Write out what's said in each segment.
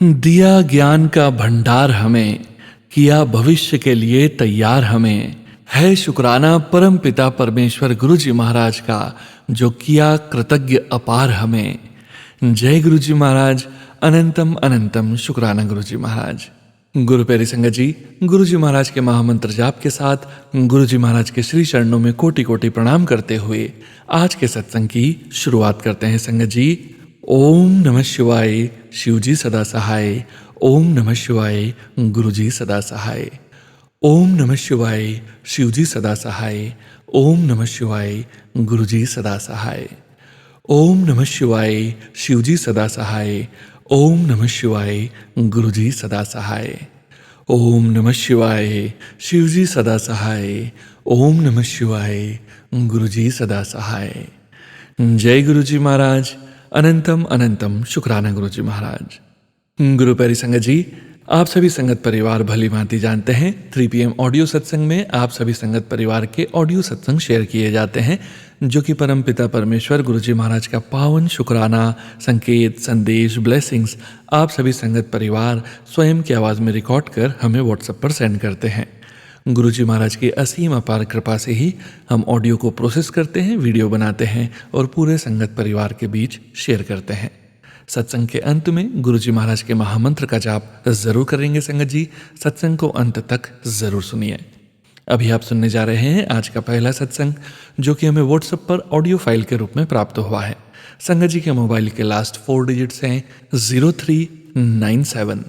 दिया ज्ञान का भंडार हमें, किया भविष्य के लिए तैयार हमें। है शुक्राना परम पिता परमेश्वर गुरु जी महाराज का, जो किया कृतज्ञ अपार हमें। जय गुरु जी महाराज। अनंतम अनंतम शुक्राना गुरु जी महाराज। गुरु प्यारी संगत जी, गुरु जी महाराज के महामंत्र जाप के साथ गुरु जी महाराज के श्री चरणों में कोटि कोटि प्रणाम करते हुए आज के सत्संग की शुरुआत करते हैं। संगत जी, ओम नमः शिवाय। शिव जी सदा सहाय। ओम नमः शिवाय। गुरु जी सदा सहाय। ओम नमः शिवाय। शिव जी सदा सहाय। ओम नमः शिवाय। गुरु जी सदा सहाय। ओम नमः शिवाय। शिव जी सदा सहाय। ओम नमः शिवाय। गुरु जी सदा सहाय। ओम नमः शिवाय। शिव जी सदा सहाय। ओम नमः शिवाय। गुरु जी सदा सहाय। जय गुरु जी महाराज। अनंतम अनंतम शुक्राना गुरु जी महाराज। गुरु प्यारी संगत जी, आप सभी संगत परिवार भली भांति जानते हैं 3 PM ऑडियो सत्संग में आप सभी संगत परिवार के ऑडियो सत्संग शेयर किए जाते हैं, जो कि परम पिता परमेश्वर गुरु जी महाराज का पावन शुक्राना संकेत संदेश ब्लेसिंग्स आप सभी संगत परिवार स्वयं की आवाज़ में रिकॉर्ड कर हमें व्हाट्सएप पर सेंड करते हैं। गुरु जी महाराज की असीम अपार कृपा से ही हम ऑडियो को प्रोसेस करते हैं, वीडियो बनाते हैं और पूरे संगत परिवार के बीच शेयर करते हैं। सत्संग के अंत में गुरु जी महाराज के महामंत्र का जाप जरूर करेंगे। संगत जी, सत्संग को अंत तक जरूर सुनिए। अभी आप सुनने जा रहे हैं आज का पहला सत्संग, जो कि हमें व्हाट्सएप पर ऑडियो फाइल के रूप में प्राप्त हुआ है। संगत जी के मोबाइल के लास्ट 4 डिजिट्स हैं 0397।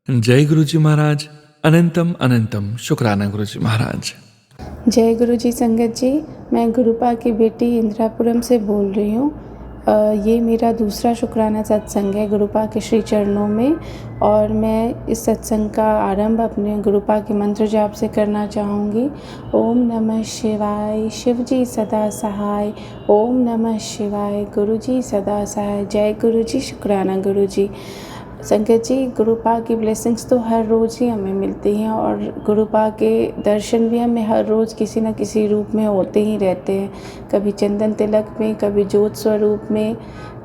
जय गुरु जी महाराज। अनंतम अनंतम शुक्राना गुरु जी महाराज। जय गुरु जी संगत जी, मैं गुरुपा की बेटी इंदिरापुरम से बोल रही हूँ। ये मेरा दूसरा शुक्राना सत्संग है गुरुपा के श्री चरणों में, और मैं इस सत्संग का आरंभ अपने गुरुपा के मंत्र जाप से करना चाहूँगी। ओम नमः शिवाय। शिव जी सदा सहाय। ओम नमः शिवाय। गुरु जी सदा सहाय। जय गुरु जी। शुक्राना गुरु जी। संगत जी, गुरुपा की ब्लेसिंग्स तो हर रोज़ ही हमें मिलती हैं, और गुरुपा के दर्शन भी हमें हर रोज़ किसी न किसी रूप में होते ही रहते हैं। कभी चंदन तिलक में, कभी ज्योत स्वरूप में,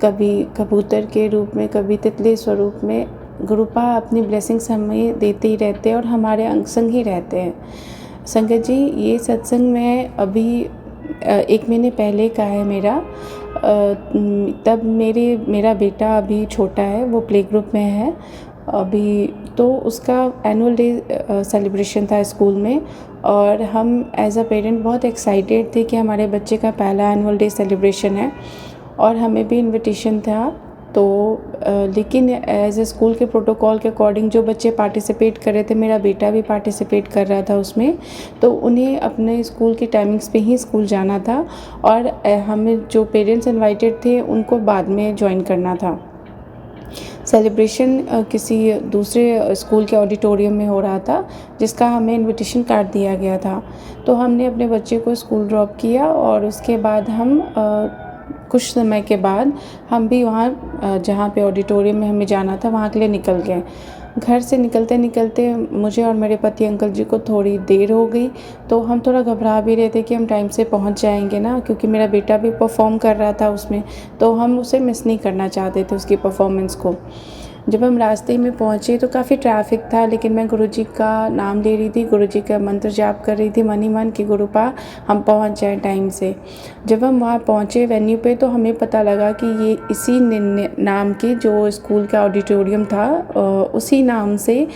कभी कबूतर के रूप में, कभी तितली स्वरूप में। गुरुपा अपनी ब्लेसिंग्स हमें देते ही रहते हैं और हमारे अंग संग ही रहते हैं। संगत जी, ये सत्संग मैं अभी 1 महीने पहले का है मेरा। तब मेरा बेटा अभी छोटा है, वो प्ले ग्रुप में है अभी। तो उसका एनुअल डे सेलिब्रेशन था स्कूल में, और हम एज अ पेरेंट बहुत एक्साइटेड थे कि हमारे बच्चे का पहला एनुअल डे सेलिब्रेशन है, और हमें भी इनविटेशन था। तो लेकिन एज ए स्कूल के प्रोटोकॉल के अकॉर्डिंग जो बच्चे पार्टिसिपेट कर रहे थे, मेरा बेटा भी पार्टिसिपेट कर रहा था उसमें, तो उन्हें अपने स्कूल की टाइमिंग्स पे ही स्कूल जाना था, और हमें जो पेरेंट्स इनवाइटेड थे उनको बाद में ज्वाइन करना था। सेलिब्रेशन किसी दूसरे स्कूल के ऑडिटोरियम में हो रहा था, जिसका हमें इनविटेशन कार्ड दिया गया था। तो हमने अपने बच्चे को स्कूल ड्रॉप किया, और उसके बाद हम कुछ समय के बाद हम भी वहाँ जहाँ पे ऑडिटोरियम में हमें जाना था वहाँ के लिए निकल गए। घर से निकलते निकलते मुझे और मेरे पति अंकल जी को थोड़ी देर हो गई, तो हम थोड़ा घबरा भी रहे थे कि हम टाइम से पहुँच जाएंगे ना, क्योंकि मेरा बेटा भी परफॉर्म कर रहा था उसमें, तो हम उसे मिस नहीं करना चाहते थे उसकी परफॉर्मेंस को। जब हम रास्ते में पहुँचे तो काफ़ी ट्रैफिक था, लेकिन मैं गुरुजी का नाम ले रही थी, गुरुजी का मंत्र जाप कर रही थी मन ही मन कि गुरुपा हम पहुँच जाएं टाइम से। जब हम वहाँ पहुँचे वेन्यू पे, तो हमें पता लगा कि ये इसी नाम के जो स्कूल का ऑडिटोरियम था, उसी नाम से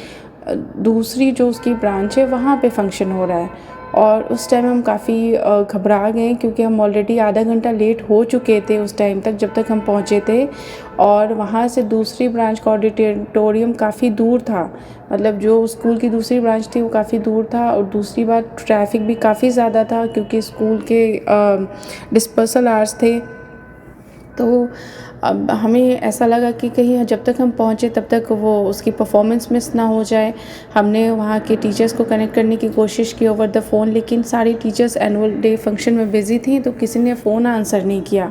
दूसरी जो उसकी ब्रांच है वहाँ पे फंक्शन हो रहा है। और उस टाइम हम काफ़ी घबरा गए, क्योंकि हम ऑलरेडी आधा घंटा लेट हो चुके थे उस टाइम तक, जब तक हम पहुँचे थे। और वहाँ से दूसरी ब्रांच का ऑडिटोरियम काफ़ी दूर था, मतलब जो स्कूल की दूसरी ब्रांच थी वो काफ़ी दूर था। और दूसरी बात, ट्रैफिक भी काफ़ी ज़्यादा था, क्योंकि स्कूल के डिस्पर्सल आवर्स थे। तो अब हमें ऐसा लगा कि कहीं जब तक हम पहुँचे तब तक वो उसकी परफॉर्मेंस मिस ना हो जाए। हमने वहाँ के टीचर्स को कनेक्ट करने की कोशिश की ओवर द फ़ोन, लेकिन सारी टीचर्स एनुअल डे फंक्शन में बिज़ी थी, तो किसी ने फ़ोन आंसर नहीं किया।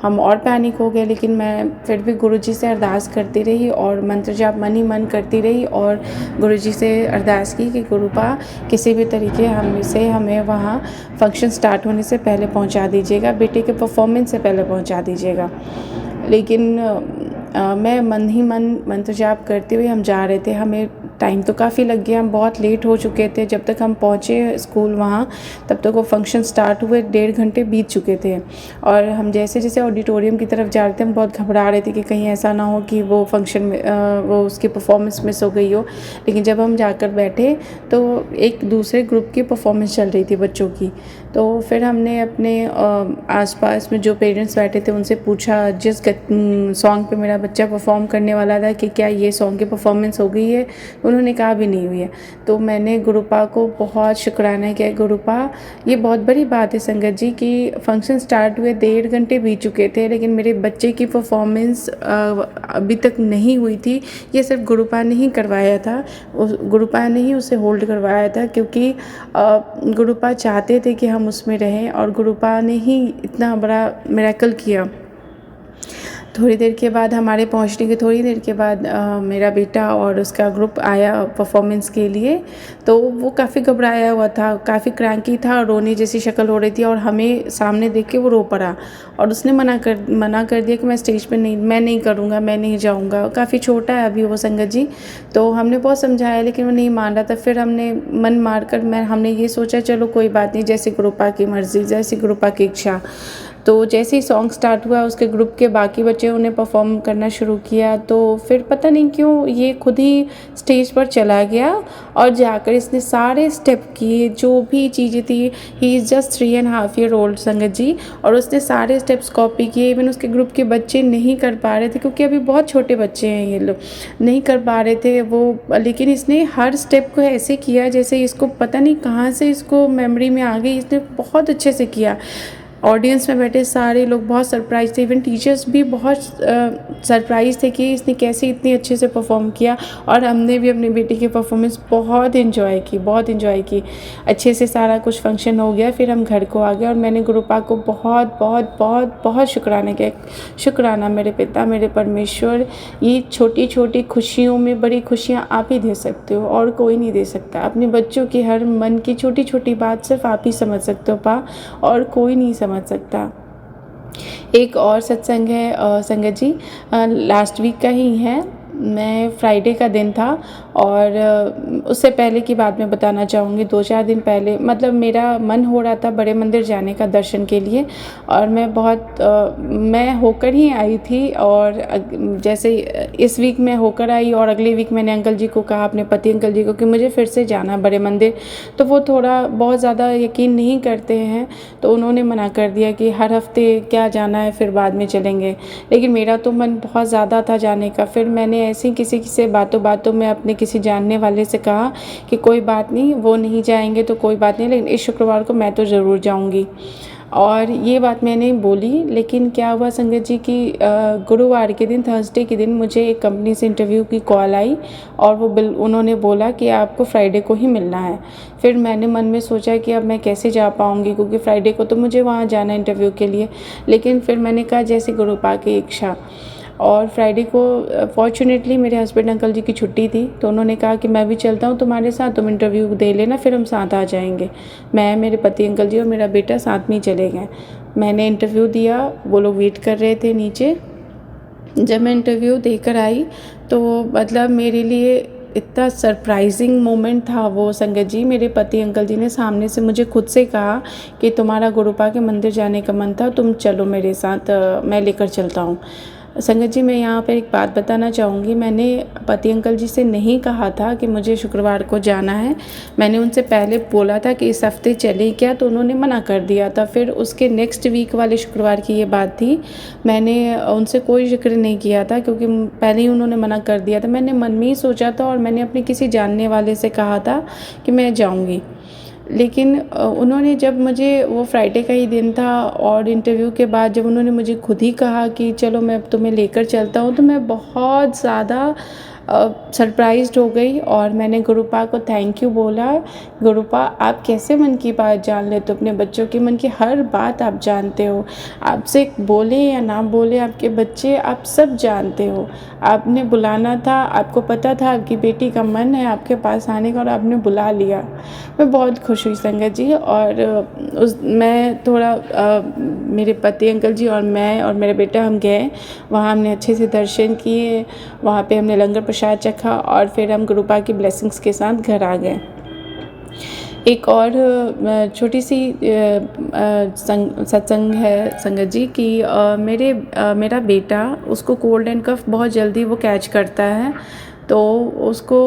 हम और पैनिक हो गए, लेकिन मैं फिर भी गुरुजी से अरदास करती रही और मंत्र जाप मन ही मन करती रही, और गुरुजी से अरदास की कि गुरुपा किसी भी तरीके हमें वहाँ फंक्शन स्टार्ट होने से पहले पहुँचा दीजिएगा, बेटे के परफॉर्मेंस से पहले पहुँचा दीजिएगा। लेकिन मैं मन ही मन मंत्र जाप करते हुए हम जा रहे थे। हमें टाइम तो काफ़ी लग गया, हम बहुत लेट हो चुके थे। जब तक हम पहुँचे स्कूल वहाँ, तब तक वो फंक्शन स्टार्ट हुए 1.5 घंटे बीत चुके थे। और हम जैसे जैसे ऑडिटोरियम की तरफ जा रहे थे, हम बहुत घबरा रहे थे कि कहीं ऐसा ना हो कि वो फंक्शन में वो उसकी परफॉर्मेंस मिस हो गई हो। लेकिन जब हम जाकर बैठे तो एक दूसरे ग्रुप की परफॉर्मेंस चल रही थी बच्चों की। तो फिर हमने अपने आसपास में जो पेरेंट्स बैठे थे उनसे पूछा, जिस सॉन्ग पे मेरा बच्चा परफॉर्म करने वाला था, कि क्या ये सॉन्ग की परफॉर्मेंस हो गई है। उन्होंने कहा भी नहीं हुई है। तो मैंने गुरुपा को बहुत शुक्राना किया, गुरुपा ये बहुत बड़ी बात है संगत जी कि फंक्शन स्टार्ट हुए 1.5 घंटे बीत चुके थे, लेकिन मेरे बच्चे की परफॉर्मेंस अभी तक नहीं हुई थी। ये सिर्फ गुरुपा ने ही करवाया था, गुरुपा ने ही उसे होल्ड करवाया था, क्योंकि गुरुपा चाहते थे कि हम उसमें रहें, और गुरुपा ने ही इतना बड़ा मिरेकल किया। थोड़ी देर के बाद, हमारे पहुंचने के थोड़ी देर के बाद मेरा बेटा और उसका ग्रुप आया परफॉर्मेंस के लिए। तो वो काफ़ी घबराया हुआ था, काफ़ी क्रैंकी था, रोने जैसी शक्ल हो रही थी, और हमें सामने देख के वो रो पड़ा। और उसने मना कर दिया कि मैं स्टेज पे नहीं, मैं नहीं करूँगा, मैं नहीं जाऊँगा। काफ़ी छोटा है अभी वो संगत जी। तो हमने बहुत समझाया, लेकिन वो नहीं मान रहा था। फिर हमने मन मार कर हमने ये सोचा, चलो कोई बात नहीं, जैसे गुरुपा की मर्ज़ी, जैसी गुरुपा की इच्छा। तो जैसे ही सॉन्ग स्टार्ट हुआ, उसके ग्रुप के बाकी बच्चे उन्हें परफॉर्म करना शुरू किया। तो फिर पता नहीं क्यों ये खुद ही स्टेज पर चला गया, और जाकर इसने सारे स्टेप किए, जो भी चीज़ें थी। He is just 3.5 year old संगत जी, और उसने सारे स्टेप्स कॉपी किए। इवन उसके ग्रुप के बच्चे नहीं कर पा रहे थे, क्योंकि अभी बहुत छोटे बच्चे हैं ये लोग, नहीं कर पा रहे थे वो। लेकिन इसने हर स्टेप को ऐसे किया जैसे इसको पता नहीं कहाँ से इसको मेमोरी में आ गई। इसने बहुत अच्छे से किया। ऑडियंस में बैठे सारे लोग बहुत सरप्राइज़ थे, इवन टीचर्स भी बहुत सरप्राइज़ थे कि इसने कैसे इतनी अच्छे से परफॉर्म किया। और हमने भी अपनी बेटी की परफॉर्मेंस बहुत इन्जॉय की। अच्छे से सारा कुछ फंक्शन हो गया, फिर हम घर को आ गए। और मैंने गुरुपा को बहुत बहुत बहुत बहुत शुक्राना किया। शुक्राना मेरे पिता, मेरे परमेश्वर, ये छोटी छोटी खुशियों में बड़ी खुशियाँ आप ही दे सकते हो, और कोई नहीं दे सकता। अपने बच्चों की हर मन की छोटी छोटी बात सिर्फ आप ही समझ सकते हो पा, और कोई नहीं समझ सकता। एक और सत्संग है संगत जी, लास्ट वीक का ही है। मैं फ्राइडे का दिन था, और उससे पहले की बात मैं बताना चाहूँगी। 2-4 दिन पहले, मतलब मेरा मन हो रहा था बड़े मंदिर जाने का दर्शन के लिए, और मैं होकर ही आई थी। और जैसे इस वीक मैं होकर आई, और अगले वीक मैंने अंकल जी को कहा, अपने पति अंकल जी को, कि मुझे फिर से जाना बड़े मंदिर। तो वो थोड़ा बहुत ज़्यादा यकीन नहीं करते हैं, तो उन्होंने मना कर दिया कि हर हफ्ते क्या जाना है, फिर बाद में चलेंगे। लेकिन मेरा तो मन बहुत ज़्यादा था जाने का। फिर मैंने ऐसे ही किसी से बातों में अपने किसी जानने वाले से कहा कि कोई बात नहीं, वो नहीं जाएंगे तो कोई बात नहीं, लेकिन इस शुक्रवार को मैं तो ज़रूर जाऊंगी। और ये बात मैंने बोली। लेकिन क्या हुआ संगत जी कि गुरुवार के दिन, थर्सडे के दिन, मुझे एक कंपनी से इंटरव्यू की कॉल आई, और उन्होंने बोला कि आपको फ्राइडे को ही मिलना है। फिर मैंने मन में सोचा कि अब मैं कैसे जा पाऊँगी, क्योंकि फ्राइडे को तो मुझे वहाँ जाना है इंटरव्यू के लिए। लेकिन फिर मैंने कहा जैसे गुरुपा की इच्छा। और फ्राइडे को फॉर्चुनेटली मेरे हस्बैंड अंकल जी की छुट्टी थी, तो उन्होंने कहा कि मैं भी चलता हूँ तुम्हारे साथ, तुम इंटरव्यू दे लेना, फिर हम साथ आ जाएंगे। मैं, मेरे पति अंकल जी और मेरा बेटा साथ में ही चले गए। मैंने इंटरव्यू दिया, वो लोग वेट कर रहे थे नीचे। जब मैं इंटरव्यू देकर आई, तो मतलब मेरे लिए इतना सरप्राइजिंग मोमेंट था वो संगत जी। मेरे पति अंकल जी ने सामने से मुझे खुद से कहा कि तुम्हारा गुरुपा के मंदिर जाने का मन था, तुम चलो मेरे साथ, मैं लेकर चलता हूँ। संगत जी, मैं यहाँ पर एक बात बताना चाहूँगी। मैंने पति अंकल जी से नहीं कहा था कि मुझे शुक्रवार को जाना है। मैंने उनसे पहले बोला था कि इस हफ्ते चलें क्या, तो उन्होंने मना कर दिया था। फिर उसके नेक्स्ट वीक वाले शुक्रवार की ये बात थी। मैंने उनसे कोई जिक्र नहीं किया था, क्योंकि पहले ही उन्होंने मना कर दिया था। मैंने मन में ही सोचा था, और मैंने अपने किसी जानने वाले से कहा था कि मैं जाऊँगी। लेकिन उन्होंने जब मुझे, वो फ्राइडे का ही दिन था, और इंटरव्यू के बाद जब उन्होंने मुझे खुद ही कहा कि चलो मैं तुम्हें लेकर चलता हूँ, तो मैं बहुत ज़्यादा सरप्राइज्ड हो गई और मैंने गुरुपा को थैंक यू बोला। गुरुपा, आप कैसे मन की बात जान लेते हो, अपने बच्चों के मन की हर बात आप जानते हो, आपसे बोले या ना बोले आपके बच्चे आप सब जानते हो। आपने बुलाना था, आपको पता था आपकी बेटी का मन है आपके पास आने का और आपने बुला लिया। मैं बहुत खुश हुई संगत जी। और मैं थोड़ा मेरे पति अंकल जी और मैं और मेरा बेटा हम गए वहाँ, हमने अच्छे से दर्शन किए, वहाँ पे हमने लंगर प्रसाद चखा और फिर हम गुरुपा की ब्लेसिंग्स के साथ घर आ गए। एक और छोटी सी सत्संग है संगत जी कि मेरा बेटा, उसको कोल्ड एंड कफ बहुत जल्दी वो कैच करता है, तो उसको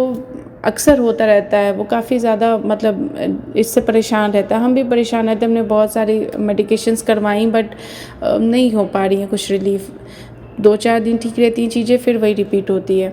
अक्सर होता रहता है, वो काफ़ी ज़्यादा मतलब इससे परेशान रहता है। हम भी परेशान रहते हैं, हमने बहुत सारी मेडिकेशंस करवाई बट नहीं हो पा रही है कुछ रिलीफ। 2-4 दिन ठीक रहती हैं चीज़ें, फिर वही रिपीट होती है।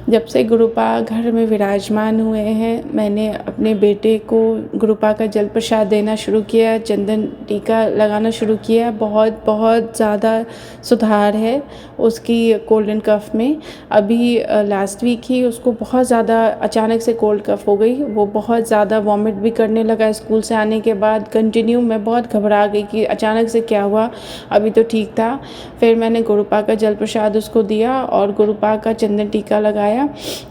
जब से गुरुपा घर में विराजमान हुए हैं, मैंने अपने बेटे को गुरुपा का जल प्रसाद देना शुरू किया, चंदन टीका लगाना शुरू किया। बहुत बहुत ज़्यादा सुधार है उसकी कोल्ड एंड कफ में। अभी लास्ट वीक ही उसको बहुत ज़्यादा अचानक से कोल्ड कफ हो गई, वो बहुत ज़्यादा वॉमिट भी करने लगा स्कूल से आने के बाद कंटिन्यू। मैं बहुत घबरा गई कि अचानक से क्या हुआ, अभी तो ठीक था। फिर मैंने गुरुपा का जल प्रसाद उसको दिया और गुरुपा का चंदन टीका लगाया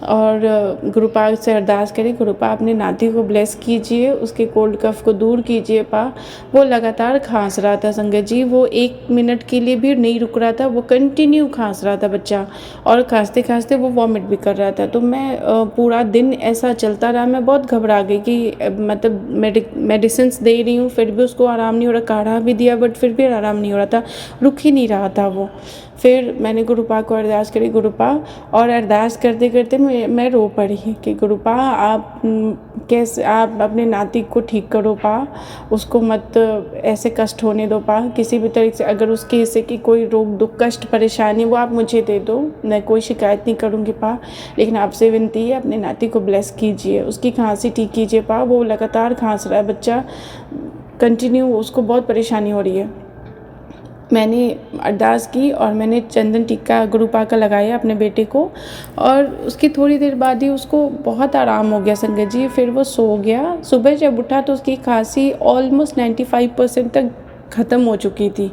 और गुरुपा से अरदास करी, गुरुपा अपने नाती को ब्लेस कीजिए, उसके कोल्ड कफ को दूर कीजिए पा। वो लगातार खांस रहा था संगत जी, वो 1 मिनट के लिए भी नहीं रुक रहा था, वो कंटिन्यू खांस रहा था बच्चा, और खांसते खांसते वो वॉमिट भी कर रहा था। तो मैं पूरा दिन ऐसा चलता रहा। मैं बहुत घबरा गई कि मतलब मेडिसिन दे रही हूँ फिर भी उसको आराम नहीं हो रहा, काढ़ा भी दिया बट फिर भी आराम नहीं हो रहा था, रुक ही नहीं रहा था वो। फिर मैंने गुरुपा को अरदास करी, गुरुपा, और अरदास करते करते मैं रो पड़ी कि गुरुपा आप कैसे, आप अपने नाती को ठीक करो पा, उसको मत ऐसे कष्ट होने दो पा, किसी भी तरीके से अगर उसके हिस्से की कोई रोग दुख कष्ट परेशानी वो आप मुझे दे दो, मैं कोई शिकायत नहीं करूँगी पा, लेकिन आपसे विनती है अपने नाती को ब्लेस कीजिए, उसकी खांसी ठीक कीजिए पा। वो लगातार खांस रहा है बच्चा कंटिन्यू, उसको बहुत परेशानी हो रही है। मैंने अरदास की और मैंने चंदन टीका गुरुपा का लगाया अपने बेटे को, और उसकी थोड़ी देर बाद ही उसको बहुत आराम हो गया संगत जी। फिर वो सो गया। सुबह जब उठा तो उसकी खांसी ऑलमोस्ट 95% तक ख़त्म हो चुकी थी।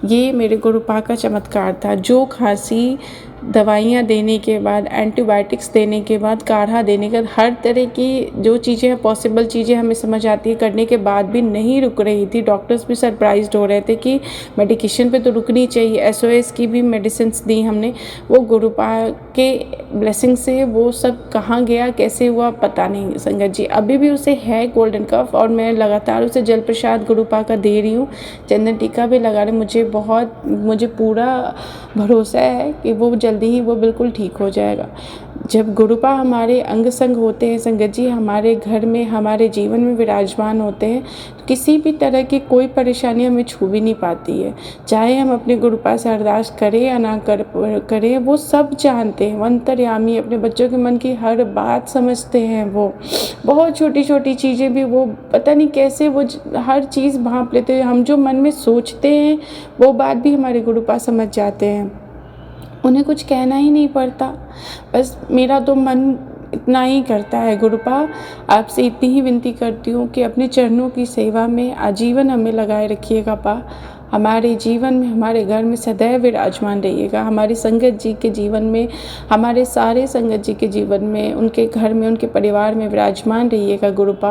ये मेरे गुरुपा का चमत्कार था। जो खांसी दवाइयाँ देने के बाद, एंटीबायोटिक्स देने के बाद, काढ़ा देने के बाद, हर तरह की जो चीज़ें पॉसिबल चीज़ें हमें समझ आती है करने के बाद भी नहीं रुक रही थी। डॉक्टर्स भी सरप्राइज्ड हो रहे थे कि मेडिकेशन पे तो रुकनी चाहिए। एसओएस की भी मेडिसिन्स दी हमने, वो गुरुपा के ब्लेसिंग से वो सब कहाँ गया कैसे हुआ पता नहीं संगत जी। अभी भी उसे है कोल्ड एंड कफ और मैं लगातार उसे जल प्रसाद गुरुपा का दे रही हूँ, चंदन टीका भी लगा रही। मुझे पूरा भरोसा है कि वो जल्दी ही वो बिल्कुल ठीक हो जाएगा। जब गुरुपा हमारे अंग संग होते हैं संगत जी, हमारे घर में हमारे जीवन में विराजमान होते हैं, तो किसी भी तरह की कोई परेशानी हमें छू भी नहीं पाती है। चाहे हम अपने गुरुपा से अरदास करें या ना करें, वो सब जानते हैं, अंतर्यामी, अपने बच्चों के मन की हर बात समझते हैं। वो बहुत छोटी छोटी चीज़ें भी वो पता नहीं कैसे वो हर चीज़ भांप लेते हैं। हम जो मन में सोचते हैं वो बात भी हमारे गुरुपा समझ जाते हैं, उन्हें कुछ कहना ही नहीं पड़ता। बस मेरा तो मन इतना ही करता है, गुरुपा आपसे इतनी ही विनती करती हूँ कि अपने चरणों की सेवा में आजीवन हमें लगाए रखिएगा पा। हमारे जीवन में, हमारे घर में सदैव विराजमान रहिएगा। हमारी संगत जी के जीवन में, हमारे सारे संगत जी के जीवन में, उनके घर में, उनके परिवार में विराजमान रहिएगा गुरुपा।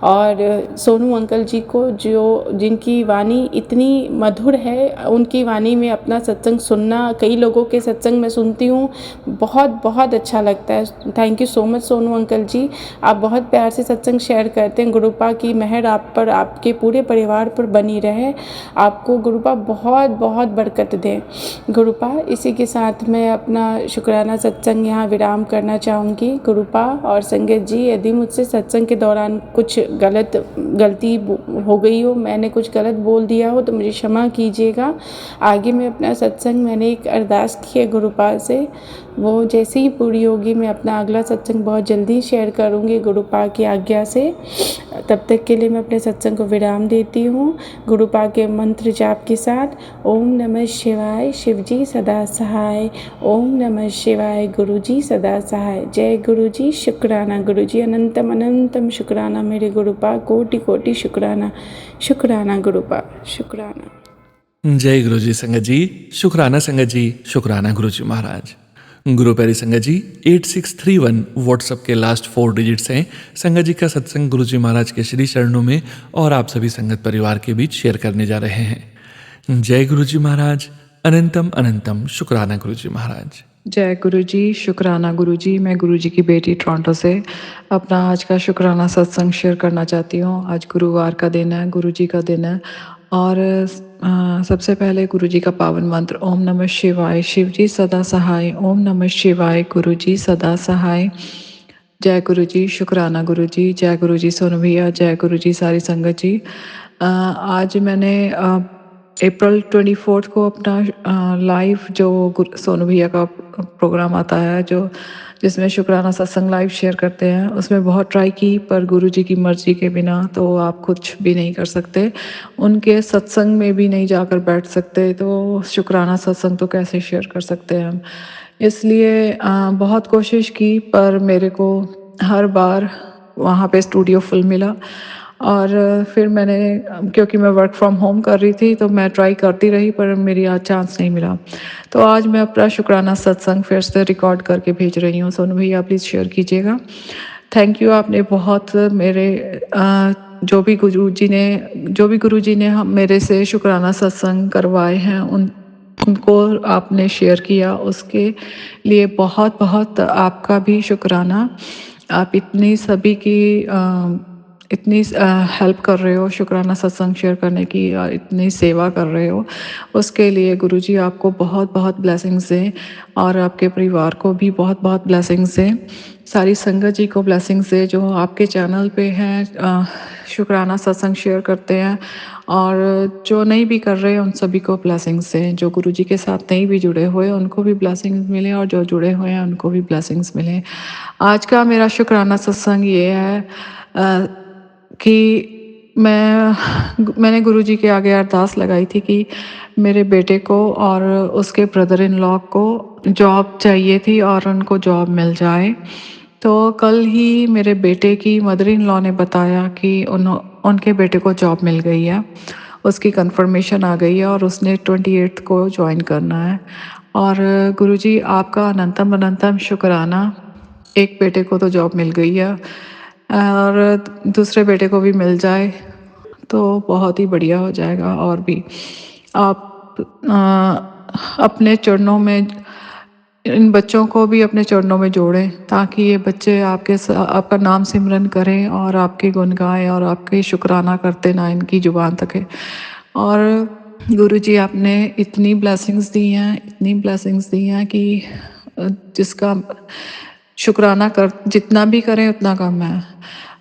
और सोनू अंकल जी को जिनकी वाणी इतनी मधुर है, उनकी वाणी में अपना सत्संग सुनना, कई लोगों के सत्संग में सुनती हूँ, बहुत बहुत अच्छा लगता है। Thank you so much Sonu uncle ji, आप बहुत प्यार से सत्संग शेयर करते हैं। गुरुपा की मेहर आप पर, आपके पूरे परिवार पर बनी रहे। आपको गुरुपा बहुत बहुत बरकत दे गुरुपा। इसी के साथ मैं अपना शुक्राना सत्संग यहाँ विराम करना चाहूँगी। गुरुपा और संगत जी, यदि मुझसे सत्संग के दौरान कुछ गलती हो गई हो, मैंने कुछ गलत बोल दिया हो तो मुझे क्षमा कीजिएगा। आगे मैं अपना सत्संग, मैंने एक अरदास की है गुरुपा से, वो जैसे ही पूरी होगी मैं अपना अगला सत्संग बहुत जल्दी शेयर करूँगी गुरुपा की आज्ञा से। तब तक के लिए मैं अपने सत्संग को विराम देती हूँ गुरुपा के मंत्र जाप के साथ। ओम नमः शिवाय, शिवजी सदा सहाय। ओम नमः शिवाय, गुरुजी सदा सहाय। जय गुरुजी, शुक्राना गुरुजी, अनंतम अनंतम शुक्राना मेरे गुरुपा, कोटि कोटि शुक्राना। शुक्राना गुरुपा, शुक्राना। जय गुरु जी संगत जी, शुक्राना संगत जी, शुक्राना गुरु जी महाराज। गुरु प्यारी संगत जी, 8631 व्हाट्सएप के लास्ट 4 डिजिट्स हैं। संगत जी का सत्संग गुरु जी महाराज के श्री चरणों में और आप सभी संगत परिवार के बीच शेयर करने जा रहे हैं। जय गुरु जी महाराज, अनंतम अनंतम शुक्राना गुरु जी महाराज। जय गुरु जी, शुक्राना गुरु जी। मैं गुरु जी की बेटी टोरंटो से अपना आज का शुक्राना सत्संग शेयर करना चाहती हूँ। आज गुरुवार का दिन है, गुरु जी का दिन है और सबसे पहले गुरु जी का पावन मंत्र ओम नमः शिवाय, शिव जी सदा सहाय। ओम नमः शिवाय, गुरु जी सदा सहाय। जय गुरु जी, शुक्राना गुरु जी। जय गुरु जी सोनू भैया, जय गुरु जी सारी संगत जी। आज मैंने अप्रैल 24 को अपना लाइव जो सोनू भैया का प्रोग्राम आता है जो जिसमें शुक्राना सत्संग लाइव शेयर करते हैं, उसमें बहुत ट्राई की पर गुरु जी की मर्जी के बिना तो आप कुछ भी नहीं कर सकते। उनके सत्संग में भी नहीं जाकर बैठ सकते तो शुक्राना सत्संग तो कैसे शेयर कर सकते हैं हम। इसलिए बहुत कोशिश की पर मेरे को हर बार वहाँ पे स्टूडियो फुल मिला और फिर मैंने क्योंकि मैं वर्क फ्रॉम होम कर रही थी तो मैं ट्राई करती रही पर मेरी आज चांस नहीं मिला। तो आज मैं अपना शुक्राना सत्संग फिर से रिकॉर्ड करके भेज रही हूँ। सोनू भैया प्लीज़ शेयर कीजिएगा। थैंक यू, आपने बहुत मेरे जो भी गुरु जी ने हम मेरे से शुक्राना सत्संग करवाए हैं उनको आपने शेयर किया, उसके लिए बहुत बहुत आपका भी शुक्राना। आप इतनी सभी की इतनी हेल्प कर रहे हो शुक्राना सत्संग शेयर करने की और इतनी सेवा कर रहे हो, उसके लिए गुरुजी आपको बहुत बहुत ब्लेसिंग्स दें और आपके परिवार को भी बहुत बहुत ब्लेसिंग्स दें। सारी संगत जी को ब्लेसिंग्स दें जो आपके चैनल पे हैं, शुक्राना सत्संग शेयर करते हैं और जो नहीं भी कर रहे हैं उन सभी को ब्लेसिंग्स दें। जो गुरुजी के साथ नहीं भी जुड़े हुए उनको भी ब्लेसिंग्स मिले और जो जुड़े हुए हैं उनको भी ब्लेसिंग्स मिले। आज का मेरा शुक्राना सत्संग ये है कि मैंने गुरुजी के आगे अरदास लगाई थी कि मेरे बेटे को और उसके ब्रदर इन लॉ को जॉब चाहिए थी और उनको जॉब मिल जाए। तो कल ही मेरे बेटे की मदर इन लॉ ने बताया कि उनके बेटे को जॉब मिल गई है, उसकी कंफर्मेशन आ गई है और उसने 28 को ज्वाइन करना है। और गुरुजी आपका अनंतम अनंतम शुक्राना, एक बेटे को तो जॉब मिल गई है और दूसरे बेटे को भी मिल जाए तो बहुत ही बढ़िया हो जाएगा। और भी आप अपने चरणों में इन बच्चों को भी अपने चरणों में जोड़ें ताकि ये बच्चे आपका नाम सिमरन करें और आपके गुण गाएं और आपके शुक्राना करते ना इनकी जुबान तक है। और गुरुजी आपने इतनी ब्लेसिंग्स दी हैं कि जिसका शुक्राना कर जितना भी करें उतना कम है।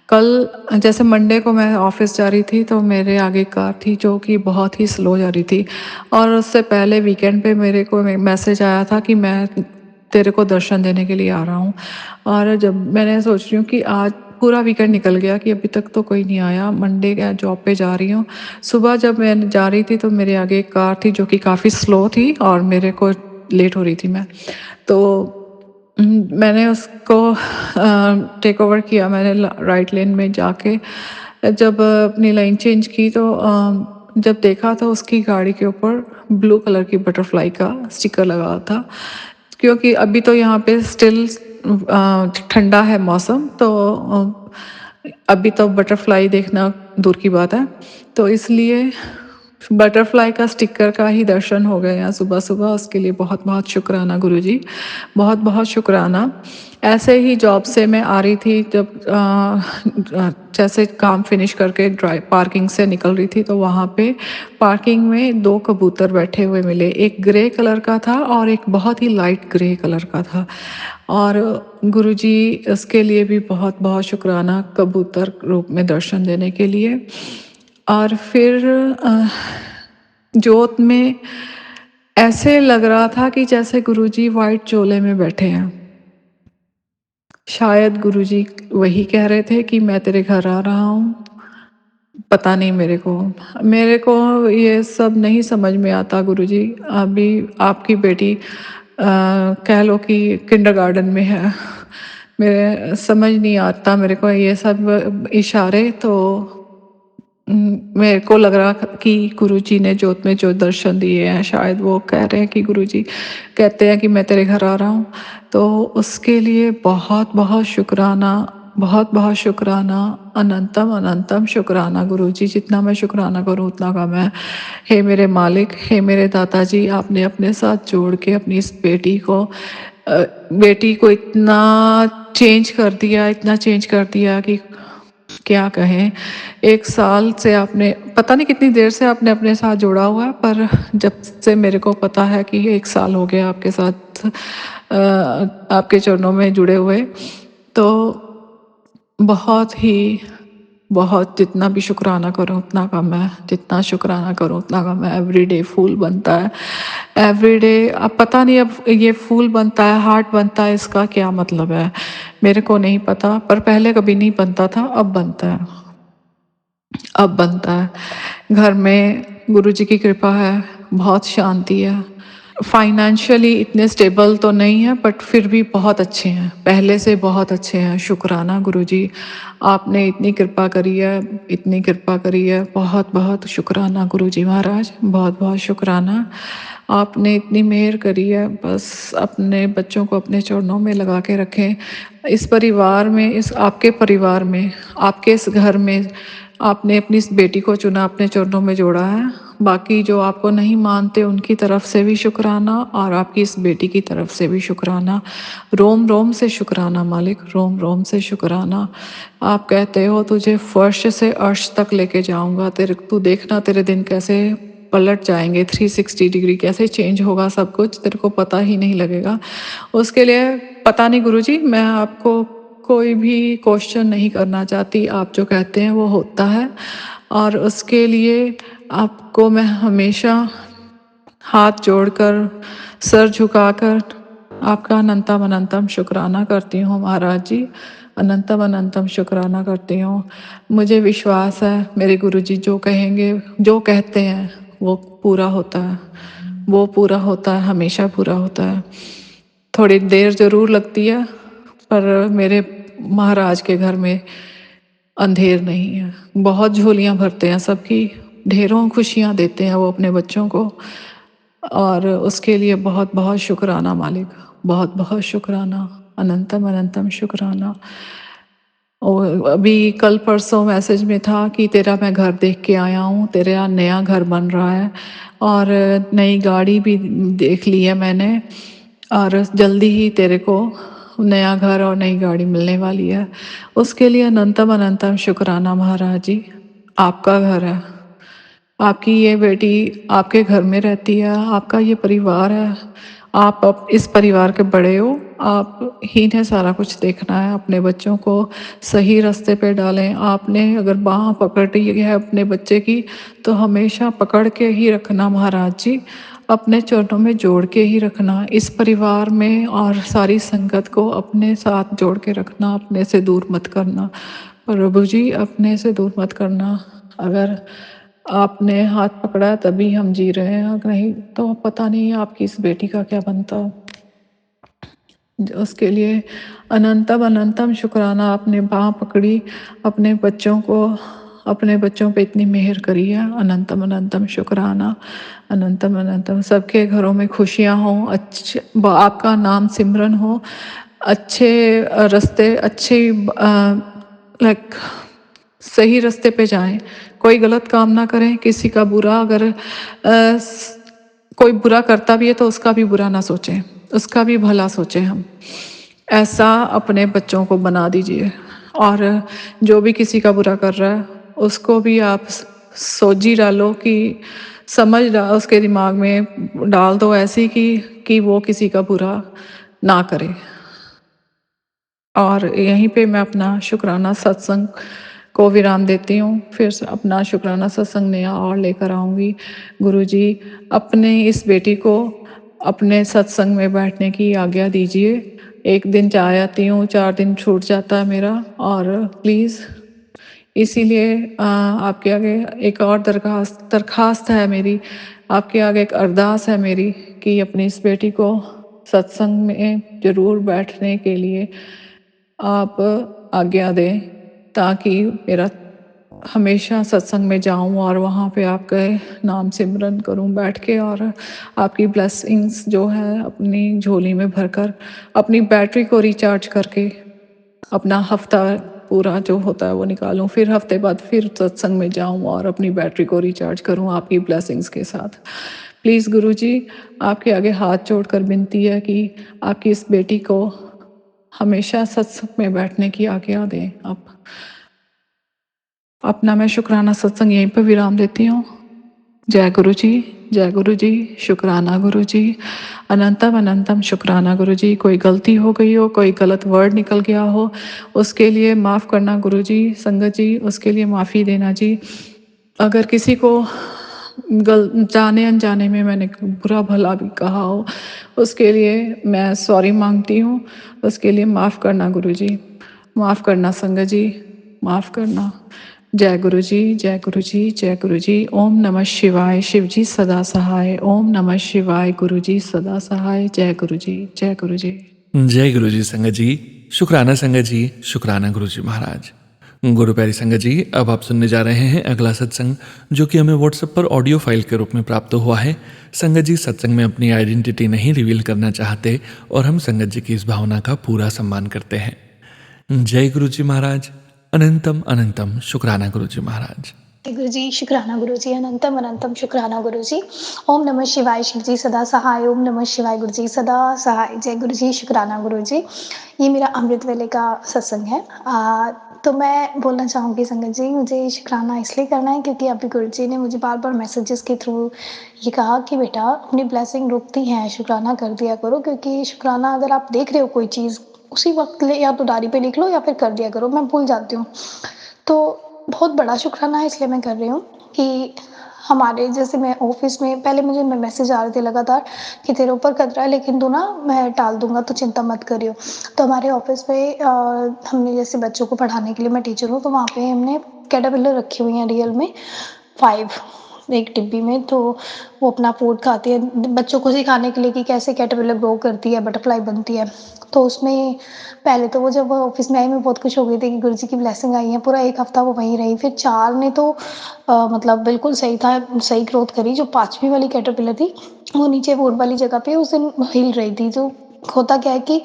कल जैसे मंडे को मैं ऑफिस जा रही थी तो मेरे आगे कार थी जो कि बहुत ही स्लो जा रही थी और उससे पहले वीकेंड पे मेरे को मैसेज आया था कि मैं तेरे को दर्शन देने के लिए आ रहा हूँ। और जब मैंने सोच रही हूँ कि आज पूरा वीकेंड निकल गया कि अभी तक तो कोई नहीं आया, मंडे का जॉब पे जा रही हूँ। सुबह जब मैं जा रही थी तो मेरे आगे एक कार थी जो कि काफ़ी स्लो थी और मेरे को लेट हो रही थी मैं, तो मैंने उसको टेक ओवर किया। मैंने राइट लेन में जाके जब अपनी लाइन चेंज की तो जब देखा तो उसकी गाड़ी के ऊपर ब्लू कलर की बटरफ्लाई का स्टिकर लगा था। क्योंकि अभी तो यहाँ पे स्टिल ठंडा है मौसम, तो अभी तो बटरफ्लाई देखना दूर की बात है, तो इसलिए बटरफ्लाई का स्टिकर का ही दर्शन हो गए हैं सुबह सुबह। उसके लिए बहुत बहुत शुक्राना गुरुजी, बहुत बहुत शुक्राना। ऐसे ही जॉब से मैं आ रही थी जब जैसे काम फिनिश करके पार्किंग से निकल रही थी तो वहाँ पे पार्किंग में 2 कबूतर बैठे हुए मिले, एक ग्रे कलर का था और एक बहुत ही लाइट ग्रे कलर का था। और गुरुजी इसके लिए भी बहुत बहुत शुक्राना कबूतर रूप में दर्शन देने के लिए। और फिर जोत में ऐसे लग रहा था कि जैसे गुरुजी वाइट चोले में बैठे हैं। शायद गुरुजी वही कह रहे थे कि मैं तेरे घर आ रहा हूँ। पता नहीं मेरे को ये सब नहीं समझ में आता गुरुजी। अभी आपकी बेटी कह लो कि किंडरगार्टन में है। मेरे समझ नहीं आता मेरे को ये सब इशारे। तो मेरे को लग रहा कि गुरुजी ने जोत में जो दर्शन दिए हैं, शायद वो कह रहे हैं कि गुरुजी कहते हैं कि मैं तेरे घर आ रहा हूँ। तो उसके लिए बहुत बहुत शुक्राना, बहुत बहुत शुक्राना, अनंतम अनंतम शुक्राना गुरुजी। जितना मैं शुक्राना करूँ उतना कम है। हे मेरे मालिक, हे मेरे दादाजी, आपने अपने साथ जोड़ के अपनी इस बेटी को इतना चेंज कर दिया, इतना चेंज कर दिया कि क्या कहें। 1 साल से आपने पता नहीं कितनी देर से आपने अपने साथ जोड़ा हुआ है, पर जब से मेरे को पता है कि 1 साल हो गया आपके साथ आपके चरणों में जुड़े हुए, तो बहुत ही बहुत जितना भी शुक्राना करूँ उतना कम है। जितना शुक्राना करूँ उतना कम है। एवरीडे फूल बनता है, एवरीडे। अब पता नहीं अब ये फूल बनता है, हार्ट बनता है, इसका क्या मतलब है मेरे को नहीं पता। पर पहले कभी नहीं बनता था, अब बनता है, अब बनता है। घर में गुरुजी की कृपा है, बहुत शांति है। फाइनेंशियली इतने स्टेबल तो नहीं है, बट फिर भी बहुत अच्छे हैं, पहले से बहुत अच्छे हैं। शुक्राना गुरुजी, आपने इतनी कृपा करी है, इतनी कृपा करी है। बहुत बहुत शुक्राना गुरुजी महाराज, बहुत बहुत शुक्राना। आपने इतनी मेहर करी है। बस अपने बच्चों को अपने चरणों में लगा के रखें। इस परिवार में, इस आपके परिवार में, आपके इस घर में आपने अपनी इस बेटी को चुना, अपने चरणों में जोड़ा है। बाकी जो आपको नहीं मानते उनकी तरफ से भी शुक्राना, और आपकी इस बेटी की तरफ से भी शुक्राना। रोम रोम से शुक्राना मालिक, रोम रोम से शुक्राना। आप कहते हो तुझे फर्श से अर्श तक लेके जाऊंगा, तू देखना तेरे दिन कैसे पलट जाएंगे, 360 डिग्री कैसे चेंज होगा सब कुछ, तेरे को पता ही नहीं लगेगा। उसके लिए पता नहीं गुरुजी, मैं आपको कोई भी क्वेश्चन नहीं करना चाहती। आप जो कहते हैं वो होता है, और उसके लिए आपको मैं हमेशा हाथ जोड़कर, सर झुकाकर आपका अनंतम अनंतम शुक्राना करती हूँ महाराज जी। अनंतम अनंतम शुक्राना करती हूँ। मुझे विश्वास है मेरे गुरुजी जो कहेंगे, जो कहते हैं वो पूरा होता है, वो पूरा होता है, हमेशा पूरा होता है। थोड़ी देर ज़रूर लगती है, पर मेरे महाराज के घर में अंधेर नहीं है। बहुत झोलियाँ भरते हैं सबकी, ढेरों खुशियाँ देते हैं वो अपने बच्चों को, और उसके लिए बहुत बहुत शुक्राना मालिक, बहुत बहुत शुक्राना, अनंतम अनंतम शुक्राना। और अभी कल परसों मैसेज में था कि तेरा मैं घर देख के आया हूँ, तेरा नया घर बन रहा है, और नई गाड़ी भी देख ली है मैंने, और जल्दी ही तेरे को नया घर और नई गाड़ी मिलने वाली है। उसके लिए अनंतम अनंतम शुक्राना महाराज जी। आपका घर है, आपकी ये बेटी आपके घर में रहती है, आपका ये परिवार है। आप अब इस परिवार के बड़े हो, आप ही ने सारा कुछ देखना है। अपने बच्चों को सही रास्ते पे डालें। आपने अगर बाँह पकड़ी है अपने बच्चे की, तो हमेशा पकड़ के ही रखना महाराज जी, अपने चरणों में जोड़ के ही रखना। इस परिवार में और सारी संगत को अपने साथ जोड़ के रखना, अपने से दूर मत करना प्रभु जी, अपने से दूर मत करना। अगर आपने हाथ पकड़ा है तभी हम जी रहे हैं, अगर नहीं तो पता नहीं आपकी इस बेटी का क्या बनता। उसके लिए अनंतम अनंतम शुक्राना। आपने बाँह पकड़ी, अपने बच्चों को, अपने बच्चों पे इतनी मेहर करी है। अनंतम अनंतम शुक्राना, अनंतम अनंतम। सबके घरों में खुशियाँ हों, अच्छे आपका नाम सिमरन हो, अच्छे रास्ते, अच्छे लाइक सही रास्ते पे जाएं, कोई गलत काम ना करें, किसी का बुरा अगर कोई बुरा करता भी है तो उसका भी बुरा ना सोचें, उसका भी भला सोचें। हम ऐसा अपने बच्चों को बना दीजिए, और जो भी किसी का बुरा कर रहा है उसको भी आप सोची डालो कि समझ डालो, उसके दिमाग में डाल दो ऐसी कि वो किसी का बुरा ना करे। और यहीं पे मैं अपना शुक्राना सत्संग को विराम देती हूँ। फिर से अपना शुक्राना सत्संग नया और लेकर आऊँगी। गुरुजी, अपने इस बेटी को अपने सत्संग में बैठने की आज्ञा दीजिए। 1 दिन जा आती हूँ, 4 दिन छूट जाता है मेरा, और प्लीज़ इसीलिए आपके आगे एक और दरख़्वास्त है मेरी, आपके आगे एक अरदास है मेरी कि अपनी इस बेटी को सत्संग में ज़रूर बैठने के लिए आप आज्ञा दें, ताकि मेरा हमेशा सत्संग में जाऊँ और वहाँ पे आपके नाम सिमरन करूँ बैठ के, और आपकी ब्लेसिंग्स जो है अपनी झोली में भरकर अपनी बैटरी को रिचार्ज करके अपना हफ्ता पूरा जो होता है वो निकालूँ, फिर हफ्ते बाद फिर सत्संग में जाऊँ और अपनी बैटरी को रिचार्ज करूँ आपकी ब्लेसिंग्स के साथ। प्लीज़ गुरुजी, आपके आगे हाथ जोड़कर विनती है कि आपकी इस बेटी को हमेशा सत्संग में बैठने की आज्ञा दें आप। अपना मैं शुक्राना सत्संग यहीं पे विराम देती हूँ। जय गुरु जी, जय गुरु जी, शुक्राना गुरु जी, अनंतम अनंतम शुक्राना गुरु जी। कोई गलती हो गई हो, कोई गलत वर्ड निकल गया हो, उसके लिए माफ़ करना गुरु जी। संगत जी, उसके लिए माफ़ी देना जी। अगर किसी को जाने अनजाने में मैंने बुरा भला भी कहा हो, उसके लिए मैं सॉरी मांगती हूँ। उसके लिए माफ़ करना गुरु जी, माफ़ करना संगत जी, माफ़ करना। जय गुरु जी, जय गुरु जी, जय गुरु जी। ओम नमः शिवाय। शिव जी सदा सहाय। ओम नमः शिवाय। गुरु जी सदा सहाय। जय गुरु जी, जय गुरु जी। जय गुरु जी संगत जी, शुक्राना संगत जी, शुक्राना गुरु जी महाराज। गुरु प्यारी संगत जी, अब आप सुनने जा रहे हैं अगला सत्संग, जो कि हमें व्हाट्सएप पर ऑडियो फाइल के रूप में प्राप्त हुआ है। संगत जी सत्संग में अपनी आइडेंटिटी नहीं रिवील करना चाहते और हम संगत जी की इस भावना का पूरा सम्मान करते हैं। जय गुरु जी महाराज। अनंतम अनंतम शुक्राना गुरु जी महाराज। जय गुरु जी, शुक्राना गुरु जी, अनंतम अनंतम शुक्राना गुरु जी। ओम नमः शिवाय। शिव जी सदा सहाय। ओम नमः शिवाय। गुरु जी सदा सहाय। जय गुरु जी, शुक्राना गुरु जी। ये मेरा अमृत वेले का सत्संग है। तो मैं बोलना चाहूँगी संगत जी, मुझे शुक्राना इसलिए करना है क्योंकि अभी गुरु जी ने मुझे बार बार मैसेजेस के थ्रू ये कहा कि बेटा अपनी ब्लेसिंग रुकती हैं, शुक्राना कर दिया करो, क्योंकि शुक्राना अगर आप देख रहे हो कोई चीज़ उसी वक्त ले या तो डायरी पे लिख लो या फिर कर दिया करो। मैं भूल जाती हूँ, तो बहुत बड़ा शुक्राना है इसलिए मैं कर रही हूँ कि हमारे जैसे मैं ऑफिस में पहले मुझे मैसेज आ रहे थे लगातार कि तेरे ऊपर खतरा है, लेकिन तू ना मैं टाल दूंगा, तो चिंता मत करियो। तो हमारे ऑफिस में हमने जैसे बच्चों को पढ़ाने के लिए, मैं टीचर हूँ, तो वहाँ पे हमने कैटरपिलर रखी हुई हैं रियल में 5 एक डिब्बी में। तो वो अपना फूड खाती है बच्चों को सिखाने के लिए कि कैसे कैटरपिलर ग्रो करती है, बटरफ्लाई बनती है। तो उसमें पहले तो वो जब ऑफिस में आई, मैं बहुत खुश हो गई थी कि गुरुजी की ब्लेसिंग आई है। पूरा 1 हफ्ता वो वहीं रही। फिर 4 ने तो मतलब बिल्कुल सही था, सही ग्रोथ करी। जो 5वीं वाली कैटरपिलर थी, वो नीचे वुड वाली जगह पे उस दिन हिल रही थी। तो होता क्या है कि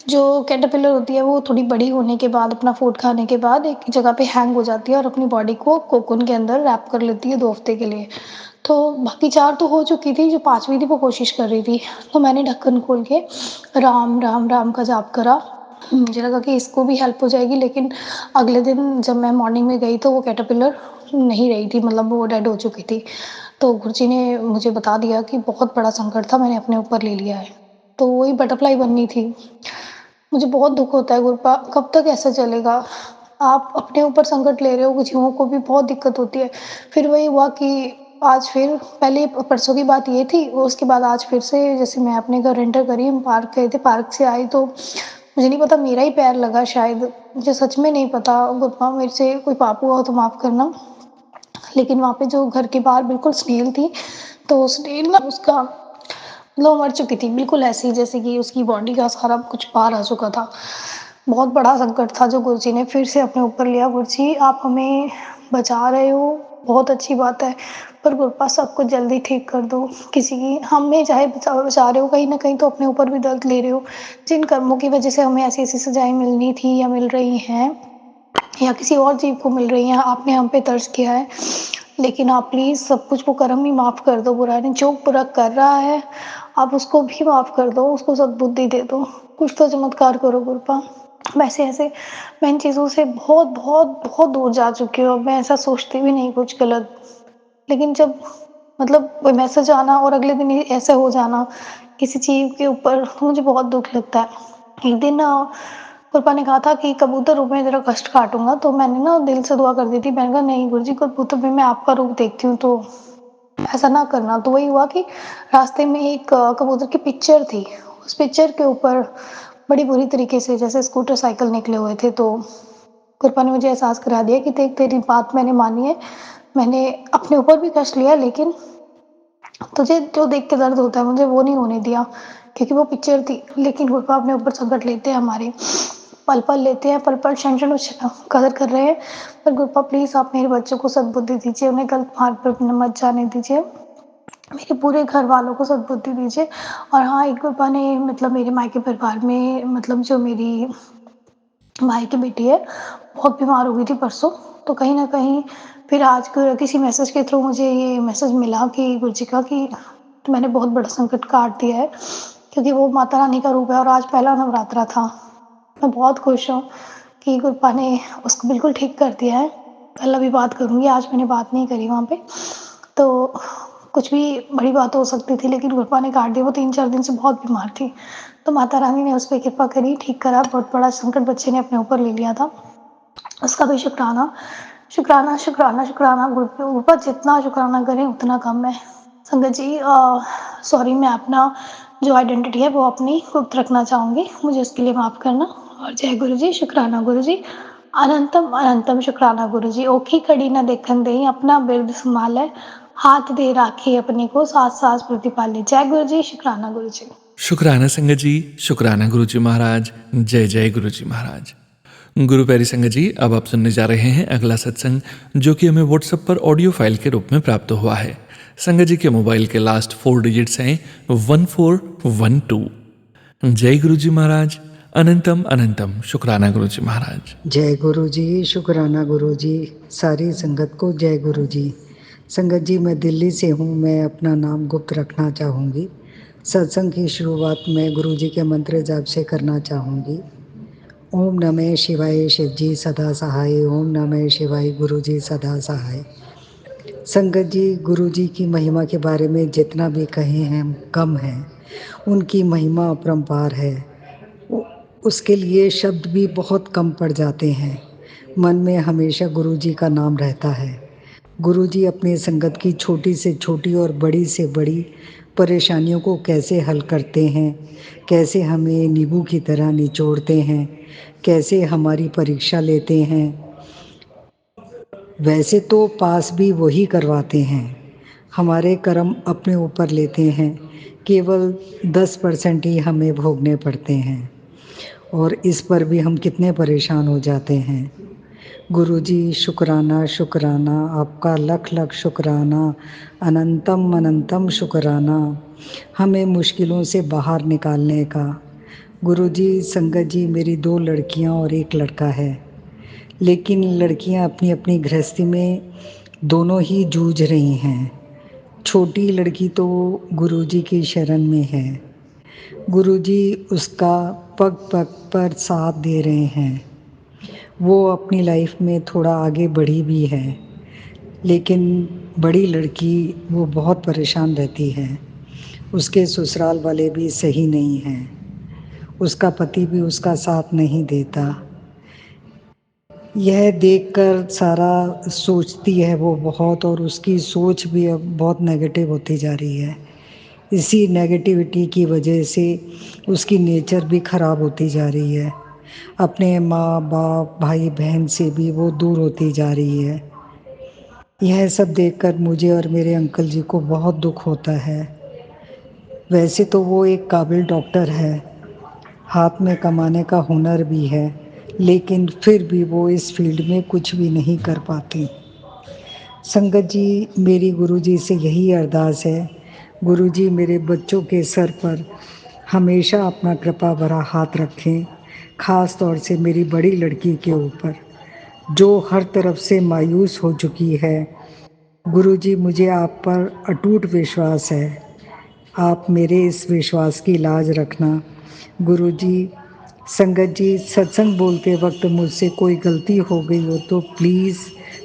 जो कैटरपिलर होती है वो थोड़ी बड़ी होने के बाद, अपना फूड खाने के बाद एक जगह पे हैंग हो जाती है और अपनी बॉडी को कोकून के अंदर रैप कर लेती है 2 हफ्ते के लिए। तो बाकी 4 तो हो चुकी थी, जो 5वीं थी वो कोशिश कर रही थी। तो मैंने ढक्कन खोल के राम, राम, राम का जाप करा। मुझे लगा कि इसको भी हेल्प हो जाएगी, लेकिन अगले दिन जब मैं मॉर्निंग में गई तो वो कैटरपिलर नहीं रही थी, मतलब वो डेड हो चुकी थी। तो गुरुजी ने मुझे बता दिया कि बहुत बड़ा संकट था, मैंने अपने ऊपर ले लिया है। तो वही बटरफ्लाई बननी थी। मुझे बहुत दुःख होता है गुरपा, कब तक ऐसा चलेगा? आप अपने ऊपर संकट ले रहे हो, कुछ को भी बहुत दिक्कत होती है। फिर वही हुआ कि आज फिर पहले परसों की बात ये थी, उसके बाद आज फिर से जैसे मैं अपने घर एंटर करी, हम पार्क गए थे, पार्क से आई तो मुझे नहीं पता मेरा ही पैर लगा शायद, मुझे सच में नहीं पता गुरपा, मेरे से कोई पाप हुआ हो तो माफ़ करना। लेकिन वहाँ पे जो घर के बाहर बिल्कुल स्नेल थी, तो स्नेल ना उसका मतलब मर चुकी थी, बिल्कुल ऐसे ही जैसे कि उसकी बॉडी का सारा कुछ बाहर आ चुका था। बहुत बड़ा संकट था जो गुरुजी ने फिर से अपने ऊपर लिया। गुरुजी आप हमें बचा रहे हो, बहुत अच्छी बात है, पर गुरपा सब कुछ जल्दी ठीक कर दो। किसी की हमें चाहे बचा रहे हो, कहीं न कहीं तो अपने ऊपर भी दर्द ले रहे हो। जिन कर्मों की वजह से हमें ऐसी-ऐसी सज़ाएँ मिलनी थी या मिल रही हैं, या किसी और जीव को मिल रही हैं, आपने हम पे तरस किया है। लेकिन आप प्लीज़ सब कुछ वो कर्म ही माफ़ कर दो, बुरा नहीं, जो बुरा कर रहा है, आप उसको भी माफ़ कर दो, उसको सद्बुद्धि दे दो। कुछ तो चमत्कार करो गुरपा। वैसे ऐसे मैं इन चीज़ों से बहुत, बहुत, बहुत दूर जा चुकी हूँ, अब मैं ऐसा सोचती भी नहीं कुछ गलत। लेकिन जब मतलब कोई मैसेज आना और अगले दिन ही ऐसा हो जाना किसी चीज़ के ऊपर, तो मुझे बहुत दुःख लगता है। एक दिन पापा ने कहा था कि कबूतर रूप में तेरा कष्ट काटूँगा, तो मैंने ना दिल से दुआ कर दी थी। मैंने कहा नहीं गुरुजी, कबूतर में मैं आपका रूप देखती हूँ, तो ऐसा ना करना। तो वही हुआ कि रास्ते में एक कबूतर की पिक्चर थी। उस पिक्चर के ऊपर बड़ी बुरी तरीके से जैसे स्कूटर साइकिल निकले हुए थे, तो कृपा ने मुझे एहसास करा दिया कि देख, तेरी बात मैंने मानी है। मैंने अपने ऊपर भी कष्ट लिया, लेकिन तुझे जो देख के दर्द होता है मुझे वो नहीं होने दिया, क्योंकि वो पिक्चर थी। लेकिन गुरपा अपने ऊपर संकट लेते हैं हमारे, पल पल लेते हैं, पल पल क्षण क्षण कदर कर रहे हैं। पर गुरपा प्लीज़ आप मेरे बच्चों को सद्बुद्धि दीजिए, उन्हें गलत मार्ग पर मत जाने दीजिए, मेरे पूरे घर वालों को सद्बुद्धि दीजिए। और हाँ, एक गुरपा ने मतलब मेरे मायके परिवार में मतलब जो मेरी भाई की बेटी है, बहुत बीमार हो गई थी परसों। तो कहीं न कहीं फिर आज किसी मैसेज के थ्रू मुझे ये मैसेज मिला कि गुरुजी का कि मैंने बहुत बड़ा संकट काट दिया है, क्योंकि वो माता रानी का रूप है और आज पहला नवरात्रा था। मैं बहुत खुश हूँ कि गुरपा ने उसको बिल्कुल ठीक कर दिया है। कल अभी बात करूँगी, आज मैंने बात नहीं करी वहाँ पे। तो कुछ भी बड़ी बात हो सकती थी, लेकिन गुरपा ने काट दिया। वो 3-4 दिन से बहुत बीमार थी। तो माता रानी ने उस पे कृपा करी, ठीक करा। बहुत बड़ा संकट बच्चे ने अपने ऊपर ले लिया था। उसका भी शुक्राना, शुक्राना, शुक्राना, शुक्राना। गुरपा जितना शुक्राना करें उतना कम है। संगत जी सॉरी, मैं अपना जो आइडेंटिटी है वो अपनी गुप्त रखना चाहूँगी। मुझे उसके लिए माफ़ करना। और जय गुरुजी, शुक्राना गुरुजी। अनंतम अनंतम शुक्राना गुरुजी। ओखी कड़ी ना देखन देई, अपना बिरद संभाले, हाथ दे राखी अपने को, साथ साथ प्रतिपाले। जय गुरुजी, शुक्राना गुरुजी। शुक्राना संगत जी, शुक्राना गुरुजी महाराज। जय जय गुरुजी महाराज। गुरु प्यारी संगत जी, अब आप सुनने जा रहे हैं अगला सत्संग, जो कि हमें व्हाट्सएप पर ऑडियो फाइल के रूप में प्राप्त हुआ है। संगत जी के मोबाइल के लास्ट 4 डिजिट्स हैं 1412। जय गुरुजी महाराज। अनंतम अनंतम शुक्राना गुरुजी महाराज। जय गुरु जी, शुक्राना गुरु जी। सारी संगत को जय गुरु जी। संगत जी, मैं दिल्ली से हूँ। मैं अपना नाम गुप्त रखना चाहूँगी। सत्संग की शुरुआत मैं गुरु जी के मंत्र जाप से करना चाहूँगी। ओम नमः शिवाय, शिव जी सदा सहाय। ओम नमः शिवाय, गुरु जी सदा सहाय। संगत जी, गुरु जी की महिमा के बारे में जितना भी कहे हैं कम है। उनकी महिमा अपरंपार है। उसके लिए शब्द भी बहुत कम पड़ जाते हैं। मन में हमेशा गुरु जी का नाम रहता है। गुरु जी अपने संगत की छोटी से छोटी और बड़ी से बड़ी परेशानियों को कैसे हल करते हैं, कैसे हमें नींबू की तरह निचोड़ते हैं, कैसे हमारी परीक्षा लेते हैं। वैसे तो पास भी वही करवाते हैं, हमारे कर्म अपने ऊपर लेते हैं। केवल 10% ही हमें भोगने पड़ते हैं, और इस पर भी हम कितने परेशान हो जाते हैं। गुरुजी शुक्राना, शुक्राना, आपका लख लख शुक्राना। अनंतम अनंतम शुक्राना, हमें मुश्किलों से बाहर निकालने का। गुरुजी, संगत जी, मेरी 2 लड़कियां और 1 लड़का है, लेकिन लड़कियां अपनी अपनी गृहस्थी में दोनों ही जूझ रही हैं। छोटी लड़की तो गुरुजी की शरण में है। गुरुजी उसका पग पग पर साथ दे रहे हैं। वो अपनी लाइफ में थोड़ा आगे बढ़ी भी है, लेकिन बड़ी लड़की वो बहुत परेशान रहती है। उसके ससुराल वाले भी सही नहीं हैं, उसका पति भी उसका साथ नहीं देता। यह देखकर सारा सोचती है वो बहुत, और उसकी सोच भी अब बहुत नेगेटिव होती जा रही है। इसी नेगेटिविटी की वजह से उसकी नेचर भी ख़राब होती जा रही है। अपने माँ बाप भाई बहन से भी वो दूर होती जा रही है। यह सब देखकर मुझे और मेरे अंकल जी को बहुत दुख होता है। वैसे तो वो एक काबिल डॉक्टर है, हाथ में कमाने का हुनर भी है, लेकिन फिर भी वो इस फील्ड में कुछ भी नहीं कर पाती। संगत जी, मेरी गुरुजी से यही अरदास है, गुरुजी मेरे बच्चों के सर पर हमेशा अपना कृपा भरा हाथ रखें, ख़ास तौर से मेरी बड़ी लड़की के ऊपर, जो हर तरफ से मायूस हो चुकी है। गुरुजी, मुझे आप पर अटूट विश्वास है, आप मेरे इस विश्वास की लाज रखना। गुरुजी, संगत जी, सत्संग बोलते वक्त मुझसे कोई गलती हो गई हो तो प्लीज़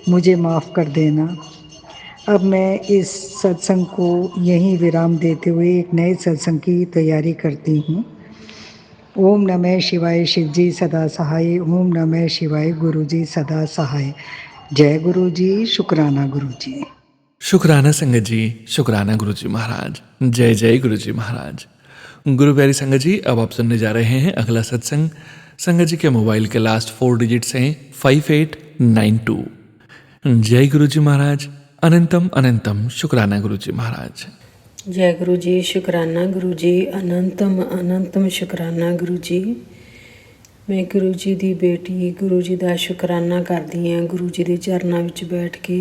मुझे माफ़ कर देना। अब मैं इस सत्संग को यहीं विराम देते हुए एक नए सत्संग की तैयारी करती हूँ। ओम नमः शिवाय शिव जी सदा सहाय। ओम नमः शिवाय गुरु जी सदा सहाय। जय गुरु जी, शुक्राना गुरु जी। शुक्राना संगत जी, शुक्राना गुरु जी महाराज। जय जय गुरु जी महाराज। गुरु प्यारी संगत जी, अब आप सुनने जा रहे हैं अगला सत्संग। संगत जी के मोबाइल के लास्ट 4 डिजिट्स हैं 5892। जय गुरु जी महाराज। अनंतम अनंतम शुक्राना गुरु जी महाराज। जय गुरु जी, शुक्राना गुरु जी। अनंतम अनंतम शुक्राना गुरु जी। मैं गुरु जी ਦੀ ਬੇਟੀ ਗੁਰੂ ਜੀ ਦਾ ਸ਼ੁਕਰਾਨਾ ਕਰਦੀ ਹਾਂ, ਗੁਰੂ ਜੀ ਦੇ ਚਰਨਾਂ ਵਿੱਚ ਬੈਠ ਕੇ।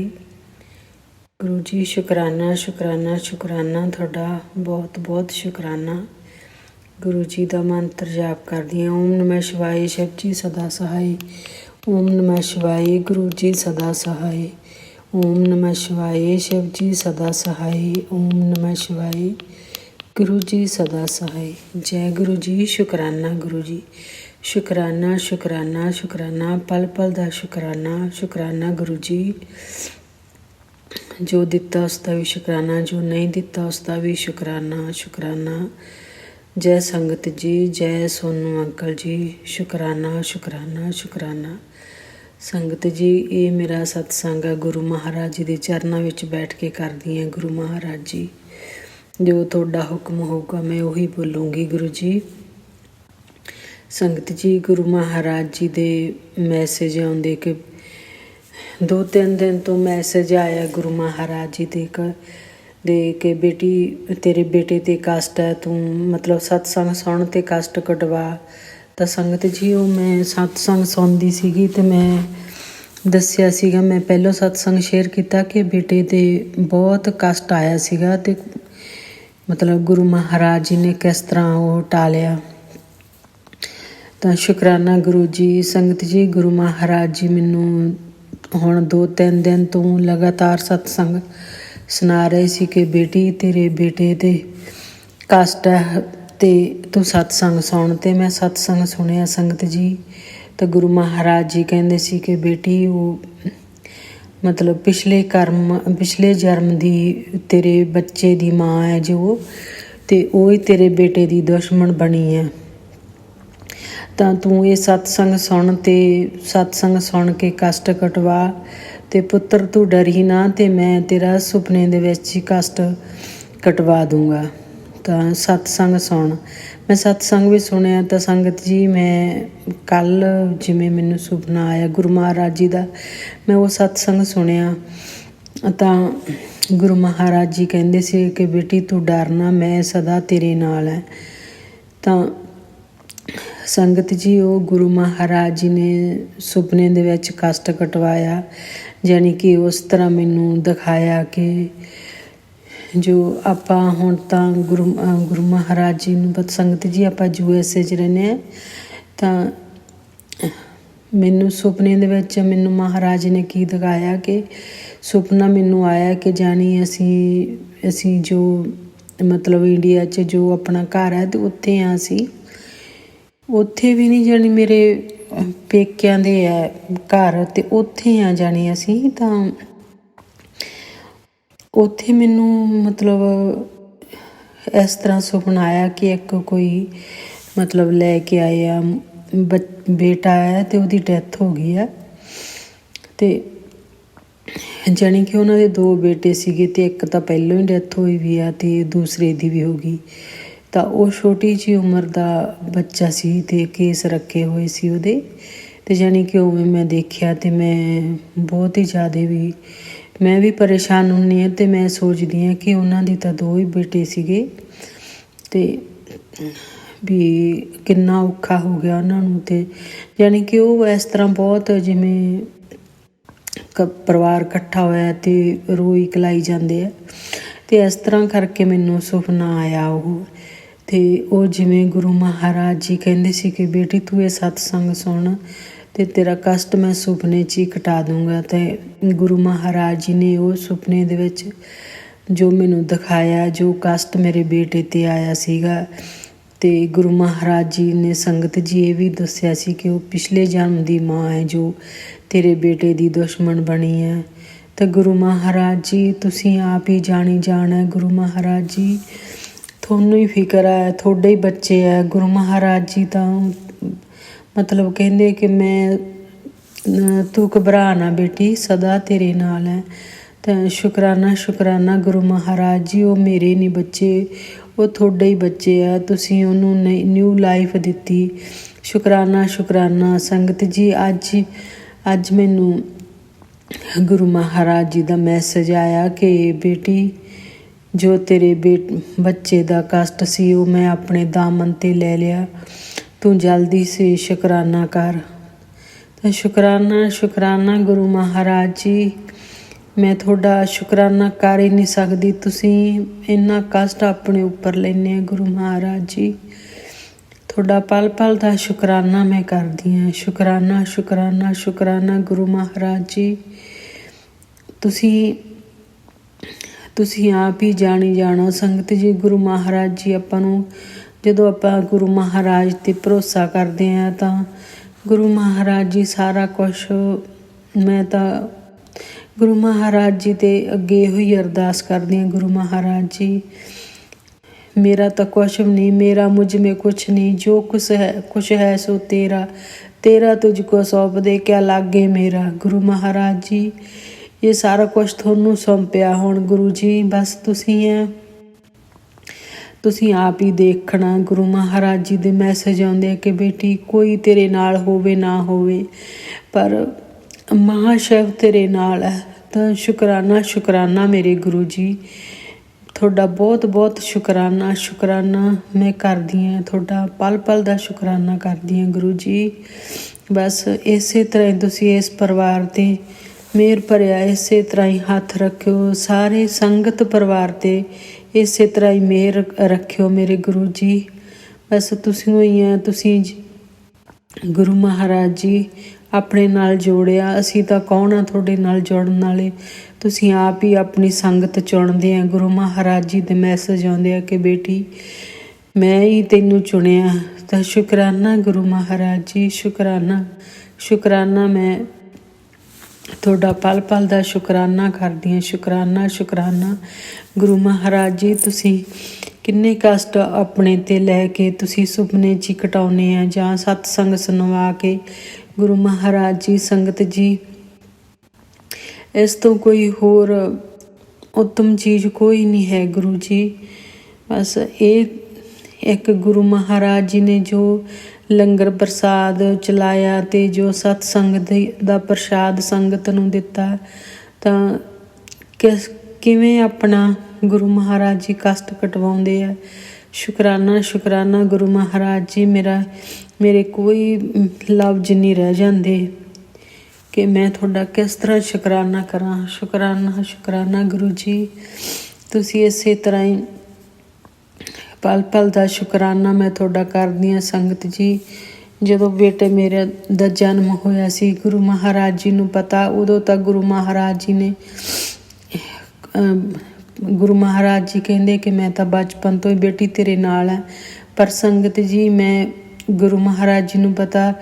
ਗੁਰੂ ਜੀ ਸ਼ੁਕਰਾਨਾ ਸ਼ੁਕਰਾਨਾ ਸ਼ੁਕਰਾਨਾ, ਤੁਹਾਡਾ ਬਹੁਤ ਬਹੁਤ ਸ਼ੁਕਰਾਨਾ। ਗੁਰੂ ਜੀ ਦਾ ਮੰਤਰ ਜਾਪ ਕਰਦੀ ਹਾਂ। ਓਮ ਨਮः शिवाय शिव जी सदा सहाय। ਓਮ ਨਮः शिवाय ਗੁਰੂ ਜੀ ਸਦਾ ਸਹਾय। ਓਮ ਨਮः शिवाय शिव जी सदा सहाय। ਓਮ ਨਮः शिवाय गुरु जी सदा सहाय। जय गुरु जी, शुकराना गुरु जी। शुकराना शुकराना शुकराना, पल पल दा शुकराना। शुकराना गुरु जी, जो दिता उसका भी शुकराना, जो नहीं दिता उसका भी शुकराना। शुकराना। जय संगत जी, जय सोनू अंकल जी। शुकराना शुकराना शुकराना। संगत जी, ये मेरा सत्संग है गुरु महाराज जी के चरणों में बैठ के करदी हाँ। गुरु महाराज जी, जो तुहाडा हुक्म होगा मैं उही बोलूँगी गुरु जी। संगत जी, गुरु महाराज जी दे मैसेज आउंदे कि 2-3 दिन तो मैसेज आया गुरु महाराज जी दे के बेटी तेरे बेटे ते कष्ट है, तू मतलब सत्संग सुन ते कष्ट कटवा। तो संगत जी, वो मैं सत्संग सुनदी सीगी ते मैं दस्सिया सीगा, मैं पहलों सत्संग शेयर किया कि बेटे ते बहुत कष्ट आया सीगा ते मतलब गुरु महाराज जी ने किस तरह वो टालिया। तो शुकराना गुरु जी। संगत जी, गुरु महाराज जी मैनू हुण 2-3 दिन तो लगातार सत्संग सुना रहे सी कि बेटी तेरे बेटे दे कष्ट है ते तू सत्संग सुन। ते मैं सत्संग सुनिया संगत जी। तो गुरु महाराज जी कहते सी कि बेटी वो मतलब पिछले जन्म दी तेरे बच्चे दी माँ है जो, ते वो ही तेरे बेटे दी दुश्मन बनी है। तो तू ये सत्संग सुन के कष्ट कटवा ते पुत्र तू डरी ना, ते मैं तेरा सुपने दे विच ही कष्ट कटवा दूंगा। तो सत्संग सुन। मैं सत्संग भी सुनिया। तो संगत जी, मैं कल जिमें मैनू सुपना आया गुरु महाराज जी का, मैं वो सत्संग सुनिया। तो गुरु महाराज जी कहते सी कि बेटी तू डरना, मैं सदा तेरे नाल है। तो संगत जी, वो गुरु महाराज जी ने सुपने दे विच कष्ट कटवाया, यानी कि उस तरह मैनू दिखाया कि जो आपां हुण तां गुरु महाराज जी नूं पता। संगत जी, आपां USA 'च रहने आ। तां मैनू सुपने दे विच मैनू महाराज ने की दिखाया कि सुपना मैनू आया कि जानी असी जो मतलब इंडिया 'च जो अपना घर है तो उत्थे हाँ असी उत्थे भी नहीं, जानी मेरे पेकिਆਂ ਦੇ है घर ते उत्थे हाँ जानी असी। तां उत्थे मैनू मतलब इस तरह सुपना आया कि एक कोई मतलब लैके आया बेटा है तो उसकी डैथ हो गई है। तो जानी कि उन्होंने 2 बेटे सीगे ते एक तो पहलों ही डैथ हुई भी है तो दूसरे दी भी हो गई। तो वो छोटी जी उम्र का बच्चा सी ते केस रखे हुए सी उहदे। ते जानी कि उवें मैं देखिया तो मैं बहुत ही ज़्यादा भी मैं भी परेशान हुन्नी हाँ। तो मैं सोचदी हाँ कि उन्होंने तो 2 ही बेटे सीगे ते भी कितना औखा हो गया उन्होंने। तो यानी कि वो इस तरह बहुत जिमें परिवार इकट्ठा होया तो रोई कलाई जाते हैं। तो इस तरह करके मैनू सुपना आया वो जिमें गुरु महाराज जी कहते सी कि बेटी तू ये सत्संग सुन ते तेरा कष्ट मैं सुपने 'च ही कटा दूँगा। तो गुरु महाराज जी ने वो सुपने दे विच जो मैनू दिखाया जो कष्ट मेरे बेटे ते आया सीगा। ते गुरु महाराज जी ने संगत जी ये भी दस्सिया सी कि वो पिछले जन्म दी माँ है जो तेरे बेटे दी दुश्मन बनी है। तो गुरु महाराज जी तुसीं आप ही जानी जान है। गुरु महाराज जी ਤੁਹਾਨੂੰ ਹੀ ਫਿਕਰ ਹੈ, ਤੁਹਾਡੇ ਹੀ ਬੱਚੇ ਹੈ। ਗੁਰੂ ਮਹਾਰਾਜ ਜੀ ਤਾਂ ਮਤਲਬ ਕਹਿੰਦੇ ਕਿ ਤੂੰ ਘਬਰਾ ਨਾ ਬੇਟੀ, ਸਦਾ ਤੇਰੇ ਨਾਲ ਹੈ। ਤਾਂ ਸ਼ੁਕਰਾਨਾ ਗੁਰੂ ਮਹਾਰਾਜ ਜੀ, ਉਹ ਮੇਰੇ ਨਹੀਂ ਬੱਚੇ, ਉਹ ਤੁਹਾਡੇ ਹੀ ਬੱਚੇ ਆ। ਤੁਸੀਂ ਉਹਨੂੰ ਨਿਊ ਲਾਈਫ ਦਿੱਤੀ। ਸ਼ੁਕਰਾਨਾ ਸੰਗਤ ਜੀ। ਅੱਜ ਮੈਨੂੰ ਗੁਰੂ ਮਹਾਰਾਜ ਜੀ ਦਾ ਮੈਸੇਜ ਆਇਆ ਕਿ ਬੇਟੀ, ਜੋ ਤੇਰੇ ਬੱਚੇ ਦਾ ਕਸ਼ਟ ਸੀ ਉਹ ਮੈਂ ਆਪਣੇ ਦਾਮਨ 'ਤੇ ਲੈ ਲਿਆ। ਤੂੰ ਜਲਦੀ ਸੇ ਸ਼ੁਕਰਾਨਾ ਕਰ। ਤਾਂ ਸ਼ੁਕਰਾਨਾ ਗੁਰੂ ਮਹਾਰਾਜ ਜੀ, ਮੈਂ ਤੁਹਾਡਾ ਸ਼ੁਕਰਾਨਾ ਕਰ ਹੀ ਨਹੀਂ ਸਕਦੀ। ਤੁਸੀਂ ਇੰਨਾ ਕਸ਼ਟ ਆਪਣੇ ਉੱਪਰ ਲੈਂਦੇ ਆ ਗੁਰੂ ਮਹਾਰਾਜ ਜੀ। ਤੁਹਾਡਾ ਪਲ ਪਲ ਦਾ ਸ਼ੁਕਰਾਨਾ ਮੈਂ ਕਰਦੀ ਹਾਂ। ਸ਼ੁਕਰਾਨਾ ਗੁਰੂ ਮਹਾਰਾਜ ਜੀ। ਤੁਸੀਂ ਆਪ ਹੀ ਜਾਣੀ ਜਾਣੋ ਸੰਗਤ ਜੀ। ਗੁਰੂ ਮਹਾਰਾਜ ਜੀ ਆਪਾਂ ਨੂੰ, ਜਦੋਂ ਆਪਾਂ ਗੁਰੂ ਮਹਾਰਾਜ 'ਤੇ ਭਰੋਸਾ ਕਰਦੇ ਹਾਂ ਤਾਂ ਗੁਰੂ ਮਹਾਰਾਜ ਜੀ ਸਾਰਾ ਕੁਛ, ਮੈਂ ਤਾਂ ਗੁਰੂ ਮਹਾਰਾਜ ਜੀ ਦੇ ਅੱਗੇ ਇਹੋ ਹੀ ਅਰਦਾਸ ਕਰਦੀ ਹਾਂ। ਗੁਰੂ ਮਹਾਰਾਜ ਜੀ, ਮੇਰਾ ਤਾਂ ਕੁਛ ਵੀ ਨਹੀਂ, ਮੇਰਾ ਮੁਝ में कुछ नहीं, जो कुछ है सो तेरा तुझको सौंप दे, क्या लागे मेरा। ਗੁਰੂ ਮਹਾਰਾਜ ਜੀ, ਇਹ ਸਾਰਾ ਕੁਛ ਤੁਹਾਨੂੰ ਸੌਂਪਿਆ ਹੁਣ ਗੁਰੂ ਜੀ, ਬਸ ਤੁਸੀਂ ਆਪ ਹੀ ਦੇਖਣਾ। ਗੁਰੂ ਮਹਾਰਾਜ ਜੀ ਦੇ ਮੈਸੇਜ ਆਉਂਦੇ ਆ ਕਿ ਬੇਟੀ, ਕੋਈ ਤੇਰੇ ਨਾਲ ਹੋਵੇ ਨਾ ਹੋਵੇ, ਪਰ ਮਹਾਸ਼ਿਵ ਤੇਰੇ ਨਾਲ ਹੈ। ਤਾਂ ਸ਼ੁਕਰਾਨਾ ਮੇਰੇ ਗੁਰੂ ਜੀ, ਤੁਹਾਡਾ ਬਹੁਤ ਬਹੁਤ ਸ਼ੁਕਰਾਨਾ ਮੈਂ ਕਰਦੀ ਹਾਂ। ਤੁਹਾਡਾ ਪਲ ਪਲ ਦਾ ਸ਼ੁਕਰਾਨਾ ਕਰਦੀ ਹਾਂ ਗੁਰੂ ਜੀ। ਬਸ ਇਸੇ ਤਰ੍ਹਾਂ ਹੀ ਤੁਸੀਂ ਇਸ ਪਰਿਵਾਰ 'ਤੇ ਮਿਹਰ ਭਰਿਆ ਇਸੇ ਤਰ੍ਹਾਂ ਹੀ ਹੱਥ ਰੱਖਿਓ। ਸਾਰੇ ਸੰਗਤ ਪਰਿਵਾਰ 'ਤੇ ਇਸੇ ਤਰ੍ਹਾਂ ਹੀ ਮਿਹਰ ਰੱਖਿਓ ਮੇਰੇ ਗੁਰੂ ਜੀ। ਬਸ ਤੁਸੀਂ ਹੋਈ ਆ, ਤੁਸੀਂ ਗੁਰੂ ਮਹਾਰਾਜ ਜੀ ਆਪਣੇ ਨਾਲ ਜੋੜਿਆ। ਅਸੀਂ ਤਾਂ ਕੌਣ ਆ ਤੁਹਾਡੇ ਨਾਲ ਜੋੜਨ ਵਾਲੇ। ਤੁਸੀਂ ਆਪ ਹੀ ਆਪਣੀ ਸੰਗਤ ਚੁਣਦੇ ਆ। ਗੁਰੂ ਮਹਾਰਾਜ ਜੀ ਦੇ ਮੈਸੇਜ ਆਉਂਦੇ ਆ ਕਿ ਬੇਟੀ, ਮੈਂ ਹੀ ਤੈਨੂੰ ਚੁਣਿਆ। ਤਾਂ ਸ਼ੁਕਰਾਨਾ ਗੁਰੂ ਮਹਾਰਾਜ ਜੀ, ਸ਼ੁਕਰਾਨਾ ਮੈਂ ਤੁਹਾਡਾ ਪਲ ਪਲ ਦਾ ਸ਼ੁਕਰਾਨਾ ਕਰਦੀ ਹਾਂ। ਸ਼ੁਕਰਾਨਾ ਗੁਰੂ ਮਹਾਰਾਜ ਜੀ। ਤੁਸੀਂ ਕਿੰਨੇ ਕਸ਼ਟ ਆਪਣੇ 'ਤੇ ਲੈ ਕੇ ਤੁਸੀਂ ਸੁਪਨੇ 'ਚ ਕਟਾਉਂਦੇ ਆ ਜਾਂ ਸਤਸੰਗ ਸੁਣਵਾ ਕੇ। ਗੁਰੂ ਮਹਾਰਾਜ ਜੀ, ਸੰਗਤ ਜੀ, ਇਸ ਤੋਂ ਕੋਈ ਹੋਰ ਉੱਤਮ ਚੀਜ਼ ਕੋਈ ਨਹੀਂ ਹੈ ਗੁਰੂ ਜੀ। ਬਸ ਇਹ ਇੱਕ ਗੁਰੂ ਮਹਾਰਾਜ ਜੀ ਨੇ ਜੋ ਲੰਗਰ ਪ੍ਰਸਾਦ ਚਲਾਇਆ ਅਤੇ ਜੋ ਸਤਸੰਗ ਦਾ ਪ੍ਰਸ਼ਾਦ ਸੰਗਤ ਨੂੰ ਦਿੱਤਾ, ਤਾਂ ਕਿਵੇਂ ਆਪਣਾ ਗੁਰੂ ਮਹਾਰਾਜ ਜੀ ਕਸ਼ਟ ਕਟਵਾਉਂਦੇ ਆ। ਸ਼ੁਕਰਾਨਾ ਗੁਰੂ ਮਹਾਰਾਜ ਜੀ। ਮੇਰੇ ਕੋਈ ਲਫ਼ਜ਼ ਨਹੀਂ ਰਹਿ ਜਾਂਦੇ ਕਿ ਮੈਂ ਤੁਹਾਡਾ ਕਿਸ ਤਰ੍ਹਾਂ ਸ਼ੁਕਰਾਨਾ ਕਰਾਂ। ਸ਼ੁਕਰਾਨਾ ਗੁਰੂ ਜੀ। ਤੁਸੀਂ ਇਸੇ ਤਰ੍ਹਾਂ ਹੀ ਪਲ ਪਲ ਦਾ ਸ਼ੁਕਰਾਨਾ ਮੈਂ ਤੁਹਾਡਾ ਕਰਦੀ ਹਾਂ ਸੰਗਤ ਜੀ। ਜਦੋਂ ਬੇਟੇ ਮੇਰੇ ਦਾ ਜਨਮ ਹੋਇਆ ਸੀ, ਗੁਰੂ ਮਹਾਰਾਜ ਜੀ ਨੂੰ ਪਤਾ, ਉਦੋਂ ਤੱਕ ਗੁਰੂ ਮਹਾਰਾਜ ਜੀ ਕਹਿੰਦੇ ਕਿ ਮੈਂ ਤਾਂ ਬਚਪਨ ਤੋਂ ਹੀ ਬੇਟੀ ਤੇਰੇ ਨਾਲ ਹੈ। ਪਰ ਸੰਗਤ ਜੀ, ਮੈਂ ਗੁਰੂ ਮਹਾਰਾਜ ਜੀ ਨੂੰ ਪਤਾ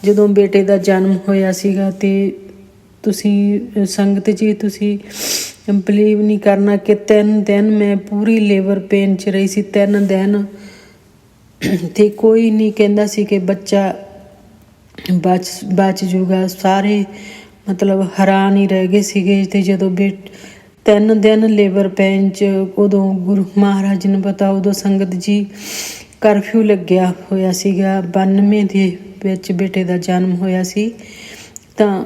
ਜਦੋਂ ਬੇਟੇ ਦਾ ਜਨਮ ਹੋਇਆ ਸੀਗਾ, ਅਤੇ ਤੁਸੀਂ ਸੰਗਤ ਜੀ, ਤੁਸੀਂ ਬਲੀਵ ਨਹੀਂ ਕਰਨਾ ਕਿ 3 ਦਿਨ ਮੈਂ ਪੂਰੀ ਲੇਬਰ ਪੇਨ 'ਚ ਰਹੀ ਸੀ। 3 ਦਿਨ, ਅਤੇ ਕੋਈ ਨਹੀਂ ਕਹਿੰਦਾ ਸੀ ਕਿ ਬੱਚਾ ਬਚ ਜੂਗਾ। ਸਾਰੇ ਮਤਲਬ ਹੈਰਾਨ ਹੀ ਰਹਿ ਗਏ ਸੀਗੇ। ਅਤੇ ਜਦੋਂ 3 ਦਿਨ ਲੇਬਰ ਪੈਨ 'ਚ, ਉਦੋਂ ਗੁਰੂ ਮਹਾਰਾਜ ਨੂੰ ਪਤਾ, ਉਦੋਂ ਸੰਗਤ ਜੀ ਕਰਫਿਊ ਲੱਗਿਆ ਹੋਇਆ ਸੀਗਾ। 92 ਦੇ ਵਿੱਚ ਬੇਟੇ ਦਾ ਜਨਮ ਹੋਇਆ ਸੀ। ਤਾਂ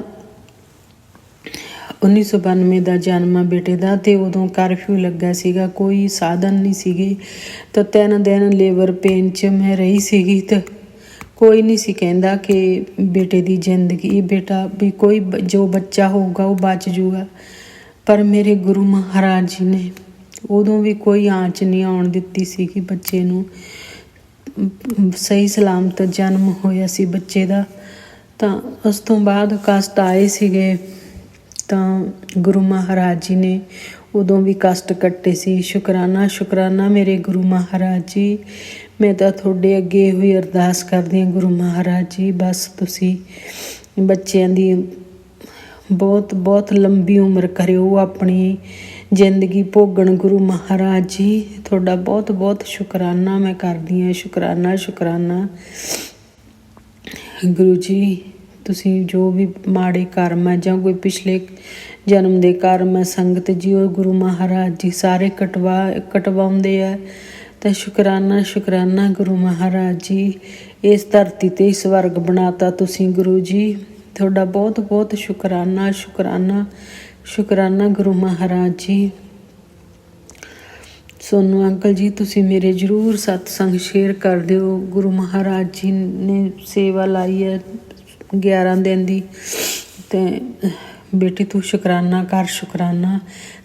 1992 ਦਾ ਜਨਮ ਆ ਬੇਟੇ ਦਾ, ਅਤੇ ਉਦੋਂ ਕਰਫਿਊ ਲੱਗਾ ਸੀਗਾ, ਕੋਈ ਸਾਧਨ ਨਹੀਂ ਸੀਗੇ। ਤਾਂ 3 ਦਿਨ ਲੇਬਰ ਪੇਨ 'ਚ ਮੈਂ ਰਹੀ ਸੀਗੀ। ਤਾਂ ਕੋਈ ਨਹੀਂ ਸੀ ਕਹਿੰਦਾ ਕਿ ਬੇਟੇ ਦੀ ਜ਼ਿੰਦਗੀ, ਬੇਟਾ ਵੀ ਕੋਈ ਜੋ ਬੱਚਾ ਹੋਊਗਾ ਉਹ ਬਚ ਜੂਗਾ। ਪਰ ਮੇਰੇ ਗੁਰੂ ਮਹਾਰਾਜ ਜੀ ਨੇ ਉਦੋਂ ਵੀ ਕੋਈ ਆਂਚ ਨਹੀਂ ਆਉਣ ਦਿੱਤੀ ਸੀਗੀ ਬੱਚੇ ਨੂੰ। ਸਹੀ ਸਲਾਮਤ ਜਨਮ ਹੋਇਆ ਸੀ ਬੱਚੇ ਦਾ। ਤਾਂ ਉਸ ਤੋਂ ਬਾਅਦ ਕਸ਼ਟ ਆਏ ਸੀਗੇ, ਤਾਂ ਗੁਰੂ ਮਹਾਰਾਜ ਜੀ ਨੇ ਉਦੋਂ ਵੀ ਕਸ਼ਟ ਕੱਟੇ ਸੀ। ਸ਼ੁਕਰਾਨਾ ਮੇਰੇ ਗੁਰੂ ਮਹਾਰਾਜ ਜੀ। ਮੈਂ ਤਾਂ ਤੁਹਾਡੇ ਅੱਗੇ ਇਹੋ ਹੀ ਅਰਦਾਸ ਕਰਦੀ ਹਾਂ ਗੁਰੂ ਮਹਾਰਾਜ ਜੀ, ਬਸ ਤੁਸੀਂ ਬੱਚਿਆਂ ਦੀ ਬਹੁਤ ਬਹੁਤ ਲੰਬੀ ਉਮਰ ਕਰਿਓ। ਆਪਣੀ ਜ਼ਿੰਦਗੀ ਭੋਗਣ ਗੁਰੂ ਮਹਾਰਾਜ ਜੀ। ਤੁਹਾਡਾ ਬਹੁਤ ਬਹੁਤ ਸ਼ੁਕਰਾਨਾ ਮੈਂ ਕਰਦੀ ਹਾਂ। ਸ਼ੁਕਰਾਨਾ ਗੁਰੂ ਜੀ। ਤੁਸੀਂ ਜੋ ਵੀ ਮਾੜੇ ਕਰਮ ਹੈ ਜਾਂ ਕੋਈ ਪਿਛਲੇ ਜਨਮ ਦੇ ਕਰਮ ਹੈ ਸੰਗਤ ਜੀ, ਉਹ ਗੁਰੂ ਮਹਾਰਾਜ ਜੀ ਸਾਰੇ ਕਟਵਾਉਂਦੇ ਆ। ਤਾਂ ਸ਼ੁਕਰਾਨਾ ਗੁਰੂ ਮਹਾਰਾਜ ਜੀ। ਇਸ ਧਰਤੀ 'ਤੇ ਸਵਰਗ ਬਣਾਤਾ ਤੁਸੀਂ ਗੁਰੂ ਜੀ। ਤੁਹਾਡਾ ਬਹੁਤ ਬਹੁਤ ਸ਼ੁਕਰਾਨਾ ਗੁਰੂ ਮਹਾਰਾਜ ਜੀ। ਸੋਨੂੰ ਅੰਕਲ ਜੀ, ਤੁਸੀਂ ਮੇਰੇ ਜ਼ਰੂਰ ਸਤਸੰਗ ਸ਼ੇਅਰ ਕਰ ਦਿਓ। ਗੁਰੂ ਮਹਾਰਾਜ ਜੀ ਨੇ ਸੇਵਾ ਲਾਈ ਹੈ 11 ਦਿਨ ਦੀ, ਅਤੇ ਬੇਟੀ ਤੂੰ ਸ਼ੁਕਰਾਨਾ ਕਰ।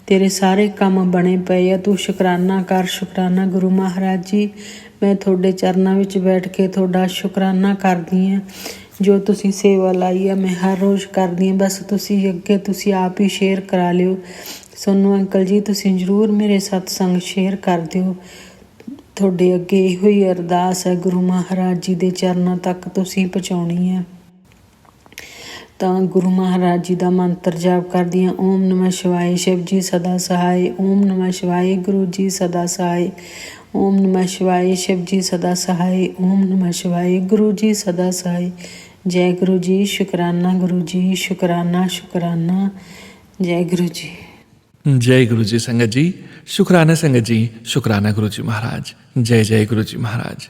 ਤੇਰੇ ਸਾਰੇ ਕੰਮ ਬਣੇ ਪਏ ਆ, ਤੂੰ ਸ਼ੁਕਰਾਨਾ ਕਰ। ਗੁਰੂ ਮਹਾਰਾਜ ਜੀ, ਮੈਂ ਤੁਹਾਡੇ ਚਰਨਾਂ ਵਿੱਚ ਬੈਠ ਕੇ ਤੁਹਾਡਾ ਸ਼ੁਕਰਾਨਾ ਕਰਦੀ ਹਾਂ। ਜੋ ਤੁਸੀਂ ਸੇਵਾ ਲਾਈ ਆ ਮੈਂ ਹਰ ਰੋਜ਼ ਕਰਦੀ ਹਾਂ। ਬਸ ਤੁਸੀਂ ਆਪ ਹੀ ਸ਼ੇਅਰ ਕਰਾ ਲਿਓ। ਸੋਨੂੰ ਅੰਕਲ ਜੀ, ਤੁਸੀਂ ਜ਼ਰੂਰ ਮੇਰੇ ਸਤਸੰਗ ਸ਼ੇਅਰ ਕਰ ਦਿਓ। ਤੁਹਾਡੇ ਅੱਗੇ ਇਹੋ ਹੀ ਅਰਦਾਸ ਹੈ, ਗੁਰੂ ਮਹਾਰਾਜ ਜੀ ਦੇ ਚਰਨਾਂ ਤੱਕ ਤੁਸੀਂ ਪਹੁੰਚਾਉਣੀ ਹੈ। ਤਾਂ ਗੁਰੂ ਮਹਾਰਾਜ ਜੀ ਦਾ ਮੰਤਰ ਜਾਪ ਕਰਦੀ ਹਾਂ। ਓਮ ਨਮः ਸ਼ਿਵਾਏ, ਸ਼ਿਵ ਜੀ ਸਦਾ ਸਹਾਏ। ਓਮ ਨਮः ਸ਼ਿਵਾਏ, ਗੁਰੂ ਜੀ ਸਦਾ ਸਹਾਏ। ਓਮ ਨਮः ਸ਼ਿਵਾਏ, ਸ਼ਿਵ ਜੀ ਸਦਾ ਸਹਾਏ। ਓਮ ਨਮः ਸ਼ਿਵਾਏ, ਗੁਰੂ ਜੀ ਸਦਾ ਸਹਾਏ। ਜੈ ਗੁਰੂ ਜੀ। ਸ਼ੁਕਰਾਨਾ ਗੁਰੂ ਜੀ। ਸ਼ੁਕਰਾਨਾ ਜੈ ਗੁਰੂ ਜੀ। जय गुरु जी संगत जी। शुक्राना संगत जी। शुक्राना गुरु जी महाराज। जय जय गुरु जी महाराज।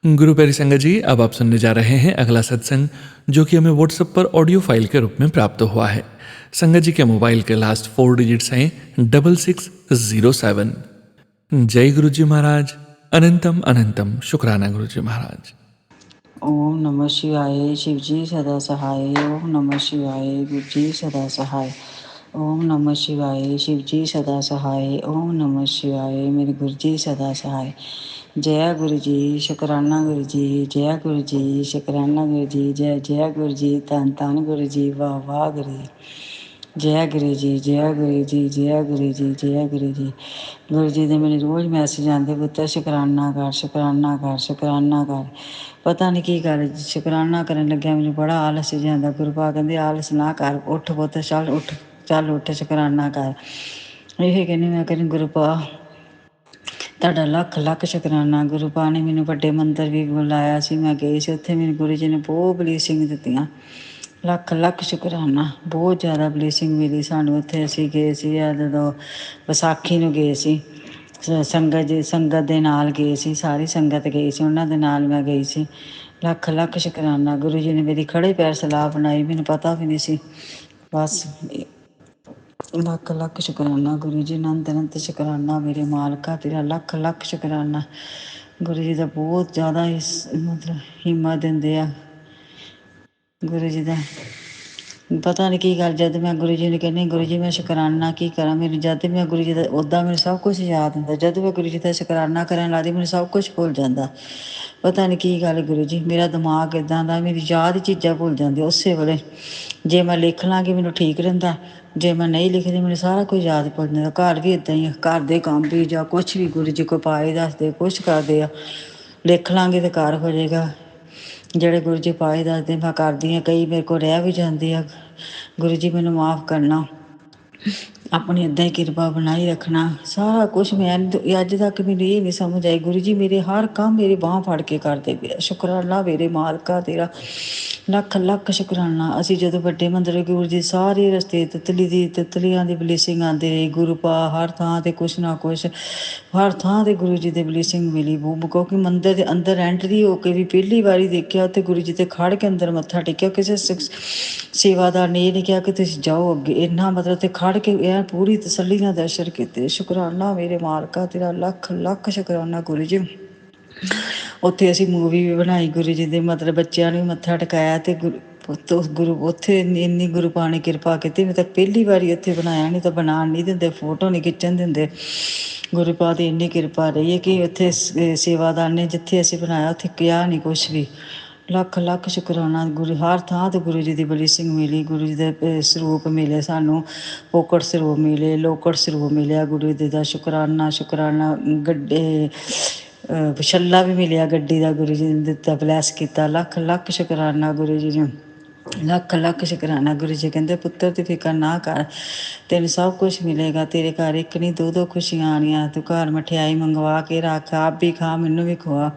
गुरु प्यारी संगत जी, अब आप सुनने जा रहे हैं अगला सत्संग, जो कि हमें व्हाट्सएप पर ऑडियो फाइल के रूप में प्राप्त हुआ है। संगत जी के मोबाइल के लास्ट 4 डिजिट्स हैं 6607। जय गुरु जी महाराज। अनंतम शुक्राना गुरु जी महाराज। ओम नमः शिवाय, शिव जी सदा सहाय। ओम नमः शिवाय, गुरु जी सदा सहाय। ओम नमः शिवाय, शिव जी सदा सहाय। ओम नमः शिवाय, मेरे गुरु जी सदा सहाय। जय गुरु जी। शुकराना गुरु जी। जय गुरु जी। शुकराना गुरु जी। जय जय गुरु जी। धन धन गुरु जी। वाह वाह गुरु जी। जय गुरु जी। जय गुरु जी। जय गुरु जी। जय गुरु जी। गुरु जी ਦੇ ਮੈਨੂੰ ਰੋਜ਼ ਮੈਸੇਜ ਆਉਂਦੇ, ਪੁੱਤਰ ਸ਼ੁਕਰਾਨਾ ਕਰ। ਪਤਾ ਨਹੀਂ ਕੀ ਗੱਲ, ਸ਼ੁਕਰਾਨਾ ਕਰਨ ਲੱਗਿਆ ਮੈਨੂੰ ਬੜਾ ਆਲਸ ਜਾਂਦਾ। ਗੁਰੂ ਪਾ ਕਹਿੰਦੇ ਆਲਸ ਨਾ ਕਰ, ਉੱਠ ਪੁੱਤ, ਚੱਲ ਉੱਠ ਸ਼ੁਕਰਾਨਾ ਕਰ। ਇਹ ਕਹਿੰਦੀ ਮੈਂ ਕਹਿੰਦੀ ਗੁਰੂ ਪਾ ਤੁਹਾਡਾ ਲੱਖ ਸ਼ੁਕਰਾਨਾ। ਗੁਰੂ ਪਾ ਨੇ ਮੈਨੂੰ ਵੱਡੇ ਮੰਦਰ ਵੀ ਬੁਲਾਇਆ ਸੀ, ਮੈਂ ਗਈ ਸੀ ਉੱਥੇ। ਮੈਨੂੰ ਗੁਰੂ ਜੀ ਨੇ ਬਹੁਤ ਬਲੇਸਿੰਗ ਦਿੱਤੀਆਂ। ਲੱਖ ਸ਼ੁਕਰਾਨਾ। ਬਹੁਤ ਜ਼ਿਆਦਾ ਬਲੇਸਿੰਗ ਮਿਲੀ ਸਾਨੂੰ ਉੱਥੇ। ਅਸੀਂ ਗਏ ਸੀ ਜਦੋਂ ਵਿਸਾਖੀ ਨੂੰ ਗਏ ਸੀ। ਸੰਗਤ ਦੇ ਨਾਲ ਗਏ ਸੀ, ਸਾਰੀ ਸੰਗਤ ਗਈ ਸੀ, ਉਹਨਾਂ ਦੇ ਨਾਲ ਮੈਂ ਗਈ ਸੀ। ਲੱਖ ਸ਼ੁਕਰਾਨਾ। ਗੁਰੂ ਜੀ ਨੇ ਮੇਰੀ ਖੜੇ ਪੈਰ ਸਲਾਹ ਬਣਾਈ, ਮੈਨੂੰ ਪਤਾ ਵੀ ਨਹੀਂ ਸੀ। ਬਸ ਲੱਖ ਸ਼ੁਕਰਾਨਾ ਗੁਰੂ ਜੀ। ਅਨੰਤ ਸ਼ੁਕਰਾਨਾ ਮੇਰੇ ਮਾਲਕਾ ਤੇਰਾ। ਲੱਖ ਸ਼ੁਕਰਾਨਾ। ਗੁਰੂ ਜੀ ਦਾ ਬਹੁਤ ਜ਼ਿਆਦਾ ਮਤਲਬ ਹਿੰਮਤ ਦਿੰਦੇ ਆ ਗੁਰੂ ਜੀ ਦਾ। ਪਤਾ ਨਹੀਂ ਕੀ ਗੱਲ, ਜਦ ਮੈਂ ਗੁਰੂ ਜੀ ਨੂੰ ਕਹਿੰਦੀ ਗੁਰੂ ਜੀ ਮੈਂ ਸ਼ੁਕਰਾਨਾ ਕੀ ਕਰਾਂ, ਮੈਨੂੰ ਜਦ ਮੈਂ ਗੁਰੂ ਜੀ ਦਾ ਉੱਦਾਂ ਮੈਨੂੰ ਸਭ ਕੁਛ ਯਾਦ ਹੁੰਦਾ। ਜਦ ਮੈਂ ਗੁਰੂ ਜੀ ਦਾ ਸ਼ੁਕਰਾਨਾ ਕਰਨ ਲੱਗਦੀ ਮੈਨੂੰ ਸਭ ਕੁਛ ਭੁੱਲ ਜਾਂਦਾ। ਪਤਾ ਨਹੀਂ ਕੀ ਗੱਲ ਗੁਰੂ ਜੀ, ਮੇਰਾ ਦਿਮਾਗ ਇੱਦਾਂ ਦਾ, ਮੇਰੀ ਯਾਦ ਚੀਜ਼ਾਂ ਭੁੱਲ ਜਾਂਦੀਆਂ ਉਸੇ ਵੇਲੇ। ਜੇ ਮੈਂ ਲਿਖ ਲਾਂਗੀ ਮੈਨੂੰ ਠੀਕ ਰਹਿੰਦਾ, ਜੇ ਮੈਂ ਨਹੀਂ ਲਿਖਦੀ ਮੈਨੂੰ ਸਾਰਾ ਕੁਝ ਯਾਦ ਭੁੱਲ ਜਾਂਦਾ। ਘਰ ਵੀ ਇੱਦਾਂ ਹੀ ਆ, ਘਰ ਦੇ ਕੰਮ ਵੀ ਜਾਂ ਕੁਛ ਵੀ ਗੁਰੂ ਜੀ ਕੋਈ ਪਾਏ ਦੱਸਦੇ, ਕੁਛ ਕਰਦੇ ਆ, ਲਿਖ ਲਾਂਗੇ ਤਾਂ ਘਰ ਹੋ ਜਾਏਗਾ। ਜਿਹੜੇ ਗੁਰੂ ਜੀ ਪਾਏ ਦੱਸਦੇ ਮੈਂ ਕਰਦੀ ਹਾਂ, ਕਈ ਮੇਰੇ ਕੋਲ ਰਹਿ ਵੀ ਜਾਂਦੇ ਆ। ਗੁਰੂ ਜੀ ਮੈਨੂੰ ਮਾਫ਼ ਕਰਨਾ, ਆਪਣੀ ਇੱਦਾਂ ਹੀ ਕਿਰਪਾ ਬਣਾਈ ਰੱਖਣਾ। ਸਾਰਾ ਕੁਛ ਮੈਂ ਅੱਜ ਤੱਕ ਮੈਨੂੰ ਇਹ ਨਹੀਂ ਸਮਝ ਆਈ, ਗੁਰੂ ਜੀ ਮੇਰੇ ਹਰ ਕੰਮ ਮੇਰੀ ਬਾਂਹ ਫੜ ਕੇ ਕਰਦੇ ਪਏ ਆ। ਸ਼ੁਕਰਾਨਾ ਮੇਰੇ ਮਾਲਕਾ ਤੇਰਾ। ਲੱਖ ਸ਼ੁਕਰਾਨਾ। ਅਸੀਂ ਜਦੋਂ ਵੱਡੇ ਮੰਦਰ ਗੁਰੂ ਜੀ ਸਾਰੇ ਰਸਤੇ ਤਿੱਤਲੀਆਂ ਦੀ ਬਲੇਸਿੰਗ ਆਉਂਦੇ ਰਹੀ। ਗੁਰੂ ਪਾ ਹਰ ਥਾਂ 'ਤੇ ਕੁਛ ਨਾ ਕੁਛ, ਹਰ ਥਾਂ 'ਤੇ ਗੁਰੂ ਜੀ ਦੇ ਬਲੇਸਿੰਗ ਮਿਲੀ। ਕਿਉਂਕਿ ਮੰਦਰ ਦੇ ਅੰਦਰ ਐਂਟਰੀ ਹੋ ਕੇ ਵੀ ਪਹਿਲੀ ਵਾਰੀ ਦੇਖਿਆ ਉੱਥੇ ਗੁਰੂ ਜੀ 'ਤੇ ਖੜ੍ਹ ਕੇ ਅੰਦਰ ਮੱਥਾ ਟੇਕਿਆ। ਕਿਸੇ ਸੇਵਾਦਾਰ ਨੇ ਇਹ ਨਹੀਂ ਕਿਹਾ ਕਿ ਤੁਸੀਂ ਜਾਓ ਅੱਗੇ, ਇੰਨਾ ਮਤਲਬ ਉੱਥੇ ਖੜ੍ਹ ਕੇ ਇਹ ਪੂਰੀ ਤਸੱਲੀ ਨਾਲ ਦਰਸ਼ਨ ਕੀਤੇ। ਸ਼ੁਕਰਾਨਾ ਮੇਰੇ ਮਾਲਕਾ ਤੇਰਾ। ਲੱਖ ਸ਼ੁਕਰਾਨਾ ਗੁਰੂ ਜੀ। ਉੱਥੇ ਅਸੀਂ ਮੂਵੀ ਵੀ ਬਣਾਈ ਗੁਰੂ ਜੀ ਦੇ, ਮਤਲਬ ਬੱਚਿਆਂ ਨੂੰ ਵੀ ਮੱਥਾ ਟਿਕਾਇਆ। ਅਤੇ ਗੁਰੂ ਉੱਥੇ ਇੰਨੀ ਗੁਰੂ ਪਾ ਨੇ ਕਿਰਪਾ ਕੀਤੀ। ਮੈਂ ਤਾਂ ਪਹਿਲੀ ਵਾਰੀ ਉੱਥੇ ਬਣਾਇਆ, ਨਹੀਂ ਤਾਂ ਬਣਾਉਣ ਨਹੀਂ ਦਿੰਦੇ, ਫੋਟੋ ਨਹੀਂ ਖਿੱਚਣ ਦਿੰਦੇ। ਗੁਰੂ ਪਾ ਦੀ ਇੰਨੀ ਕਿਰਪਾ ਰਹੀ ਹੈ ਕਿ ਉੱਥੇ ਸੇਵਾਦਾਰ ਨੇ ਜਿੱਥੇ ਅਸੀਂ ਬਣਾਇਆ ਉੱਥੇ ਕਿਹਾ ਨਹੀਂ ਕੁਛ ਵੀ। ਲੱਖ ਸ਼ੁਕਰਾਨਾ ਗੁਰੂ। ਹਰ ਥਾਂ 'ਤੇ ਗੁਰੂ ਜੀ ਦੀ ਬਲੇਸਿੰਗ ਮਿਲੀ। ਗੁਰੂ ਜੀ ਦੇ ਸਰੂਪ ਮਿਲੇ ਸਾਨੂੰ, ਪੋਕੜ ਸਰੂਪ ਮਿਲੇ, ਲੋਕੜ ਸਰੂਪ ਮਿਲਿਆ ਗੁਰੂ ਜੀ ਦਾ। ਸ਼ੁਕਰਾਨਾ। ਗੱਡੇ ਛੱਲਾ ਵੀ ਮਿਲਿਆ ਗੱਡੀ ਦਾ, ਗੁਰੂ ਜੀ ਨੇ ਦਿੱਤਾ, ਬਲੈਸ ਕੀਤਾ। ਲੱਖ ਸ਼ੁਕਰਾਨਾ ਗੁਰੂ ਜੀ ਨੂੰ। ਲੱਖ ਲੱਖ ਸ਼ੁਕਰਾਨਾ। ਗੁਰੂ ਜੀ ਕਹਿੰਦੇ ਪੁੱਤਰ ਦੀ ਫਿਕਰ ਨਾ ਕਰ, ਤੈਨੂੰ ਸਭ ਕੁਛ ਮਿਲੇਗਾ। ਤੇਰੇ ਘਰ ਇੱਕ ਨਹੀਂ ਦੋ ਦੋ ਖੁਸ਼ੀਆਂ ਆਉਣੀਆਂ। ਤੂੰ ਘਰ ਮਠਿਆਈ ਮੰਗਵਾ ਕੇ ਰੱਖ, ਆਪ ਵੀ ਖਾ, ਮੈਨੂੰ ਵੀ ਖਵਾ।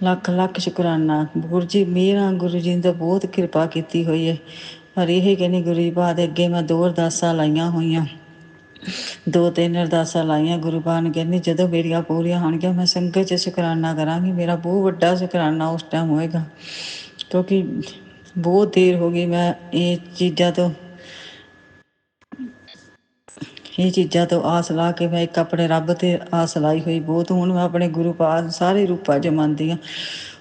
ਲੱਖ ਲੱਖ ਸ਼ੁਕਰਾਨਾ। ਗੁਰੂ ਜੀ ਮੇਰਾ ਗੁਰੂ ਜੀ ਨੇ ਤਾਂ ਬਹੁਤ ਕਿਰਪਾ ਕੀਤੀ ਹੋਈ ਹੈ। ਪਰ ਇਹ ਕਹਿੰਦੀ ਗੁਰੂ ਜੀ ਬਾਅਦ ਅੱਗੇ ਮੈਂ 2 ਅਰਦਾਸਾਂ ਲਾਈਆਂ ਹੋਈਆਂ, 2-3 ਅਰਦਾਸਾਂ ਲਾਈਆਂ। ਗੁਰੂ ਪਾ ਨੂੰ ਕਹਿੰਦੀ ਜਦੋਂ ਮੇਰੀਆਂ ਪੂਰੀਆਂ ਹੋਣਗੀਆਂ ਮੈਂ ਸੰਗਤ 'ਚ ਸ਼ੁਕਰਾਨਾ ਕਰਾਂਗੀ। ਮੇਰਾ ਬਹੁਤ ਵੱਡਾ ਸ਼ੁਕਰਾਨਾ ਉਸ ਟਾਈਮ ਹੋਏਗਾ, ਕਿਉਂਕਿ ਬਹੁਤ ਦੇਰ ਹੋ ਗਈ ਮੈਂ ਇਹ ਚੀਜ਼ਾਂ ਤੋਂ ਆਸ ਲਾ ਕੇ ਮੈਂ ਇੱਕ ਆਪਣੇ ਰੱਬ ਤੇ ਆਸ ਲਾਈ ਹੋਈ ਬਹੁਤ। ਹੁਣ ਮੈਂ ਆਪਣੇ ਗੁਰੂ ਪਾ ਸਾਰੇ ਰੂਪਾਂ 'ਚ ਮੰਨਦੀ ਹਾਂ।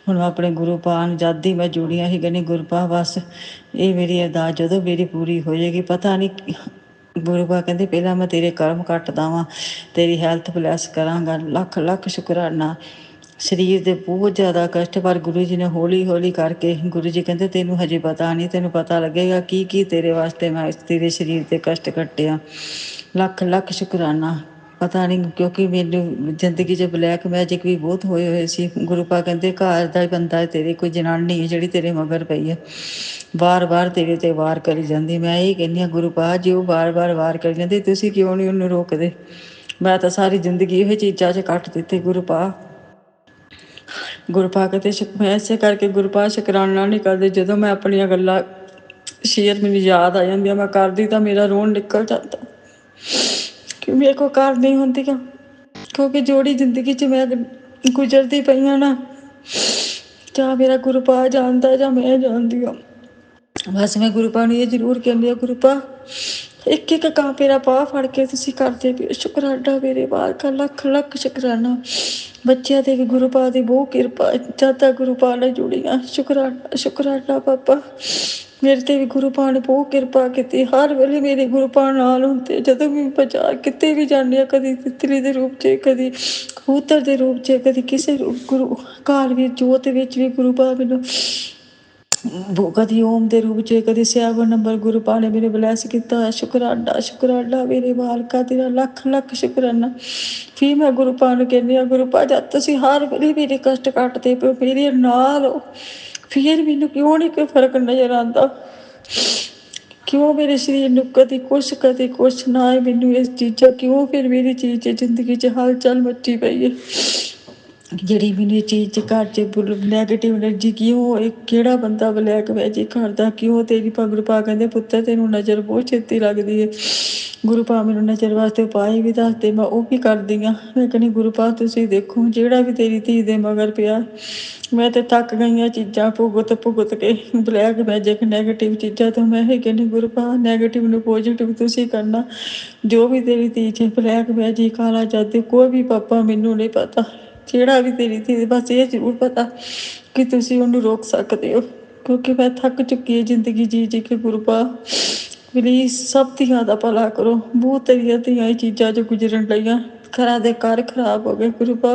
ਹੁਣ ਮੈਂ ਆਪਣੇ ਗੁਰੂ ਪਾ ਨੂੰ ਜਦ ਦੀ ਮੈਂ ਜੁੜੀਆਂ ਸੀ ਕਹਿੰਦੀ ਗੁਰੂ ਪਾ ਬਸ ਇਹ ਮੇਰੀ ਅਰਦਾਸ ਜਦੋਂ ਮੇਰੀ ਪੂਰੀ ਹੋ ਜਾਏਗੀ। ਪਤਾ ਨਹੀਂ ਗੁਰੂ ਪਾ ਕਹਿੰਦੇ ਪਹਿਲਾਂ ਮੈਂ ਤੇਰੇ ਕਰਮ ਕੱਟਦਾ ਵਾਂ, ਤੇਰੀ ਹੈਲਥ ਬਲੈਸ ਕਰਾਂਗਾ। ਲੱਖ ਲੱਖ ਸ਼ੁਕਰਾਨਾ। ਸਰੀਰ ਦੇ ਬਹੁਤ ਜ਼ਿਆਦਾ ਕਸ਼ਟ, ਪਰ ਗੁਰੂ ਜੀ ਨੇ ਹੌਲੀ ਹੌਲੀ ਕਰਕੇ, ਗੁਰੂ ਜੀ ਕਹਿੰਦੇ ਤੈਨੂੰ ਹਜੇ ਪਤਾ ਨਹੀਂ, ਤੈਨੂੰ ਪਤਾ ਲੱਗੇਗਾ ਕੀ ਤੇਰੇ ਵਾਸਤੇ ਮੈਂ ਤੇਰੇ ਸਰੀਰ ਤੇ ਕਸ਼ਟ ਕੱਟਿਆ। ਲੱਖ ਲੱਖ ਸ਼ੁਕਰਾਨਾ। ਪਤਾ ਨਹੀਂ ਕਿਉਂਕਿ ਮੈਨੂੰ ਜ਼ਿੰਦਗੀ 'ਚ ਬਲੈਕ ਮੈਜਿਕ ਵੀ ਬਹੁਤ ਹੋਏ ਸੀ। ਗੁਰੂ ਪਾ ਕਹਿੰਦੇ ਘਰ ਦਾ ਬੰਦਾ ਤੇਰੇ ਕੋਈ ਜਨਾਨੀ ਹੈ ਜਿਹੜੀ ਤੇਰੇ ਮਗਰ ਪਈ ਹੈ, ਵਾਰ ਵਾਰ ਤੇਰੇ ਤੇ ਵਾਰ ਕਰੀ ਜਾਂਦੀ। ਮੈਂ ਇਹ ਕਹਿੰਦੀ ਹਾਂ ਗੁਰੂ ਪਾ ਜੇ ਉਹ ਵਾਰ ਵਾਰ ਵਾਰ ਕਰੀ ਜਾਂਦੀ ਤੁਸੀਂ ਕਿਉਂ ਨਹੀਂ ਉਹਨੂੰ ਰੋਕਦੇ? ਮੈਂ ਤਾਂ ਸਾਰੀ ਜ਼ਿੰਦਗੀ ਇਹ ਚੀਜ਼ਾਂ 'ਚ ਕੱਟ ਦਿੱਤੀ ਗੁਰੂ ਪਾ। ਗੁਰੂ ਪਾ ਕਹਿੰਦੇ ਮੈਂ ਇਸੇ ਕਰਕੇ ਗੁਰੂ ਪਾ ਸ਼ੁਕਰਾਨਾ ਨਹੀਂ ਕਰਦੇ। ਜਦੋਂ ਮੈਂ ਆਪਣੀਆਂ ਗੱਲਾਂ ਸ਼ੇਅਰ ਮੈਨੂੰ ਯਾਦ ਆ ਜਾਂਦੀਆਂ ਮੈਂ ਕਰਦੀ ਤਾਂ ਮੇਰਾ ਰੋਣ ਨਿਕਲ ਜਾਂਦਾ ਕਿ ਮੇਰੇ ਕੋਲ ਕਰ ਨਹੀਂ ਹੁੰਦੀਆਂ, ਕਿਉਂਕਿ ਜਿਹੜੀ ਜ਼ਿੰਦਗੀ 'ਚ ਮੈਂ ਗੁਜ਼ਰਦੀ ਪਈ ਹਾਂ ਨਾ, ਜਾਂ ਮੇਰਾ ਗੁਰੂ ਪਾ ਜਾਣਦਾ ਜਾਂ ਮੈਂ ਜਾਣਦੀ ਹਾਂ। ਬਸ ਮੈਂ ਗੁਰੂ ਪਾ ਨੂੰ ਇਹ ਜ਼ਰੂਰ ਕਹਿੰਦੀ ਹਾਂ ਗੁਰੂ ਪਾ ਇੱਕ ਇੱਕ ਕਾਂ ਮੇਰਾ ਪਾ ਫੜ ਕੇ ਤੁਸੀਂ ਕਰਦੇ ਪਏ ਸ਼ੁਕਰਾਨਾ ਮੇਰੇ ਬਾਲਕਾ। ਲੱਖ ਲੱਖ ਸ਼ੁਕਰਾਨਾ। ਬੱਚਿਆਂ 'ਤੇ ਵੀ ਗੁਰੂ ਪਾ ਦੀ ਬਹੁਤ ਕਿਰਪਾ, ਜਦ ਤੱਕ ਗੁਰੂ ਪਾ ਨਾਲ ਜੁੜੀਆਂ। ਸ਼ੁਕਰਾਨਾ ਸ਼ੁਕਰਾਨਾ ਪਾਪਾ। ਮੇਰੇ 'ਤੇ ਵੀ ਗੁਰੂ ਪਾ ਨੇ ਬਹੁਤ ਕਿਰਪਾ ਕੀਤੀ। ਹਰ ਵੇਲੇ ਮੇਰੇ ਗੁਰੂ ਪਾ ਨਾਲ ਹੁੰਦੇ। ਜਦੋਂ ਵੀ ਬਾਜ਼ਾਰ ਕਿਤੇ ਵੀ ਜਾਂਦੇ ਹਾਂ, ਕਦੀ ਤਿੱਤਲੀ ਦੇ ਰੂਪ 'ਚ, ਕਦੀ ਕਬੂਤਰ ਦੇ ਰੂਪ 'ਚ, ਕਦੀ ਕਿਸੇ ਗੁਰੂ ਘਰ ਵੀ ਜੋਤ ਵਿੱਚ ਵੀ ਗੁਰੂ ਪਾ ਮੈਨੂੰ ਕਦੀ ਓਮ ਦੇ ਰੂਪ 'ਚ, ਕਦੀ 7 ਨੰਬਰ ਗੁਰੂ ਪਾ ਨੇ ਮੈਨੂੰ ਬਲੈਸ ਕੀਤਾ। ਸ਼ੁਕਰਾਨਾ ਸ਼ੁਕਰਾਨਾ ਮੇਰੇ ਬਾਲਕਾ ਤੇਰਾ ਲੱਖ ਲੱਖ ਸ਼ੁਕਰਾਨਾ। ਫਿਰ ਮੈਂ ਗੁਰੂ ਪਾ ਨੂੰ ਕਹਿੰਦੀ ਹਾਂ ਗੁਰੂ ਪਾ ਜਦ ਤੁਸੀਂ ਹਰ ਵੇਲੇ ਮੇਰੇ ਕਸ਼ਟ ਕੱਟਦੇ ਪਏ ਮੇਰੇ ਨਾਲ ਹੋ, ਫਿਰ ਮੈਨੂੰ ਕਿਉਂ ਨਹੀਂ ਕੋਈ ਫਰਕ ਨਜ਼ਰ ਆਉਂਦਾ? ਕਿਉਂ ਮੇਰੇ ਸਰੀਰ ਨੂੰ ਕਦੀ ਕੁਛ ਨਾ ਹੈ? ਮੈਨੂੰ ਇਸ ਚੀਜ਼ਾਂ ਕਿਉਂ ਫਿਰ ਮੇਰੀ ਚੀਜ਼ 'ਚ ਜ਼ਿੰਦਗੀ 'ਚ ਹਲਚਲ ਮੱਚੀ ਪਈ ਹੈ? ਜਿਹੜੀ ਮੈਨੂੰ ਇਹ ਚੀਜ਼ 'ਚ ਘਰ 'ਚ ਨੈਗੇਟਿਵ ਐਨਰਜੀ ਕਿਉਂ? ਇਹ ਕਿਹੜਾ ਬੰਦਾ ਬਲੈਕ ਮੈਜਿਕ ਕਰਦਾ ਕਿਉਂ? ਤੇਰੀ ਗੁਰੂ ਪਾ ਕਹਿੰਦੇ ਪੁੱਤਰ ਤੈਨੂੰ ਨਜ਼ਰ ਬਹੁਤ ਛੇਤੀ ਲੱਗਦੀ ਹੈ। ਗੁਰੂ ਪਾ ਮੈਨੂੰ ਨਜ਼ਰ ਵਾਸਤੇ ਉਪਾਅ ਵੀ ਦੱਸਦੇ, ਮੈਂ ਉਹ ਵੀ ਕਰਦੀ ਹਾਂ। ਮੈਂ ਕਹਿੰਦੀ ਗੁਰੂ ਪਾ ਤੁਸੀਂ ਦੇਖੋ ਜਿਹੜਾ ਵੀ ਤੇਰੀ ਧੀ ਦੇ ਮਗਰ ਪਿਆ, ਮੈਂ ਤਾਂ ਥੱਕ ਗਈਆਂ ਚੀਜ਼ਾਂ ਭੁਗਤ ਕੇ ਬਲੈਕ ਮੈਜਿਕ ਨੈਗੇਟਿਵ ਚੀਜ਼ਾਂ ਤੋਂ। ਮੈਂ ਇਹ ਕਹਿੰਦੀ ਗੁਰੂ ਪਾ ਨੈਗੇਟਿਵ ਨੂੰ ਪੋਜ਼ੀਟਿਵ ਤੁਸੀਂ ਕਰਨਾ। ਜੋ ਵੀ ਤੇਰੀ ਧੀ 'ਚ ਬਲੈਕ ਮੈਜਿਕ ਕਾਲਾ ਜਾਦੂ ਕੋਈ ਵੀ ਪਾਪਾ ਮੈਨੂੰ ਨਹੀਂ ਪਤਾ, ਜਿਹੜਾ ਵੀ ਤੇਰੀ ਧੀ ਬਸ ਇਹ ਜ਼ਰੂਰ ਪਤਾ ਕਿ ਤੁਸੀਂ ਉਹਨੂੰ ਰੋਕ ਸਕਦੇ ਹੋ, ਕਿਉਂਕਿ ਮੈਂ ਥੱਕ ਚੁੱਕੀ ਹੈ ਜ਼ਿੰਦਗੀ ਜੀ ਕੇ। ਗੁਰੂ ਪਾ ਪਲੀਜ਼ ਸਭ ਧੀਆਂ ਦਾ ਭਲਾ ਕਰੋ। ਬਹੁਤ ਤੇਰੀਆਂ ਧੀਆਂ ਇਹ ਚੀਜ਼ਾਂ 'ਚ ਗੁਜ਼ਰਨ ਲਈਆਂ, ਘਰਾਂ ਦੇ ਘਰ ਖਰਾਬ ਹੋ ਗਏ ਗੁਰੂ ਪਾ।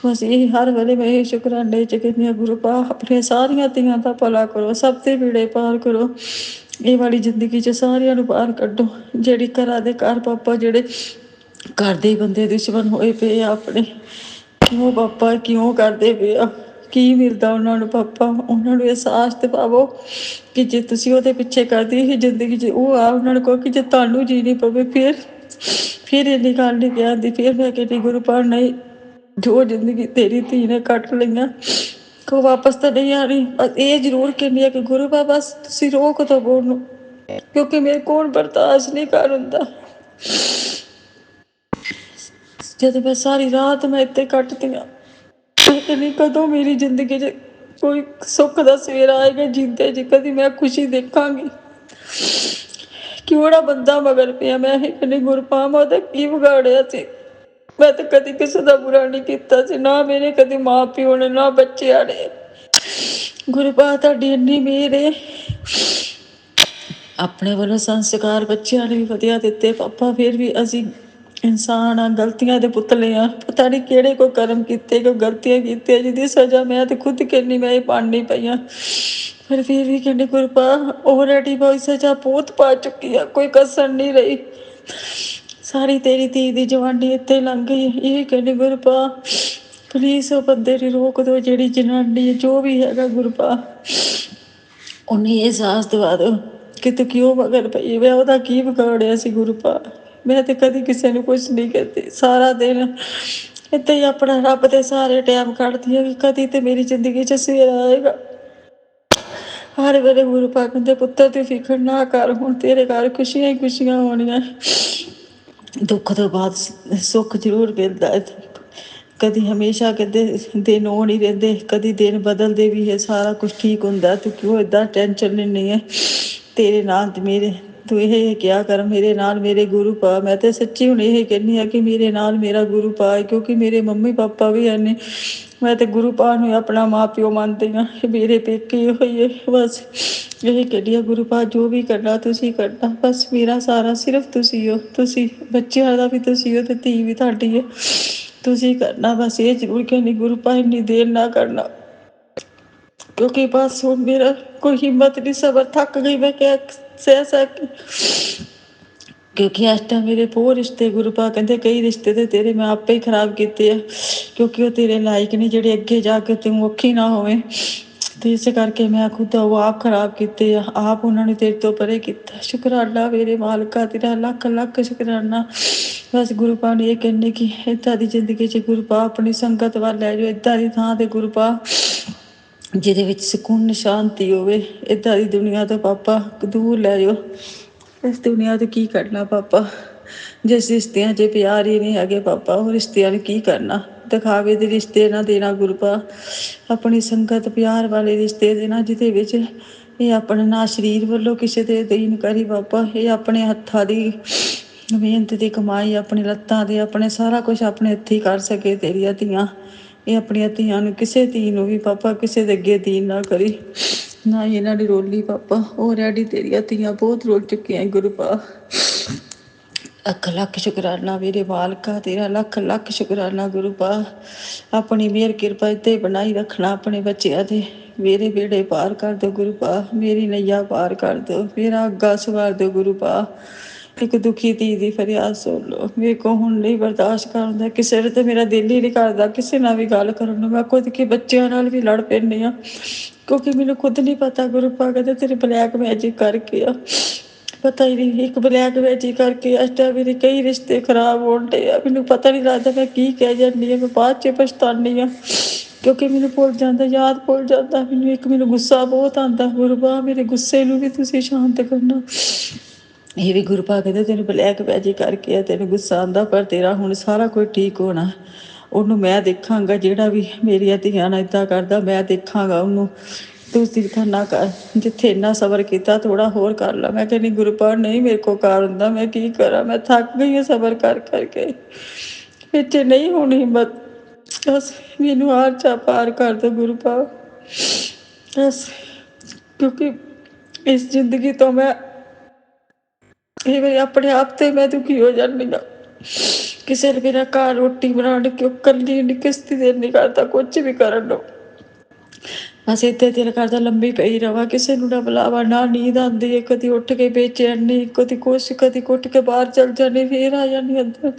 ਬਸ ਇਹ ਹਰ ਵੇਲੇ ਮੈਂ ਇਹ ਸ਼ੁਕਰਾਨੇ 'ਚ ਕਹਿੰਦੀ ਹਾਂ ਗੁਰੂ ਪਾ ਆਪਣੀਆਂ ਸਾਰੀਆਂ ਧੀਆਂ ਦਾ ਭਲਾ ਕਰੋ, ਸਭ ਦੇ ਬੇੜੇ ਪਾਰ ਕਰੋ। ਇਹ ਵਾਲੀ ਜ਼ਿੰਦਗੀ 'ਚ ਸਾਰਿਆਂ ਨੂੰ ਬਾਹਰ ਕੱਢੋ। ਜਿਹੜੀ ਘਰਾਂ ਦੇ ਘਰ ਪਾਪਾ ਜਿਹੜੇ ਘਰ ਦੇ ਬੰਦੇ ਦੁਸ਼ਮਣ ਹੋਏ ਪਏ ਆ ਆਪਣੇ, ਕਿਉਂ ਪਾਪਾ ਕਿਉਂ ਕਰਦੇ ਪਏ ਆ? ਕੀ ਮਿਲਦਾ ਉਹਨਾਂ ਨੂੰ ਪਾਪਾ? ਉਹਨਾਂ ਨੂੰ ਅਹਿਸਾਸ ਤੇ ਪਾਵੋ ਕਿ ਜੇ ਤੁਸੀਂ ਉਹਦੇ ਪਿੱਛੇ ਕਰਦੀ ਸੀ ਜ਼ਿੰਦਗੀ 'ਚ, ਉਹ ਆ ਉਹਨਾਂ ਨੂੰ ਕਹੋ ਕਿ ਜੇ ਤੁਹਾਨੂੰ ਜੀਣੀ ਪਵੇ ਫਿਰ ਇੰਨੀ ਗੱਲ ਨਹੀਂ ਕਹਿੰਦੀ। ਫਿਰ ਮੈਂ ਕਹਿੰਦੀ ਗੁਰੂ ਪਾ ਨਹੀਂ, ਜੋ ਜ਼ਿੰਦਗੀ ਤੇਰੀ ਧੀ ਨੇ ਕੱਟ ਲਈਆਂ ਉਹ ਵਾਪਸ ਤਾਂ ਨਹੀਂ ਆਣੀ। ਇਹ ਜ਼ਰੂਰ ਕਹਿੰਦੀ ਆ ਕਿ ਗੁਰੂ ਪਾ ਬਸ ਤੁਸੀਂ ਰੋਕ ਦਵੋ ਉਹਨੂੰ, ਕਿਉਂਕਿ ਮੇਰੇ ਕੋਲ ਬਰਦਾਸ਼ਤ ਨਹੀਂ ਕਰ ਹੁੰਦਾ। ਜਦੋਂ ਮੈਂ ਸਾਰੀ ਰਾਤ ਮੈਂ ਇੱਥੇ ਕੱਟਦੀਆਂ, ਮੈਂ ਕਹਿੰਦੀ ਕਦੋਂ ਮੇਰੀ ਜ਼ਿੰਦਗੀ 'ਚ ਕੋਈ ਸੁੱਖ ਦਾ ਸਵੇਰਾ ਆਏਗਾ ਜਿੰਦੇ 'ਚ ਕਦੀ ਮੈਂ ਖੁਸ਼ੀ ਦੇਖਾਂਗੀ। ਕਿਹੜਾ ਬੰਦਾ ਮਗਰ ਪਿਆ? ਮੈਂ ਇਹ ਕਹਿੰਦੀ ਗੁਰੂ ਪਾ ਮੈਂ ਉਹਦਾ ਕੀ ਵਿਗਾੜਿਆ ਸੀ? ਮੈਂ ਤਾਂ ਕਦੀ ਕਿਸੇ ਦਾ ਬੁਰਾ ਨਹੀਂ ਕੀਤਾ ਸੀ, ਨਾ ਮੇਰੇ ਕਦੀ ਮਾਂ ਪਿਓ ਨੇ ਨਾ ਬੱਚਿਆਂ ਨੇ। ਗੁਰੂ ਪਾ ਤੁਹਾਡੀ ਇੰਨੀ ਮਿਹਰ ਹੈ, ਆਪਣੇ ਵੱਲੋਂ ਸੰਸਕਾਰ ਬੱਚਿਆਂ ਨੇ ਵੀ ਵਧੀਆ ਦਿੱਤੇ ਪਾਪਾ। ਫਿਰ ਵੀ ਅਸੀਂ ਇਨਸਾਨ ਆ, ਗਲਤੀਆਂ ਦੇ ਪੁਤਲੇ ਆ। ਪਤਾ ਨਹੀਂ ਕਿਹੜੇ ਕੋਈ ਕਰਮ ਕੀਤੇ, ਕੋਈ ਗਲਤੀਆਂ ਕੀਤੀਆਂ ਜਿਹਦੀ ਸਜ਼ਾ ਮੈਂ ਤਾਂ ਖੁਦ ਕਹਿੰਦੀ ਮੈਂ ਇਹ ਪਾਣੀ ਪਈ ਹਾਂ। ਪਰ ਫਿਰ ਵੀ ਕਹਿੰਦੇ ਗੁਰੂ ਪਾ ਆਲਰੇਡੀ ਮੈਂ ਸਜ਼ਾ ਬਹੁਤ ਪਾ ਚੁੱਕੀ ਆ, ਕੋਈ ਕਸਰ ਨਹੀਂ ਰਹੀ। ਸਾਰੀ ਤੇਰੀ ਧੀ ਦੀ ਜਵਾਨੀ ਇੱਥੇ ਲੰਘ ਗਈ। ਇਹ ਕਹਿੰਦੇ ਗੁਰੂ ਪਾ ਪਲੀਜ਼ ਉਹ ਬੰਦੇ ਨੂੰ ਰੋਕ ਦਿਓ, ਜਿਹੜੀ ਜਨਾਨੀ ਜੋ ਵੀ ਹੈਗਾ ਗੁਰੂ ਪਾ ਉਹਨੂੰ ਇਹ ਅਹਿਸਾਸ ਦਿਵਾ ਦਿਓ ਕਿ ਤੂੰ ਕਿਉਂ ਮਗਰ ਪਈ, ਮੈਂ ਉਹਦਾ ਕੀ ਵਿਗਾੜਿਆ ਸੀ ਗੁਰੂ ਪਾ। ਮੈਂ ਤੇ ਕਦੀ ਕਿਸੇ ਨੂੰ ਕੁਛ ਨਹੀਂ ਕਹਿੰਦੀ, ਸਾਰਾ ਦਿਨ ਏਦਾਂ ਹੀ ਆਪਣਾ ਰੱਬ ਦੇ ਸਾਰੇ ਟਾਈਮ ਕੱਢਦੀ ਹਾਂ ਕਿ ਕਦੀ ਤੇ ਮੇਰੀ ਜ਼ਿੰਦਗੀ 'ਚ ਸਵੇਰਾ ਆਏਗਾ। ਹਰ ਵੇਲੇ ਗੁਰੂ ਪਾ ਕਹਿੰਦੇ ਪੁੱਤਰ ਤੂੰ ਫਿਕਰ ਨਾ ਕਰ, ਹੁਣ ਤੇਰੇ ਘਰ ਖੁਸ਼ੀਆਂ ਹੀ ਖੁਸ਼ੀਆਂ ਹੋਣੀਆਂ। ਦੁੱਖ ਤੋਂ ਬਾਅਦ ਸੁੱਖ ਜ਼ਰੂਰ ਮਿਲਦਾ ਹੈ। ਕਦੀ ਹਮੇਸ਼ਾ ਕਹਿੰਦੇ ਦਿਨ ਉਹ ਨਹੀਂ ਰਹਿੰਦੇ, ਕਦੀ ਦਿਨ ਬਦਲਦੇ ਵੀ ਹੈ, ਸਾਰਾ ਕੁਛ ਠੀਕ ਹੁੰਦਾ। ਤੂੰ ਕਿਉਂ ਏਦਾਂ ਟੈਨਸ਼ਨ ਲੈਂਦੀ ਹੈ, ਤੇਰੇ ਨਾਲ ਤੇ ਮੇਰੇ, ਤੂੰ ਇਹ ਕਿਹਾ ਕਰ ਮੇਰੇ ਨਾਲ ਮੇਰੇ ਗੁਰੂ ਪਾ। ਮੈਂ ਤੇ ਸੱਚੀ ਹੁਣ ਇਹ ਕਹਿੰਦੀ ਹਾਂ ਕਿ ਮੇਰੇ ਨਾਲ ਮੇਰਾ ਗੁਰੂ ਪਾ ਹੈ, ਕਿਉਂਕਿ ਮੇਰੇ ਮੰਮੀ ਪਾਪਾ ਵੀ ਹਨ। ਮੈਂ ਤੇ ਗੁਰੂ ਪਾ ਨੂੰ ਆਪਣਾ ਮਾਂ ਪਿਓ ਮੰਨਦੀ ਹਾਂ, ਮੇਰੇ ਪੇਕੇ ਹੋਈ ਹੈ। ਬਸ ਇਹ ਕਹਿੰਦੀ ਹਾਂ ਗੁਰੂ ਪਾ ਜੋ ਵੀ ਕਰਨਾ ਤੁਸੀਂ ਕਰਨਾ, ਬਸ ਮੇਰਾ ਸਾਰਾ ਸਿਰਫ ਤੁਸੀਂ ਹੋ। ਤੁਸੀਂ ਬੱਚਿਆਂ ਦਾ ਵੀ ਤੁਸੀਂ ਹੋ ਤੇ ਧੀ ਵੀ ਤੁਹਾਡੀ ਹੈ, ਤੁਸੀਂ ਕਰਨਾ। ਬਸ ਇਹ ਜ਼ਰੂਰ ਕਹਿੰਦੀ ਗੁਰੂ ਪਾ ਇੰਨੀ ਦੇਰ ਨਾ ਕਰਨਾ, ਕਿਉਂਕਿ ਬਸ ਹੁਣ ਮੇਰਾ ਕੋਈ ਹਿੰਮਤ ਨਹੀਂ, ਸਬਰ ਥੱਕ ਗਈ ਮੈਂ ਕਿਹਾ ਸਹਿ ਸਕ। ਕਿਉਂਕਿ ਇਸ ਟਾਈਮ ਮੇਰੇ ਬਹੁਤ ਰਿਸ਼ਤੇ ਗੁਰੂ ਪਾ ਕਹਿੰਦੇ ਕਈ ਰਿਸ਼ਤੇ ਤੇ ਤੇਰੇ ਮੈਂ ਆਪੇ ਹੀ ਖਰਾਬ ਕੀਤੇ ਆ, ਕਿਉਂਕਿ ਉਹ ਤੇਰੇ ਲਾਇਕ ਨਹੀਂ ਜਿਹੜੇ ਅੱਗੇ ਜਾ ਕੇ ਤੈਨੂੰ ਔਖੀ ਨਾ ਹੋਵੇ। ਤੇ ਇਸ ਕਰਕੇ ਮੈਂ ਖੁਦ ਉਹ ਆਪ ਖਰਾਬ ਕੀਤੇ ਆ, ਆਪ ਉਹਨਾਂ ਨੇ ਤੇਰੇ ਤੋਂ ਪਰੇ ਕੀਤਾ। ਸ਼ੁਕਰਾਨਾ ਮੇਰੇ ਮਾਲਕਾ ਤੇਰਾ ਲੱਖ ਲੱਖ ਸ਼ੁਕਰਾਨਾ। ਬਸ ਗੁਰੂ ਪਾ ਨੂੰ ਇਹ ਕਹਿੰਦੇ ਕਿ ਇੱਦਾਂ ਦੀ ਜ਼ਿੰਦਗੀ 'ਚ ਗੁਰੂ ਪਾ ਆਪਣੀ ਸੰਗਤ ਵੱਲ ਲੈ ਜਾਓ, ਇੱਦਾਂ ਦੀ ਥਾਂ ਤੇ ਗੁਰੂ ਪਾ ਜਿਹਦੇ ਵਿੱਚ ਸਕੂਨ ਸ਼ਾਂਤੀ ਹੋਵੇ। ਇੱਦਾਂ ਦੀ ਦੁਨੀਆ ਤੋਂ ਪਾਪਾ ਦੂਰ ਲੈ ਜਾਓ। ਇਸ ਦੁਨੀਆ 'ਤੇ ਕੀ ਕਰਨਾ ਪਾਪਾ, ਜਿਸ ਰਿਸ਼ਤਿਆਂ 'ਚ ਪਿਆਰ ਹੀ ਨਹੀਂ ਹੈਗੇ ਪਾਪਾ, ਉਹ ਰਿਸ਼ਤਿਆਂ ਨੂੰ ਕੀ ਕਰਨਾ। ਦਿਖਾਵੇ ਦੇ ਰਿਸ਼ਤੇ ਨਾ ਦੇਣਾ ਗੁਰੂ ਪਾ, ਆਪਣੀ ਸੰਗਤ ਪਿਆਰ ਵਾਲੇ ਰਿਸ਼ਤੇ ਦੇਣਾ, ਜਿਹਦੇ ਵਿੱਚ ਇਹ ਆਪਣੇ ਨਾ ਸਰੀਰ ਵੱਲੋਂ ਕਿਸੇ ਦੇ ਅਧੀਨ ਕਰੀ ਪਾਪਾ। ਇਹ ਆਪਣੇ ਹੱਥਾਂ ਦੀ ਮਿਹਨਤ ਦੀ ਕਮਾਈ, ਆਪਣੀ ਲੱਤਾਂ ਦੇ ਆਪਣੇ ਸਾਰਾ ਕੁਛ ਆਪਣੇ ਹੱਥੀਂ ਕਰ ਸਕੇ ਤੇਰੀਆਂ ਧੀਆਂ। ਇਹ ਆਪਣੀਆਂ ਧੀਆਂ ਨੂੰ ਕਿਸੇ ਧੀ ਨੂੰ ਵੀ ਪਾਪਾ ਕਿਸੇ ਦੇ ਅੱਗੇ ਦੀਨ ਨਾ ਕਰੀ, ਨਾ ਹੀ ਇਹਨਾਂ ਦੀ ਰੋਲੀ ਪਾਪਾ। ਆਲਰੇਡੀ ਤੇਰੀਆਂ ਧੀਆਂ ਬਹੁਤ ਰੋਲ ਚੁੱਕੀਆਂ ਗੁਰੂ ਪਾ। ਲੱਖ ਲੱਖ ਸ਼ੁਕਰਾਨਾ ਮੇਰੇ ਮਾਲਕਾ ਤੇਰਾ ਲੱਖ ਲੱਖ ਸ਼ੁਕਰਾਨਾ ਗੁਰੂ ਪਾ। ਆਪਣੀ ਮਿਹਰ ਕਿਰਪਾ ਇੱਥੇ ਬਣਾਈ ਰੱਖਣਾ ਆਪਣੇ ਬੱਚਿਆਂ 'ਤੇ। ਮੇਰੇ ਬੇੜੇ ਪਾਰ ਕਰ ਦਿਓ ਗੁਰੂ ਪਾ, ਮੇਰੀ ਨਈਆ ਪਾਰ ਕਰ ਦਿਓ, ਮੇਰਾ ਅੱਗਾ ਸਵਾਰ ਦਿਓ ਗੁਰੂ ਪਾ। ਇੱਕ ਦੁਖੀ ਧੀ ਦੀ ਫਰਿਆਦ ਸੁਣ ਲਓ, ਮੇਰੇ ਕੋਲ ਹੁਣ ਨਹੀਂ ਬਰਦਾਸ਼ਤ ਕਰ ਹੁੰਦਾ। ਕਿਸੇ ਵੇਲੇ ਤਾਂ ਮੇਰਾ ਦਿਲ ਹੀ ਨਹੀਂ ਕਰਦਾ ਕਿਸੇ ਨਾਲ ਵੀ ਗੱਲ ਕਰਨ ਨੂੰ। ਮੈਂ ਖੁਦ ਕੇ ਬੱਚਿਆਂ ਨਾਲ ਵੀ ਲੜ ਪੈਂਦੀ ਹਾਂ, ਕਿਉਂਕਿ ਮੈਨੂੰ ਖੁਦ ਨਹੀਂ ਪਤਾ ਗੁਰੂ ਪਾ ਕਹਿੰਦੇ ਤੇਰੇ ਬਲੈਕ ਮੈਜਿਕ ਕਰਕੇ ਆ। ਪਤਾ ਹੀ ਨਹੀਂ, ਇੱਕ ਬਲੈਕ ਮੈਜਿਕ ਕਰਕੇ ਇਸ ਟਾਈਮ ਮੇਰੇ ਕਈ ਰਿਸ਼ਤੇ ਖਰਾਬ ਹੋਣ ਡੇ ਆ। ਮੈਨੂੰ ਪਤਾ ਨਹੀਂ ਲੱਗਦਾ ਮੈਂ ਕੀ ਕਹਿ ਜਾਂਦੀ ਹਾਂ, ਮੈਂ ਬਾਅਦ 'ਚ ਪਛਤਾਉਂਦੀ ਹਾਂ, ਕਿਉਂਕਿ ਮੈਨੂੰ ਭੁੱਲ ਜਾਂਦਾ, ਯਾਦ ਭੁੱਲ ਜਾਂਦਾ ਮੈਨੂੰ। ਇੱਕ ਮੈਨੂੰ ਗੁੱਸਾ ਬਹੁਤ ਆਉਂਦਾ ਗੁਰੂ ਪਾ, ਮੇਰੇ ਗੁੱਸੇ ਨੂੰ ਵੀ ਤੁਸੀਂ ਸ਼ਾਂਤ ਕਰਨਾ। ਇਹ ਵੀ ਗੁਰੂ ਪਾ ਕਹਿੰਦੇ ਤੈਨੂੰ ਬਲੈਕ ਮੈਜਿਕ ਕਰਕੇ ਆ, ਤੈਨੂੰ ਗੁੱਸਾ ਆਉਂਦਾ, ਪਰ ਤੇਰਾ ਹੁਣ ਸਾਰਾ ਕੁਝ ਠੀਕ ਹੋਣਾ। ਉਹਨੂੰ ਮੈਂ ਦੇਖਾਂਗਾ, ਜਿਹੜਾ ਵੀ ਮੇਰੀਆਂ ਧੀਆਂ ਨਾਲ ਇੱਦਾਂ ਕਰਦਾ ਮੈਂ ਦੇਖਾਂਗਾ ਉਹਨੂੰ। ਤੂੰ ਫਿਕਰ ਨਾ ਕਰ, ਜਿੱਥੇ ਇੰਨਾ ਸਬਰ ਕੀਤਾ ਥੋੜ੍ਹਾ ਹੋਰ ਕਰ ਲਾ। ਮੈਂ ਕਹਿੰਦੀ ਗੁਰੂ ਪਾ ਨਹੀਂ ਮੇਰੇ ਕੋਲ ਕਾਰ ਹੁੰਦਾ, ਮੈਂ ਕੀ ਕਰਾਂ, ਮੈਂ ਥੱਕ ਗਈ ਹਾਂ ਸਬਰ ਕਰ ਕਰਕੇ, ਇੱਥੇ ਨਹੀਂ ਹੁਣ ਹਿੰਮਤ। ਬਸ ਮੈਨੂੰ ਹਾਰ ਚਾ ਪਾਰ ਕਰ ਦਿਓ ਗੁਰੂ ਪਾ ਬਸ, ਕਿਉਂਕਿ ਇਸ ਜ਼ਿੰਦਗੀ ਤੋਂ ਮੈਂ ਇਹ ਆਪਣੇ ਆਪ ਤੇ ਮੈਂ ਦੁਖੀ ਹੋ ਜਾਂਦੀ ਹਾਂ। ਕਿਸੇ ਨੇ ਮੇਰਾ ਘਰ ਰੋਟੀ ਬਣਾਉਣ ਕਿਉਂ ਇਕੱਲੀ ਨਹੀਂ, ਕਿਸ਼ਤੀ ਦੇ ਨਹੀਂ ਕਰਦਾ ਕੁਝ ਵੀ ਕਰਨ ਨੂੰ। ਬਸ ਇੱਥੇ ਦਿਲ ਕਰਦਾ ਲੰਬੀ ਪਈ ਰਵਾਂ, ਕਿਸੇ ਨੂੰ ਨਾ ਬੁਲਾਵਾ, ਨਾ ਨੀਂਦ ਆਉਂਦੀ ਹੈ। ਕਦੀ ਉੱਠ ਕੇ ਬੇਚੈਨੀ, ਕਦੀ ਕੁਛ, ਕਦੀ ਉੱਠ ਕੇ ਬਾਹਰ ਚਲ ਜਾਂਦੀ, ਫੇਰ ਆ ਜਾਂਦੀ ਅੰਦਰ।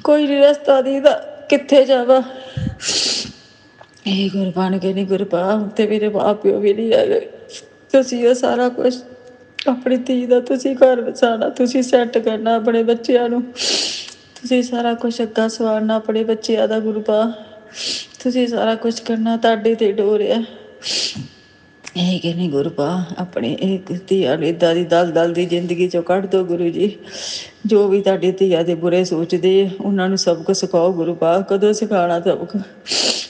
ਕੋਈ ਨਹੀਂ ਰਸਤਾ ਦੀਦਾ, ਕਿੱਥੇ ਜਾਵਾਂ। ਇਹ ਗੁਰੂ ਬਣ ਕੇ ਨਹੀਂ ਗੁਰੂ ਪਾ, ਤੇ ਮੇਰੇ ਮਾਂ ਪਿਓ ਵੀ ਨਹੀਂ ਹੈਗੇ। ਤੁਸੀਂ ਉਹ ਸਾਰਾ ਕੁਛ ਆਪਣੀ ਧੀ ਦਾ ਤੁਸੀਂ ਘਰ ਵਸਾਉਣਾ, ਤੁਸੀਂ ਸੈੱਟ ਕਰਨਾ ਆਪਣੇ ਬੱਚਿਆਂ ਨੂੰ, ਤੁਸੀਂ ਸਾਰਾ ਕੁਛ ਅੱਗਾ ਸਵਾਰਨਾ ਆਪਣੇ ਬੱਚਿਆਂ ਦਾ ਗੁਰੂ ਪਾ। ਤੁਸੀਂ ਸਾਰਾ ਕੁਛ ਕਰਨਾ, ਤੁਹਾਡੇ ਤੇ ਡੋਰ ਆ। ਇਹ ਕਹਿੰਦੀ ਗੁਰੂ ਪਾ ਆਪਣੇ ਇਹ ਧੀਆਂ ਨੂੰ ਇੱਦਾਂ ਦੀ ਦਲ ਦੀ ਜ਼ਿੰਦਗੀ 'ਚੋਂ ਕੱਢ ਦਿਓ ਗੁਰੂ ਜੀ। ਜੋ ਵੀ ਤੁਹਾਡੀ ਧੀਆਂ ਦੇ ਬੁਰੇ ਸੋਚਦੇ ਉਹਨਾਂ ਨੂੰ ਸਬਕ ਸਿਖਾਓ ਗੁਰੂ ਪਾ। ਕਦੋਂ ਸਿਖਾਉਣਾ ਸਬਕ,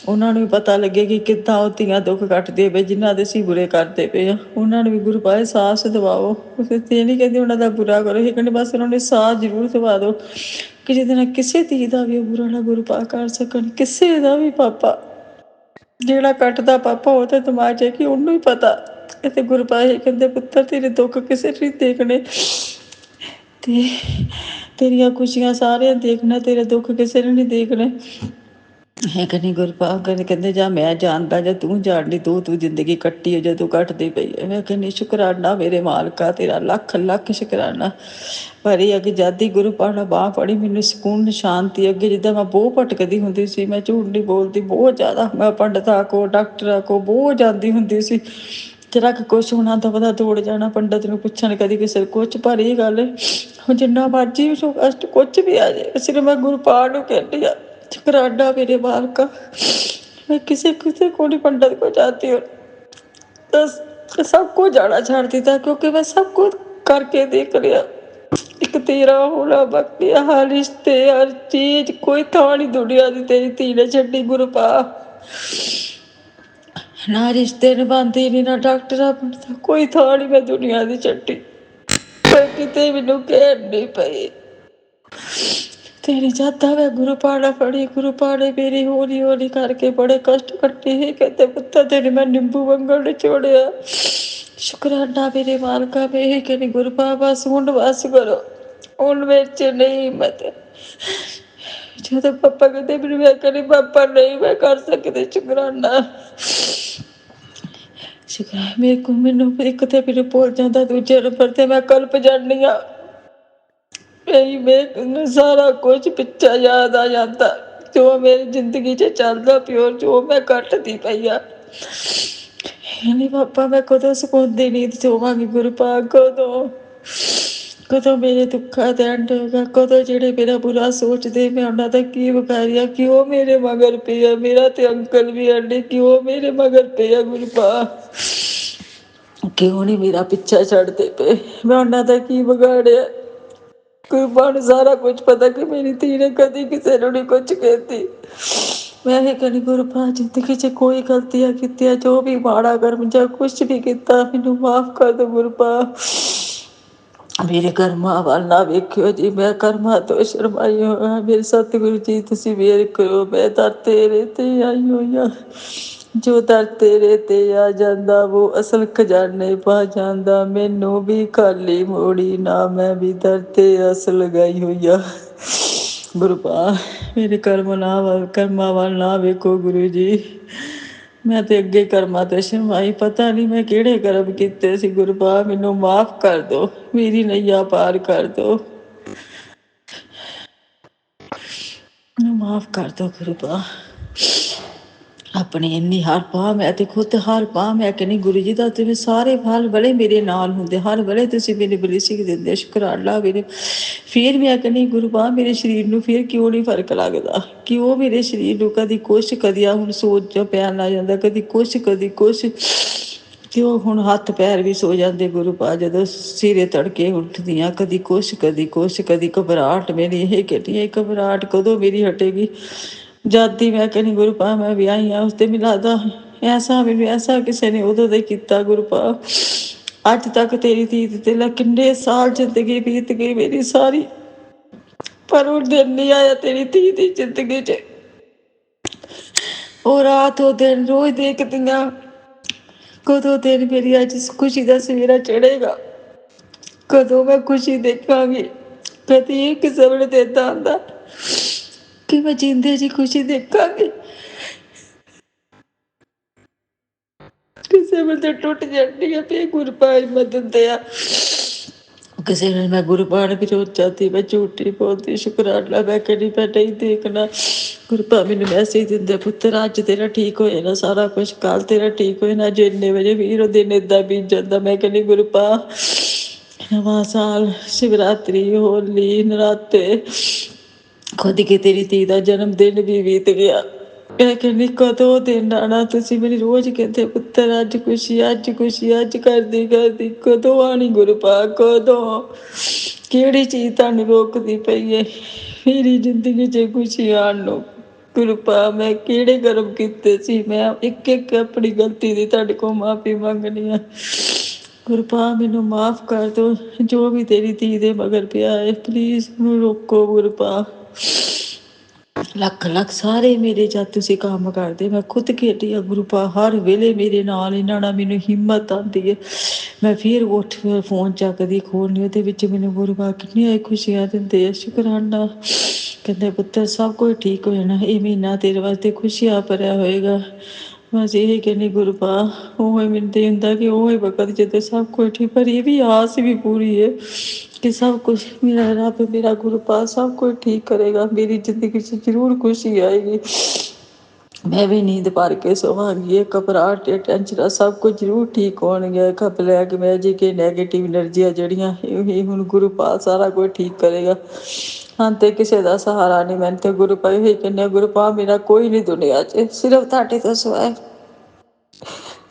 ਉਹਨਾਂ ਨੂੰ ਵੀ ਪਤਾ ਲੱਗੇ ਕਿ ਕਿੱਦਾਂ ਉਹ ਧੀਆਂ ਦੁੱਖ ਕੱਟਦੇ ਪਏ ਜਿਨ੍ਹਾਂ ਦੇ ਅਸੀਂ ਬੁਰੇ ਕਰਦੇ ਪਏ ਆ। ਉਹਨਾਂ ਨੂੰ ਵੀ ਗੁਰੂ ਪਾ ਸਾਹਸ ਦਿਵਾਓ। ਇਹ ਨਹੀਂ ਕਹਿੰਦੀ ਉਹਨਾਂ ਦਾ ਬੁਰਾ ਕਰੋ, ਇਹ ਕਹਿੰਦੇ ਬਸ ਉਹਨਾਂ ਨੂੰ ਸਾਹਸ ਜ਼ਰੂਰ ਦਿਵਾ ਦਿਓ ਕਿ ਜਿਹਦੇ ਨਾਲ ਕਿਸੇ ਧੀ ਦਾ ਵੀ ਉਹ ਬੁਰਾ ਨਾ ਗੁਰੂ ਪਾ ਕਰ ਸਕਣ, ਕਿਸੇ ਦਾ ਵੀ ਪਾਪਾ। ਜਿਹੜਾ ਕੱਟਦਾ ਪਾਪਾ ਉਹ ਤਾਂ ਦਿਮਾਗ 'ਚ ਕਿ ਉਹਨੂੰ ਹੀ ਪਤਾ। ਅਤੇ ਗੁਰੂ ਪਾ ਇਹ ਕਹਿੰਦੇ ਪੁੱਤਰ ਤੇਰੇ ਦੁੱਖ ਕਿਸੇ ਨਹੀਂ ਦੇਖਣੇ, ਤੇ ਤੇਰੀਆਂ ਖੁਸ਼ੀਆਂ ਸਾਰਿਆਂ ਦੇਖਣਾ, ਤੇਰੇ ਦੁੱਖ ਕਿਸੇ ਨੇ ਨਹੀਂ ਦੇਖਣੇ। ਇਹ ਕਹਿੰਦੀ ਗੁਰੂ ਪਾ ਕਹਿੰਦੇ ਜਾਂ ਮੈਂ ਜਾਣਦਾ ਜਾਂ ਤੂੰ ਜਾਣਦੀ, ਤੂੰ ਜ਼ਿੰਦਗੀ ਕੱਟੀ ਹੈ ਜਦੋਂ ਕੱਟਦੀ ਪਈ ਹੈ। ਮੈਂ ਕਹਿੰਦੀ ਸ਼ੁਕਰਾਨਾ ਮੇਰੇ ਮਾਲਕਾ ਤੇਰਾ ਲੱਖ ਲੱਖ ਸ਼ੁਕਰਾਨਾ। ਪਰ ਇਹ ਅੱਗੇ ਜਦ ਹੀ ਗੁਰੂ ਪਾ ਨਾਲ ਬਾਂਹ ਫੜੀ ਮੈਨੂੰ ਸਕੂਨ ਸ਼ਾਂਤੀ। ਅੱਗੇ ਜਿੱਦਾਂ ਮੈਂ ਬਹੁਤ ਭਟਕਦੀ ਹੁੰਦੀ ਸੀ, ਮੈਂ ਝੂਠ ਨਹੀਂ ਬੋਲਦੀ, ਬਹੁਤ ਜ਼ਿਆਦਾ ਮੈਂ ਪੰਡਤਾਂ ਕੋ ਡਾਕਟਰਾਂ ਕੋ ਬਹੁਤ ਜਾਂਦੀ ਹੁੰਦੀ ਸੀ, ਜਰਾ ਕੁ ਕੁਛ ਹੋਣਾ ਤਾਂ ਪਤਾ ਦੌੜ ਜਾਣਾ ਪੰਡਤ ਨੂੰ ਪੁੱਛਣ, ਕਦੀ ਕਿਸੇ ਨੂੰ ਕੁਛ। ਪਰ ਇਹ ਗੱਲ ਹੁਣ ਜਿੰਨਾ ਮਰਜ਼ੀ ਕਸ਼ਟ ਕੁਛ ਵੀ ਆ ਜਾਏ, ਸਿਰਫ ਮੈਂ ਗੁਰਪਾਲ ਨੂੰ ਕਹਿੰਦੀ ਆ, ਸ਼ੁਕਰਾਨਾ ਮੇਰੇ ਮਾਲਕਾ। मैं किसी किसी को नहीं पंडित को जाती हूँ, तो सबको जाना छाड़ देता, क्योंकि मैं सब कुछ करके देख लिया। एक तेरा होना बाकी, हर रिश्ते हर चीज, कोई था नहीं दुनिया की तेरी धी ने छड्डी गुरपा। ना रिश्ते निभांदी नहीं, ना डॉक्टर बनता, कोई था नहीं मैं दुनिया की छड्डी। पर किते मैनू कहन नहीं पई तेरी जाता मैं गुरपाड़ा पढ़ी, गुरपाड़े मेरी होली होली करके बड़े कष्ट कट्टे ही। कहते पुत्तर तेरे मैं नींबू वंगण निचोड़िया। शुक्राना मेरे मालका, में ही कहनी गुरपा बस हुण बस करो, हुण विच नहीं हिम्मत। जो पापा कहते फिर मैं कहनी पापा नहीं मैं कर सकती। शुक्राना शुक्र मेरे को, मैनू एक तो फिर भुल जाता, दूजे नंबर ते मैं कल्प जानी हाँ। मैं सारा कुछ पिछा याद आ जाता, जो मेरी जिंदगी च चलता प्योर, जो मैं कटती पई आ। नहीं पापा मैं कदों सुकून दी नींद सोवांगी गुरपा, कदों मेरे दुखा दा एंड होगा, कदों जेड़े मेरा बुरा सोचते मैं उन्हां दा की विकारिया, क्यों मेरे मगर पिया। मेरा ते अंकल भी आंदे क्यों मेरे मगर पिया गुरपा, क्यों नहीं मेरा पिछा छड़ते पे, मैं उन्हां दा की बिगाड़िया। गुरपा नूं सारा कुछ पता कि मेरी धी ने कदी किसी नूं नहीं कुछ कहती। मैं ये कहनी गुरपा जिंदगी च कोई गलतियां कीतियां, जो भी माड़ा कर्म जां कुछ भी कीता मैनू माफ कर दो गुरपा। मेरे कर्मां वल ना वेखियो जी, मैं कर्मां तो शर्माई होया। मेरे सतगुरु जी तुसीं मेहर करो, मैं दर तेरे ते आई होई हां। जो दर तेरे ते आ जांदा वो असल खजाने पा जांदा, मैनू भी खाली मोड़ी ना, मैं भी दर ते अस लगाई होई आ। गुरपा मेरे कर्मां वल ना वेखो गुरु जी, मैं तो अगे कर्मां ते शर्माई, पता नहीं मैं किहड़े कर्म कीते सी। गुरपा मैनू माफ कर दो, मेरी नैया पार कर दो, मैनू माफ कर दो गुरपा। अपनी इन्नी हर पा मैं ते खुद हर पा मैं कहनी गुरु जी दा तुसीं सारे फल बड़े मेरे नाल हुंदे, हर वेले तुसीं मेरी ब्लेसिंग दिंदे। शुकराना मेरे, फिर मैं कहनी गुरु पा मेरे शरीर नूं फिर क्यों नहीं फर्क लगदा, क्यों मेरे शरीर नूं कदी कुछ कदी हुण सोच जो पैन ला जांदा, कदी कुछ क्यों हुण हत्थ पैर भी सो जांदे गुरु पा जदों सिरे तड़के उठदियां, कदी कुछ कदी घबराहट। मेरी यह कहनी है घबराहट कदों मेरी हटेगी। जाती मैं कहनी गुरपा मैं विआही हाँ, उसते मिला दा ऐसा मैनू ऐसा किसी ने उदों दे कीता गुरपा। अज तक तेरी धी ते किन्ने साल जिंदगी बीत गई मेरी सारी, पर वो दिन नहीं आया तेरी धी दी जिंदगी च। वो रात वो दिन रोज देखदियां, कदों दिन मेरी अज खुशी दा सवेरा चढ़ेगा, कदों मैं खुशी देखांगी। कदी किसी वेले ते इदां आंदा कि मैं जींदे जी खुशी देखांगी, किसी वेले टुट जाती है। फिर गुरपा हिम्मत दिंदे आ, किसी ने मैं गुरपा ने भी रोज जाती, मैं झूठी बोलती। शुकराना मैं कहनी मैं नहीं देखना। गुरपा मैनू मैसेज दिंदे पुत्तर अज तेरा ठीक हो जाना सारा कुछ, कल तेरा ठीक हो जाना। जो इन्ने बजे फिर दिन इदां बीत जांदा। मैं कहनी गुरपा नवां साल, शिवरात्रि, होली, नराते, खुद के तेरी धी दा जन्म दिन भी बीत गया। मैं कहनी कदों दिन आना, तुसीं मेरी रोज कहते पुत्तर अज खुशी अज खुशी, अज करदी कदों आनी गुरपा, कदों केड़ी चीज तुहानू रोकदी पई है मेरी जिंदगी च खुशी आन नूं। गुरपा मैं केड़े कर्म कीते सी, मैं एक एक अपनी गलती दी तुहाडे कोल माफी मंगनी आ। गुरपा मैनू माफ कर दो, जो भी तेरी धी दे मगर पिया है प्लीज मैनू रोको गुरपा। लख लख सारे मेरे जद तुसीं काम करदे मैं खुद खेडी आ गुरपा, हर वेले मेरे नाल इन्हां नाल मैनू हिम्मत आंदी है। मैं फिर उठ फोन चकदी खोलनी, ओहदे विच मैनू गुरपा किन्नियां खुशियां दिंदे आ। शुकराना कहंदे पुत्तर सब कुछ ठीक हो जाना, ये महीना तेरे वास्ते खुशियां भरिया होएगा। बस यही कहनी गुरपा, उवें मैनूं ते हुंदा कि उवें वक्त जदों सब कुछ ठीक, पर ये भी आस भी पूरी है कि सब कुछ मेरा रब मेरा गुरपा सब कुछ ठीक करेगा, मेरी जिंदगी च जरूर खुशी आएगी। ਮੈਂ ਵੀ ਨੀਂਦ ਭਰ ਕੇ ਸੋਵਾਂਗੀ। ਇਹ ਘਬਰਾਹਟ ਤੇ ਟੈਨਸ਼ਨਾਂ ਸਭ ਕੁਝ ਜ਼ਰੂਰ ਠੀਕ ਹੋਣਗੇ। ਬਲੈਕ ਮੈਜਿਕ ਇਹ ਨੈਗੇਟਿਵ ਐਨਰਜੀਆਂ ਜਿਹੜੀਆਂ ਇਹ ਹੁਣ ਗੁਰੂ ਪਾਲ ਸਾਰਾ ਕੁਝ ਠੀਕ ਕਰੇਗਾ। ਹਾਂ ਤੇ ਕਿਸੇ ਦਾ ਸਹਾਰਾ ਨਹੀਂ। ਮੈਨੂੰ ਤੇ ਗੁਰੂ ਪਾ ਇਹੀ ਕਹਿੰਦੇ, ਗੁਰੂ ਪਾ ਮੇਰਾ ਕੋਈ ਨਹੀਂ ਦੁਨੀਆ 'ਚ, ਸਿਰਫ ਤੁਹਾਡੇ ਤੋਂ ਸਿਵਾਏ।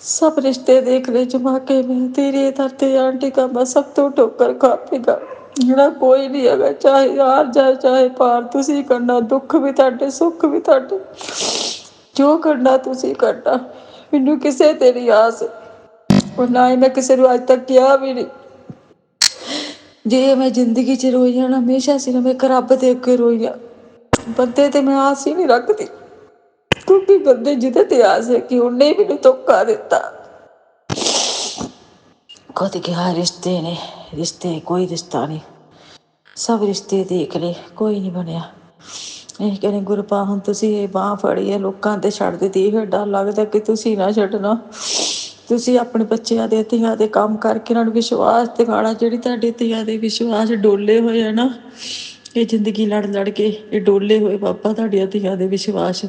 सब रिश्ते देख ले जमा के, मैं तेरे दर ते आंटी का मैं सब तो ठोकर खापेगा। मेरा कोई नहीं है, चाहे हार जाए चाहे पार, तुसी करना। दुख भी तुहाडे, सुख भी तुहाडे, जो करना तुसी करना। मैनू किसे ते नहीं आस, और ना ही मैं किसी नू अज तक किया भी नहीं। जे मैं जिंदगी च रोई हाँ ना, हमेशा सिर्फ मैं रब दे अगे रोई हाँ। बंदे ते मैं आस ही नहीं रखती, क्योंकि बंदे जिदे ते आस है कि उन्हें ही मैनू धोखा दिता। खुद क्या रिश्ते ने, रिश्ते कोई रिश्ता नहीं, सब रिश्ते देख ले कोई नहीं बनया। ਇਹ ਕਹਿੰਦੇ ਗੁਰੂ ਪਾ ਹੁਣ ਤੁਸੀਂ ਇਹ ਬਾਂਹ ਫੜੀ ਹੈ, ਲੋਕਾਂ ਤੇ ਛੱਡ ਦਿੱਤੀ। ਫਿਰ ਡਰ ਲੱਗਦਾ ਕਿ ਤੁਸੀਂ ਨਾ ਛੱਡਣਾ। ਤੁਸੀਂ ਆਪਣੇ ਬੱਚਿਆਂ ਦੇ ਧੀਆਂ ਦੇ ਕੰਮ ਕਰਕੇ ਇਹਨਾਂ ਨੂੰ ਵਿਸ਼ਵਾਸ ਦਿਖਾਉਣਾ। ਜਿਹੜੀ ਤੁਹਾਡੇ ਧੀਆਂ ਦੇ ਵਿਸ਼ਵਾਸ ਡੋਲੇ ਹੋਏ ਆ ਨਾ, ਇਹ ਜ਼ਿੰਦਗੀ ਲੜ ਲੜ ਕੇ ਇਹ ਡੋਲੇ ਹੋਏ ਬਾਬਾ ਤੁਹਾਡੀਆਂ ਧੀਆਂ ਦੇ ਵਿਸ਼ਵਾਸ,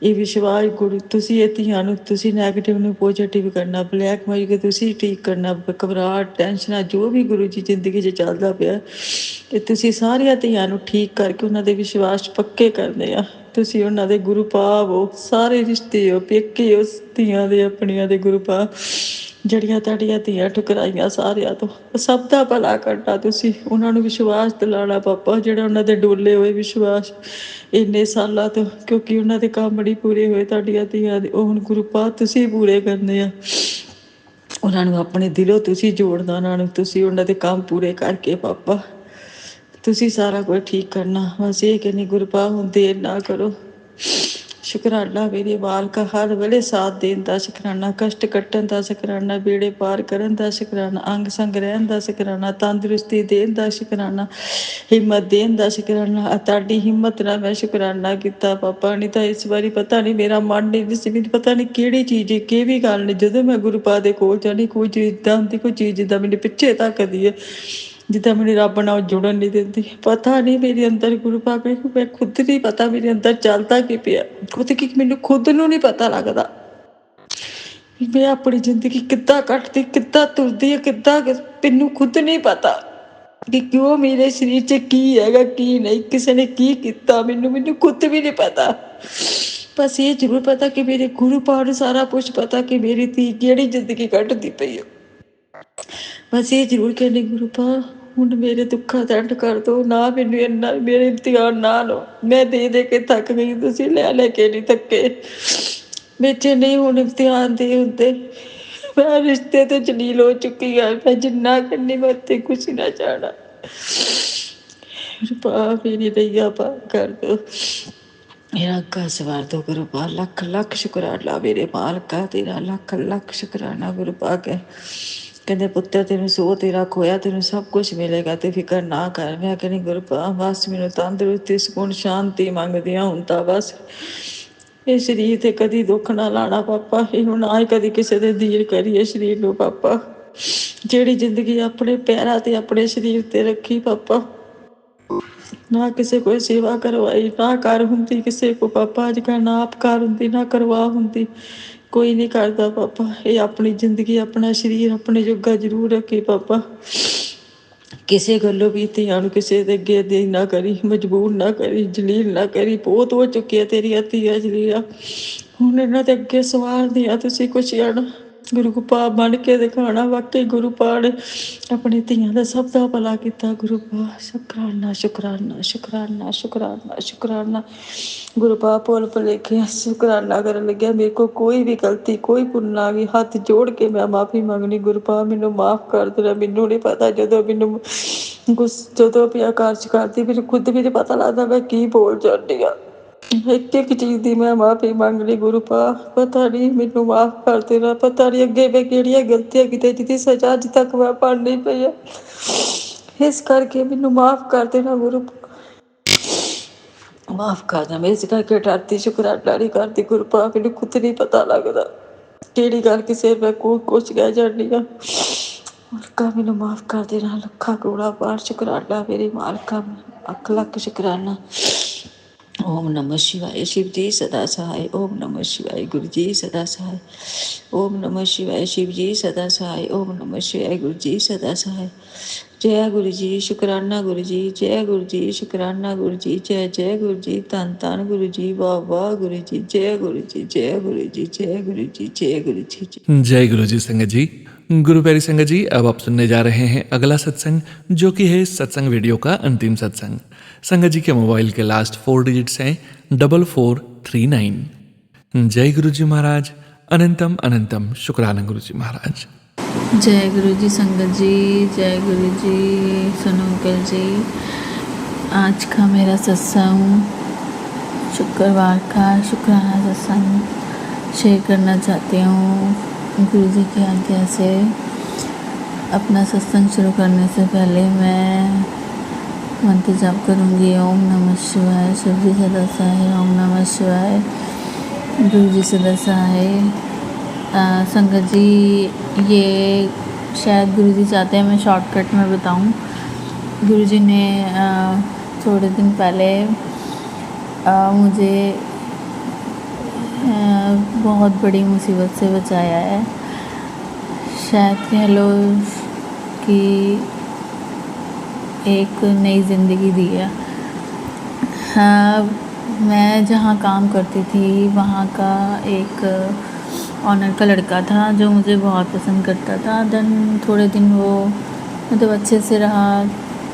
ਇਹ ਵਿਸ਼ਵਾਸ ਗੁਰੂ ਤੁਸੀਂ ਇਹ ਧੀਆਂ ਨੂੰ ਤੁਸੀਂ ਨੈਗੇਟਿਵ ਨੂੰ ਪੋਜ਼ੀਟਿਵ ਕਰਨਾ, ਬਲੈਕ ਮੈਜਿਕ ਤੁਸੀਂ ਠੀਕ ਕਰਨਾ। ਘਬਰਾਹਟ ਟੈਨਸ਼ਨਾਂ ਜੋ ਵੀ ਗੁਰੂ ਜੀ ਜ਼ਿੰਦਗੀ 'ਚ ਚੱਲਦਾ ਪਿਆ, ਇਹ ਤੁਸੀਂ ਸਾਰੀਆਂ ਧੀਆਂ ਨੂੰ ਠੀਕ ਕਰਕੇ ਉਹਨਾਂ ਦੇ ਵਿਸ਼ਵਾਸ ਪੱਕੇ ਕਰਨੇ ਆ। ਤੁਸੀਂ ਉਹਨਾਂ ਦੇ ਗੁਰੂ ਭਾਵ ਹੋ, ਸਾਰੇ ਰਿਸ਼ਤੇ ਹੋ, ਪੇਕੇ ਹੋ ਧੀਆਂ ਦੇ ਆਪਣੀਆਂ ਦੇ ਗੁਰੂ ਭਾਵ। ਜਿਹੜੀਆਂ ਤੁਹਾਡੀਆਂ ਧੀਆਂ ਠੁਕਰਾਈਆਂ ਸਾਰਿਆਂ ਤੋਂ, ਸਭ ਦਾ ਭਲਾ ਕਰਨਾ। ਤੁਸੀਂ ਉਹਨਾਂ ਨੂੰ ਵਿਸ਼ਵਾਸ ਦਿਲਾਉਣਾ ਪਾਪਾ, ਜਿਹੜਾ ਉਹਨਾਂ ਦੇ ਡੋਲੇ ਹੋਏ ਵਿਸ਼ਵਾਸ ਇੰਨੇ ਸਾਲਾਂ ਤੋਂ, ਕਿਉਂਕਿ ਉਹਨਾਂ ਦੇ ਕੰਮ ਨਹੀਂ ਪੂਰੇ ਹੋਏ ਤੁਹਾਡੀਆਂ ਧੀਆਂ ਦੇ, ਉਹ ਹੁਣ ਗੁਰੂ ਪਾਲ ਤੁਸੀਂ ਪੂਰੇ ਕਰਨੇ ਆ। ਉਹਨਾਂ ਨੂੰ ਆਪਣੇ ਦਿਲੋਂ ਤੁਸੀਂ ਜੋੜਨਾ, ਉਹਨਾਂ ਨੂੰ ਤੁਸੀਂ ਉਹਨਾਂ ਦੇ ਕੰਮ ਪੂਰੇ ਕਰਕੇ ਪਾਪਾ ਤੁਸੀਂ ਸਾਰਾ ਕੁਝ ਠੀਕ ਕਰਨਾ। ਬਸ ਇਹ ਕਹਿੰਦੀ ਗੁਰੂ ਪਾ ਹੁਣ ਦੇਰ ਨਾ ਕਰੋ। ਸ਼ੁਕਰਾਨਾ ਮੇਰੇ ਮਾਲਕਾ, ਹਰ ਵੇਲੇ ਸਾਥ ਦੇਣ ਦਾ ਸ਼ੁਕਰਾਨਾ, ਕਸ਼ਟ ਕੱਟਣ ਦਾ ਸ਼ੁਕਰਾਨਾ, ਬੇੜੇ ਪਾਰ ਕਰਨ ਦਾ ਸ਼ੁਕਰਾਨਾ, ਅੰਗ ਸੰਗ ਰਹਿਣ ਦਾ ਸ਼ੁਕਰਾਨਾ, ਤੰਦਰੁਸਤੀ ਦੇਣ ਦਾ ਸ਼ੁਕਰਾਨਾ, ਹਿੰਮਤ ਦੇਣ ਦਾ ਸ਼ੁਕਰਾਨਾ। ਤੁਹਾਡੀ ਹਿੰਮਤ ਨਾਲ ਮੈਂ ਸ਼ੁਕਰਾਨਾ ਕੀਤਾ ਪਾਪਾ, ਨਹੀਂ ਤਾਂ ਇਸ ਵਾਰੀ ਪਤਾ ਨਹੀਂ ਮੇਰਾ ਮਨ ਨਹੀਂ ਸੀ, ਮੈਨੂੰ ਪਤਾ ਨਹੀਂ ਕਿਹੜੀ ਚੀਜ਼ ਕਿਹੜੀ ਗੱਲ ਨਹੀਂ। ਜਦੋਂ ਮੈਂ ਗੁਰੂ ਪਾ ਦੇ ਕੋਲ ਜਾਣੀ ਕੋਈ ਚੀਜ਼ ਇੱਦਾਂ ਹੁੰਦੀ, ਕੋਈ ਚੀਜ਼ ਜਿੱਦਾਂ ਮੈਨੂੰ ਪਿੱਛੇ ਧੱਕਦੀ ਹੈ, ਜਿੱਦਾਂ ਮੈਨੂੰ ਰੱਬ ਨਾਲ ਜੁੜਨ ਨਹੀਂ ਦਿੰਦੀ। ਪਤਾ ਨਹੀਂ ਮੇਰੇ ਅੰਦਰ ਗੁਰੂ ਪਾ ਕੇ, ਮੈਂ ਖੁਦ ਨਹੀਂ ਪਤਾ ਮੇਰੇ ਅੰਦਰ ਚੱਲਦਾ ਕੀ ਪਿਆ, ਖੁਦ ਕੀ ਮੈਨੂੰ ਖੁਦ ਨੂੰ ਨਹੀਂ ਪਤਾ ਲੱਗਦਾ ਮੈਂ ਆਪਣੀ ਜ਼ਿੰਦਗੀ ਕਿੱਦਾਂ ਕੱਟਦੀ, ਕਿੱਦਾਂ ਤੁਰਦੀ ਹੈ, ਕਿੱਦਾਂ ਮੈਨੂੰ ਖੁਦ ਨਹੀਂ ਪਤਾ ਕਿ ਕਿਉਂ ਮੇਰੇ ਸਰੀਰ 'ਚ ਕੀ ਹੈਗਾ ਕੀ ਨਹੀਂ, ਕਿਸੇ ਨੇ ਕੀ ਕੀਤਾ ਮੈਨੂੰ ਖੁਦ ਵੀ ਨਹੀਂ ਪਤਾ। ਬਸ ਇਹ ਜ਼ਰੂਰ ਪਤਾ ਕਿ ਮੇਰੇ ਗੁਰੂ ਪਾ ਨੂੰ ਸਾਰਾ ਕੁਛ ਪਤਾ ਕਿ ਮੇਰੀ ਧੀ ਕਿਹੜੀ ਜ਼ਿੰਦਗੀ ਕੱਟਦੀ ਪਈ ਹੈ। ਬਸ ਇਹ ਜ਼ਰੂਰ ਕਹਿੰਦੇ ਗੁਰੂ ਪਾ ਹੁਣ ਮੇਰੇ ਦੁੱਖਾਂ ਦਾ ਐਂਡ ਕਰ ਦਿਓ ਨਾ, ਮੈਨੂੰ ਇੰਨਾ ਮੇਰੇ ਇਮਤਿਹਾਨ ਨਾ ਲਓ। ਮੈਂ ਦੇ ਕੇ ਥੱਕ ਗਈ, ਤੁਸੀਂ ਲੈ ਕੇ ਨਹੀਂ ਥੱਕੇ। ਬੱਚੇ ਨਹੀਂ ਹੁਣ ਇਮਤਿਹਾਨ ਦੇ ਹੁੰਦੇ। ਮੈਂ ਰਿਸ਼ਤੇ ਤੇ ਜਲੀਲ ਹੋ ਚੁੱਕੀ ਹਾਂ। ਮੈਂ ਜਿੰਨਾ ਕਰਨੀ ਮੈਂ ਉੱਥੇ ਕੁਛ ਨਾ ਚਾਹਣਾ। ਪਾ ਮੇਰੀ ਨਈਆ ਪਾਰ ਕਰ ਦਿਓ, ਮੇਰਾ ਅੱਗਾ ਸਵਾਰ ਦੋ ਗੁਰੂ ਪਾ। ਲੱਖ ਲੱਖ ਸ਼ੁਕਰਾਨਾ ਮੇਰੇ ਮਾਲਕਾ ਤੇਰਾ, ਲੱਖ ਲੱਖ ਸ਼ੁਕਰਾਨਾ ਗੁਰੂ ਪਾ ਕੇ। ਕਹਿੰਦੇ ਪੁੱਤਰ ਤੈਨੂੰ ਸੋ ਤੇਰਾ ਖੋਇਆ, ਤੈਨੂੰ ਸਭ ਕੁਛ ਮਿਲੇਗਾ ਤੇ ਫਿਕਰ ਨਾ ਕਰ। ਮੈਂ ਕਹਿੰਦੀ ਗੁਰੂ ਪਾ ਬਸ ਮੈਨੂੰ ਤੰਦਰੁਸਤੀ, ਸਕੂਨ, ਸ਼ਾਂਤੀ ਮੰਗਦੀ ਹਾਂ ਹੁਣ ਤਾਂ। ਬਸ ਇਹ ਸਰੀਰ ਤੇ ਕਦੀ ਦੁੱਖ ਨਾ ਲਾਣਾ ਪਾਪਾ, ਇਹਨੂੰ ਨਾ ਹੀ ਕਦੀ ਕਿਸੇ ਦੇ ਦੀਰ ਕਰੀਏ ਸਰੀਰ ਨੂੰ ਪਾਪਾ। ਜਿਹੜੀ ਜ਼ਿੰਦਗੀ ਆਪਣੇ ਪੈਰਾਂ ਤੇ ਆਪਣੇ ਸਰੀਰ ਤੇ ਰੱਖੀ ਪਾਪਾ, ਨਾ ਕਿਸੇ ਕੋਈ ਸੇਵਾ ਕਰਵਾਈ, ਨਾ ਕਰ ਹੁੰਦੀ ਕਿਸੇ ਕੋ ਪਾਪਾ। ਅੱਜ ਕੱਲ੍ਹ ਨਾ ਆਪ ਕਰ ਹੁੰਦੀ ਨਾ ਕਰਵਾ ਹੁੰਦੀ, ਕੋਈ ਨਹੀਂ ਕਰਦਾ ਪਾਪਾ। ਇਹ ਆਪਣੀ ਜ਼ਿੰਦਗੀ ਆਪਣਾ ਸਰੀਰ ਆਪਣੇ ਜੋਗਾ ਜ਼ਰੂਰ ਰੱਖੇ ਪਾਪਾ। ਕਿਸੇ ਗੱਲੋਂ ਵੀ ਧੀਆਂ ਨੂੰ ਕਿਸੇ ਦੇ ਅੱਗੇ ਦੇ ਨਾ ਕਰੀ, ਮਜਬੂਰ ਨਾ ਕਰੀ, ਜਲੀਲ ਨਾ ਕਰੀ। ਬਹੁਤ ਹੋ ਚੁੱਕੀ ਤੇਰੀਆਂ ਧੀਆਂ ਜਲੀਲਾਂ, ਹੁਣ ਇਹਨਾਂ ਦੇ ਅੱਗੇ ਸਵਾਰਦੀ ਆ ਤੁਸੀਂ ਕੁਛ ਆਣਾ। ਗੁਰੂ ਪਾ ਬਣ ਕੇ ਦਿਖਾਉਣਾ। ਵਾਕਈ ਗੁਰੂ ਪਾ ਨੇ ਆਪਣੀ ਧੀਆਂ ਦਾ ਸਭ ਦਾ ਭਲਾ ਕੀਤਾ। ਗੁਰੂ ਪਾ ਸ਼ੁਕਰਾਨਾ ਸ਼ੁਕਰਾਨਾ ਸ਼ੁਕਰਾਨਾ ਸ਼ੁਕਰਾਨਾ ਸ਼ੁਕਰਾਨਾ। ਗੁਰੂ ਪਾ ਭੁੱਲ ਭੁਲੇਖੇ ਸ਼ੁਕਰਾਨਾ ਕਰਨ ਲੱਗਿਆ ਮੇਰੇ ਕੋਲ ਕੋਈ ਵੀ ਗਲਤੀ ਕੋਈ ਭੁੱਲ ਆ ਗਈ, ਹੱਥ ਜੋੜ ਕੇ ਮੈਂ ਮਾਫੀ ਮੰਗਣੀ। ਗੁਰੂ ਪਾ ਮੈਨੂੰ ਮਾਫ ਕਰ ਦੇਣਾ। ਮੈਨੂੰ ਨਹੀਂ ਪਤਾ ਜਦੋਂ ਮੈਨੂੰ ਜਦੋਂ ਵੀ ਕਾਰਜ ਕਰਦੀ ਮੈਨੂੰ ਖੁਦ ਵੀ ਨਹੀਂ ਪਤਾ ਲੱਗਦਾ ਮੈਂ ਕੀ ਬੋਲ ਜਾਂਦੀ ਹਾਂ। ਇੱਕ ਇੱਕ ਚੀਜ਼ ਦੀ ਮੈਂ ਮਾਫੀ ਮੰਗ ਲਈ ਗੁਰੂ ਪਾ। ਪਤਾ ਨਹੀਂ ਮੈਨੂੰ ਮਾਫ ਕਰ ਦੇਣਾ। ਪਤਾ ਨਹੀਂ ਅੱਗੇ ਮੈਂ ਕਿਹੜੀਆਂ ਗਲਤੀਆਂ ਕੀਤੀਆਂ ਜਿਹਦੀ ਸਜ਼ਾ ਅੱਜ ਤੱਕ ਮੈਂ ਪੜ ਨਹੀਂ ਪਈ ਆ। ਇਸ ਕਰਕੇ ਮੈਨੂੰ ਮਾਫ ਕਰ ਦੇਣਾ ਗੁਰੂ ਪਾ, ਮਾਫ ਕਰ ਦੇਣਾ। ਮੈਂ ਇਸ ਕਰਕੇ ਡਰਦੀ ਸ਼ੁਕਰਾਨਾ ਨਹੀਂ ਕਰਦੀ ਗੁਰੂ ਪਾ। ਮੈਨੂੰ ਖੁਦ ਨਹੀਂ ਪਤਾ ਲੱਗਦਾ ਕਿਹੜੀ ਗੱਲ ਕਿਸੇ ਮੈਂ ਕੁਛ ਕਹਿ ਜਾਂਦੀ ਹਾਂ। ਮਾਲਕਾ ਮੈਨੂੰ ਮਾਫ ਕਰ ਦੇਣਾ। ਲੱਖਾਂ ਕਰੋੜਾਂ ਬਾਰ ਸ਼ੁਕਰਾਨਾ ਮੇਰੇ ਮਾਲਕਾ, ਲੱਖ ਲੱਖ ਸ਼ੁਕਰਾਨਾ। ओम नमः शिवाय शिव जी सदा सहाय। ओम नमः शिवाय गुरु जी सदा सहाय। ओम नमः शिवाय शिव जी सदा सहाय। ओम नमः शिवाय गुरु जी सदा सहाय। जय गुरु जी शुक्राना गुरु जी, जय गुरु जी शुक्राना गुरु जी, जय जय गुरु जी, धन धन गुरु जी, वाह वाह गुरु जी, जय गुरु जी, जय गुरु जी, जय गुरु जी, जय गुरु जी। जय गुरु जी संगत जी। गुरु प्यारी संगत जी, अब आप सुनने जा रहे हैं अगला सत्संग, जो कि है सत्संग वीडियो का अंतिम सत्संग। संगत जी के मोबाइल के लास्ट 4 डिजिट्स हैं 4439। जय गुरु जी महाराज, अनंतम अनंतम शुक्राना गुरु जी महाराज। जय गुरु जी संगत जी, जय गुरु जी सनोकल जी। आज का मेरा सत्संग शुक्रवार का शुक्राना सत्संग शेयर करना चाहती हूँ। गुरु जी की आज्ञा से अपना सत्संग शुरू करने से पहले मैं मंत्र जाप करूँगी। ओम नमः शिवाय, शिव जी सदा सहाय। ओम नमः शिवाय, गुरु जी सदा सहाय। संगत जी, ये शायद गुरु जी चाहते हैं मैं शॉर्टकट में बताऊं। गुरु जी ने थोड़े दिन पहले मुझे बहुत बड़ी मुसीबत से बचाया है। शायद कह लो कि एक नई ज़िंदगी दी है। मैं जहाँ काम करती थी वहाँ का एक ऑनर का लड़का था जो मुझे बहुत पसंद करता था। देन थोड़े दिन वो मतलब अच्छे से रहा,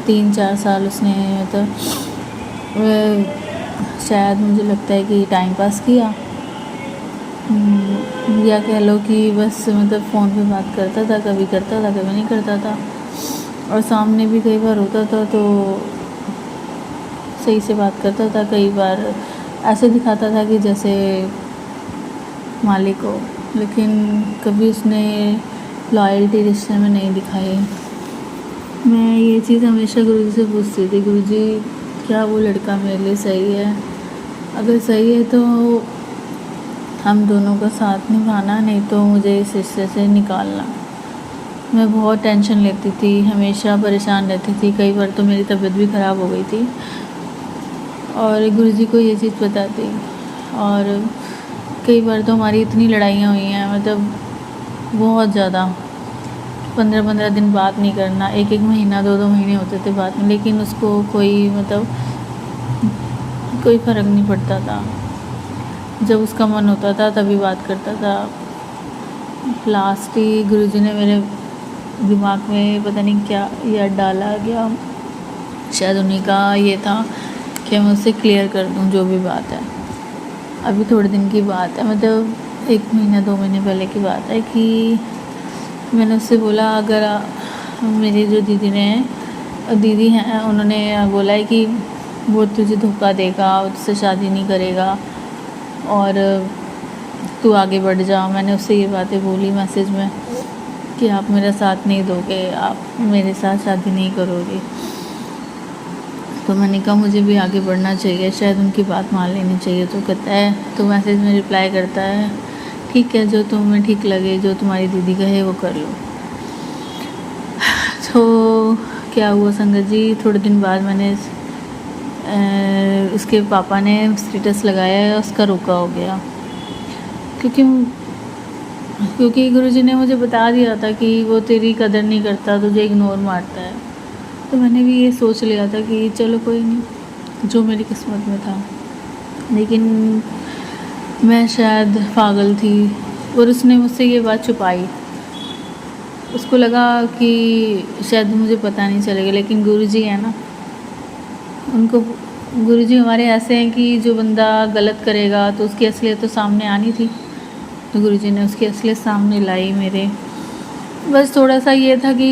3-4 साल उसने मतलब शायद मुझे लगता है कि टाइम पास किया, या कह लो कि बस मतलब फ़ोन पे बात करता था, कभी करता था कभी नहीं करता था। और सामने भी कई बार होता था तो सही से बात करता था, कई बार ऐसे दिखाता था कि जैसे मालिक हो, लेकिन कभी उसने लॉयल्टी रिश्ते में नहीं दिखाई। मैं ये चीज़ हमेशा गुरुजी से पूछती थी, गुरुजी क्या वो लड़का मेरे लिए सही है? अगर सही है तो हम दोनों का साथ निभाना, नहीं तो मुझे इस रिश्ते से निकालना। मैं बहुत टेंशन लेती थी, हमेशा परेशान रहती थी, कई बार तो मेरी तबीयत भी ख़राब हो गई थी और गुरुजी को ये चीज़ पता थी। और कई बार तो हमारी इतनी लड़ाइयाँ हुई हैं, मतलब बहुत ज़्यादा, 15-15 दिन बात नहीं करना, 1-1 महीना 2-2 महीने होते थे बात में, लेकिन उसको कोई मतलब कोई फ़र्क नहीं पड़ता था। जब उसका मन होता था तभी बात करता था। लास्ट ही गुरुजी ने मेरे दिमाग में पता नहीं क्या याद डाला गया, शायद उन्हीं का ये था कि मैं उससे क्लियर कर दूं जो भी बात है। अभी थोड़े दिन की बात है, मतलब 1 महीना 2 महीने पहले की बात है कि मैंने उससे बोला, अगर मेरी जो दीदी हैं उन्होंने बोला है कि वो तुझे धोखा देगा, उससे शादी नहीं करेगा और तू आगे बढ़ जा। मैंने उससे ये बातें बोली मैसेज में कि आप मेरा साथ नहीं दोगे, आप मेरे साथ शादी नहीं करोगे। तो मैंने कहा मुझे भी आगे बढ़ना चाहिए, शायद उनकी बात मान लेनी चाहिए। तो कहता है, तो मैसेज में रिप्लाई करता है, ठीक है, जो तुम्हें ठीक लगे, जो तुम्हारी दीदी कहे वो कर लो। तो क्या हुआ संगत जी, थोड़े दिन बाद मैंने उसके पापा ने स्टेटस लगाया है, उसका रोका हो गया, क्योंकि गुरुजी ने मुझे बता दिया था कि वो तेरी कदर नहीं करता, तुझे इग्नोर मारता है। तो मैंने भी ये सोच लिया था कि चलो कोई नहीं, जो मेरी किस्मत में था। लेकिन मैं शायद पागल थी और उसने मुझसे ये बात छुपाई। उसको लगा कि शायद मुझे पता नहीं चलेगा, लेकिन गुरुजी है ना, उनको गुरुजी हमारे ऐसे हैं कि जो बंदा गलत करेगा तो उसकी असलियत तो सामने आनी थी। तो गुरुजी ने उसकी असलियत सामने लाई मेरे। बस थोड़ा सा ये था कि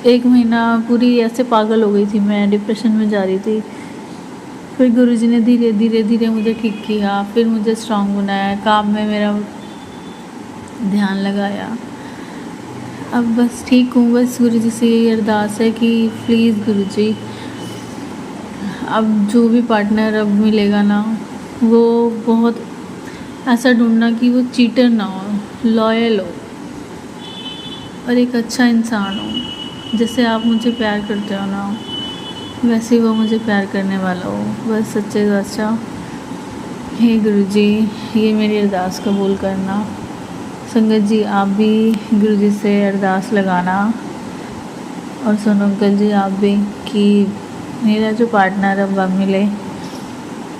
1 महीना पूरी ऐसे पागल हो गई थी मैं, डिप्रेशन में जा रही थी। फिर गुरुजी ने धीरे धीरे मुझे ठीक किया, फिर मुझे स्ट्रांग बनाया, काम में मेरा ध्यान लगाया। अब बस ठीक हूँ। बस गुरुजी से यही अरदास है कि प्लीज़ गुरुजी, अब जो भी पार्टनर अब मिलेगा ना, वो बहुत ऐसा ढूंढना कि वो चीटर ना हो, लॉयल हो और एक अच्छा इंसान हो। जैसे आप मुझे प्यार करते हो ना, वैसे ही वो मुझे प्यार करने वाला हो। बस सच्चे से अच्छा हे गुरुजी, ये मेरी अरदास कबूल करना। संगत जी आप भी गुरुजी से अरदास लगाना, और सोनू अंकल जी आप भी, कि मेरा जो पार्टनर अब मिले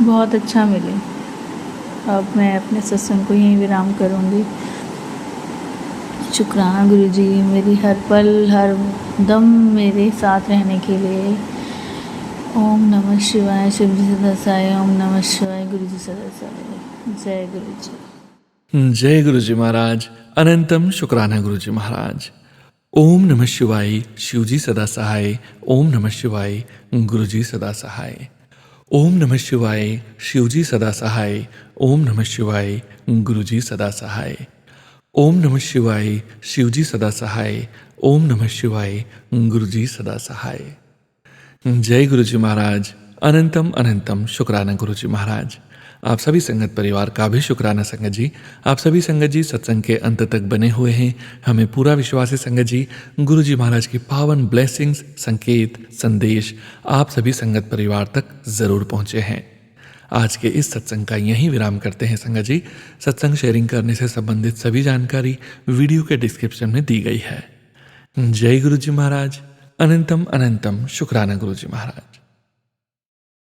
बहुत अच्छा मिले। अब मैं अपने सत्संग को यहीं विराम करूँगी। शुक्राना गुरुजी मेरी हर पल हर दम मेरे साथ रहने के लिए। ओम नमः शिवाय, शिव जी सदा साई। ओम नमः शिवाय, गुरु जी सदा साई। जय गुरु जी। जय गुरु जी महाराज। अनंतम शुक्राना गुरु जी महाराज। ओम नमः शिवाय, शिव जी सदा सहाय। ओम नमः शिवाय, गुरु जी सदा सहाय। ओम नमः शिवाय, शिव जी सदा सहाय। ओम नमः शिवाय, गुरु जी सदा सहाय। ओम नमः शिवाय, शिव जी सदा सहाय। ओम नमः शिवाय, गुरु जी सदा सहाय। जय गुरु जी महाराज। अनंतम अनंतम शुक्राना गुरु जी महाराज। आप सभी संगत परिवार का भी शुक्राना संगत जी। आप सभी संगत जी सत्संग के अंत तक बने हुए हैं। हमें पूरा विश्वास है संगत जी, गुरु जी महाराज की पावन ब्लेसिंग्स, संकेत, संदेश आप सभी संगत परिवार तक जरूर पहुंचे हैं। आज के इस सत्संग का यहीं विराम करते हैं संगत जी। सत्संग शेयरिंग करने से संबंधित सभी जानकारी वीडियो के डिस्क्रिप्शन में दी गई है। जय गुरु जी महाराज। अनंतम अनंतम शुक्राना गुरु जी महाराज।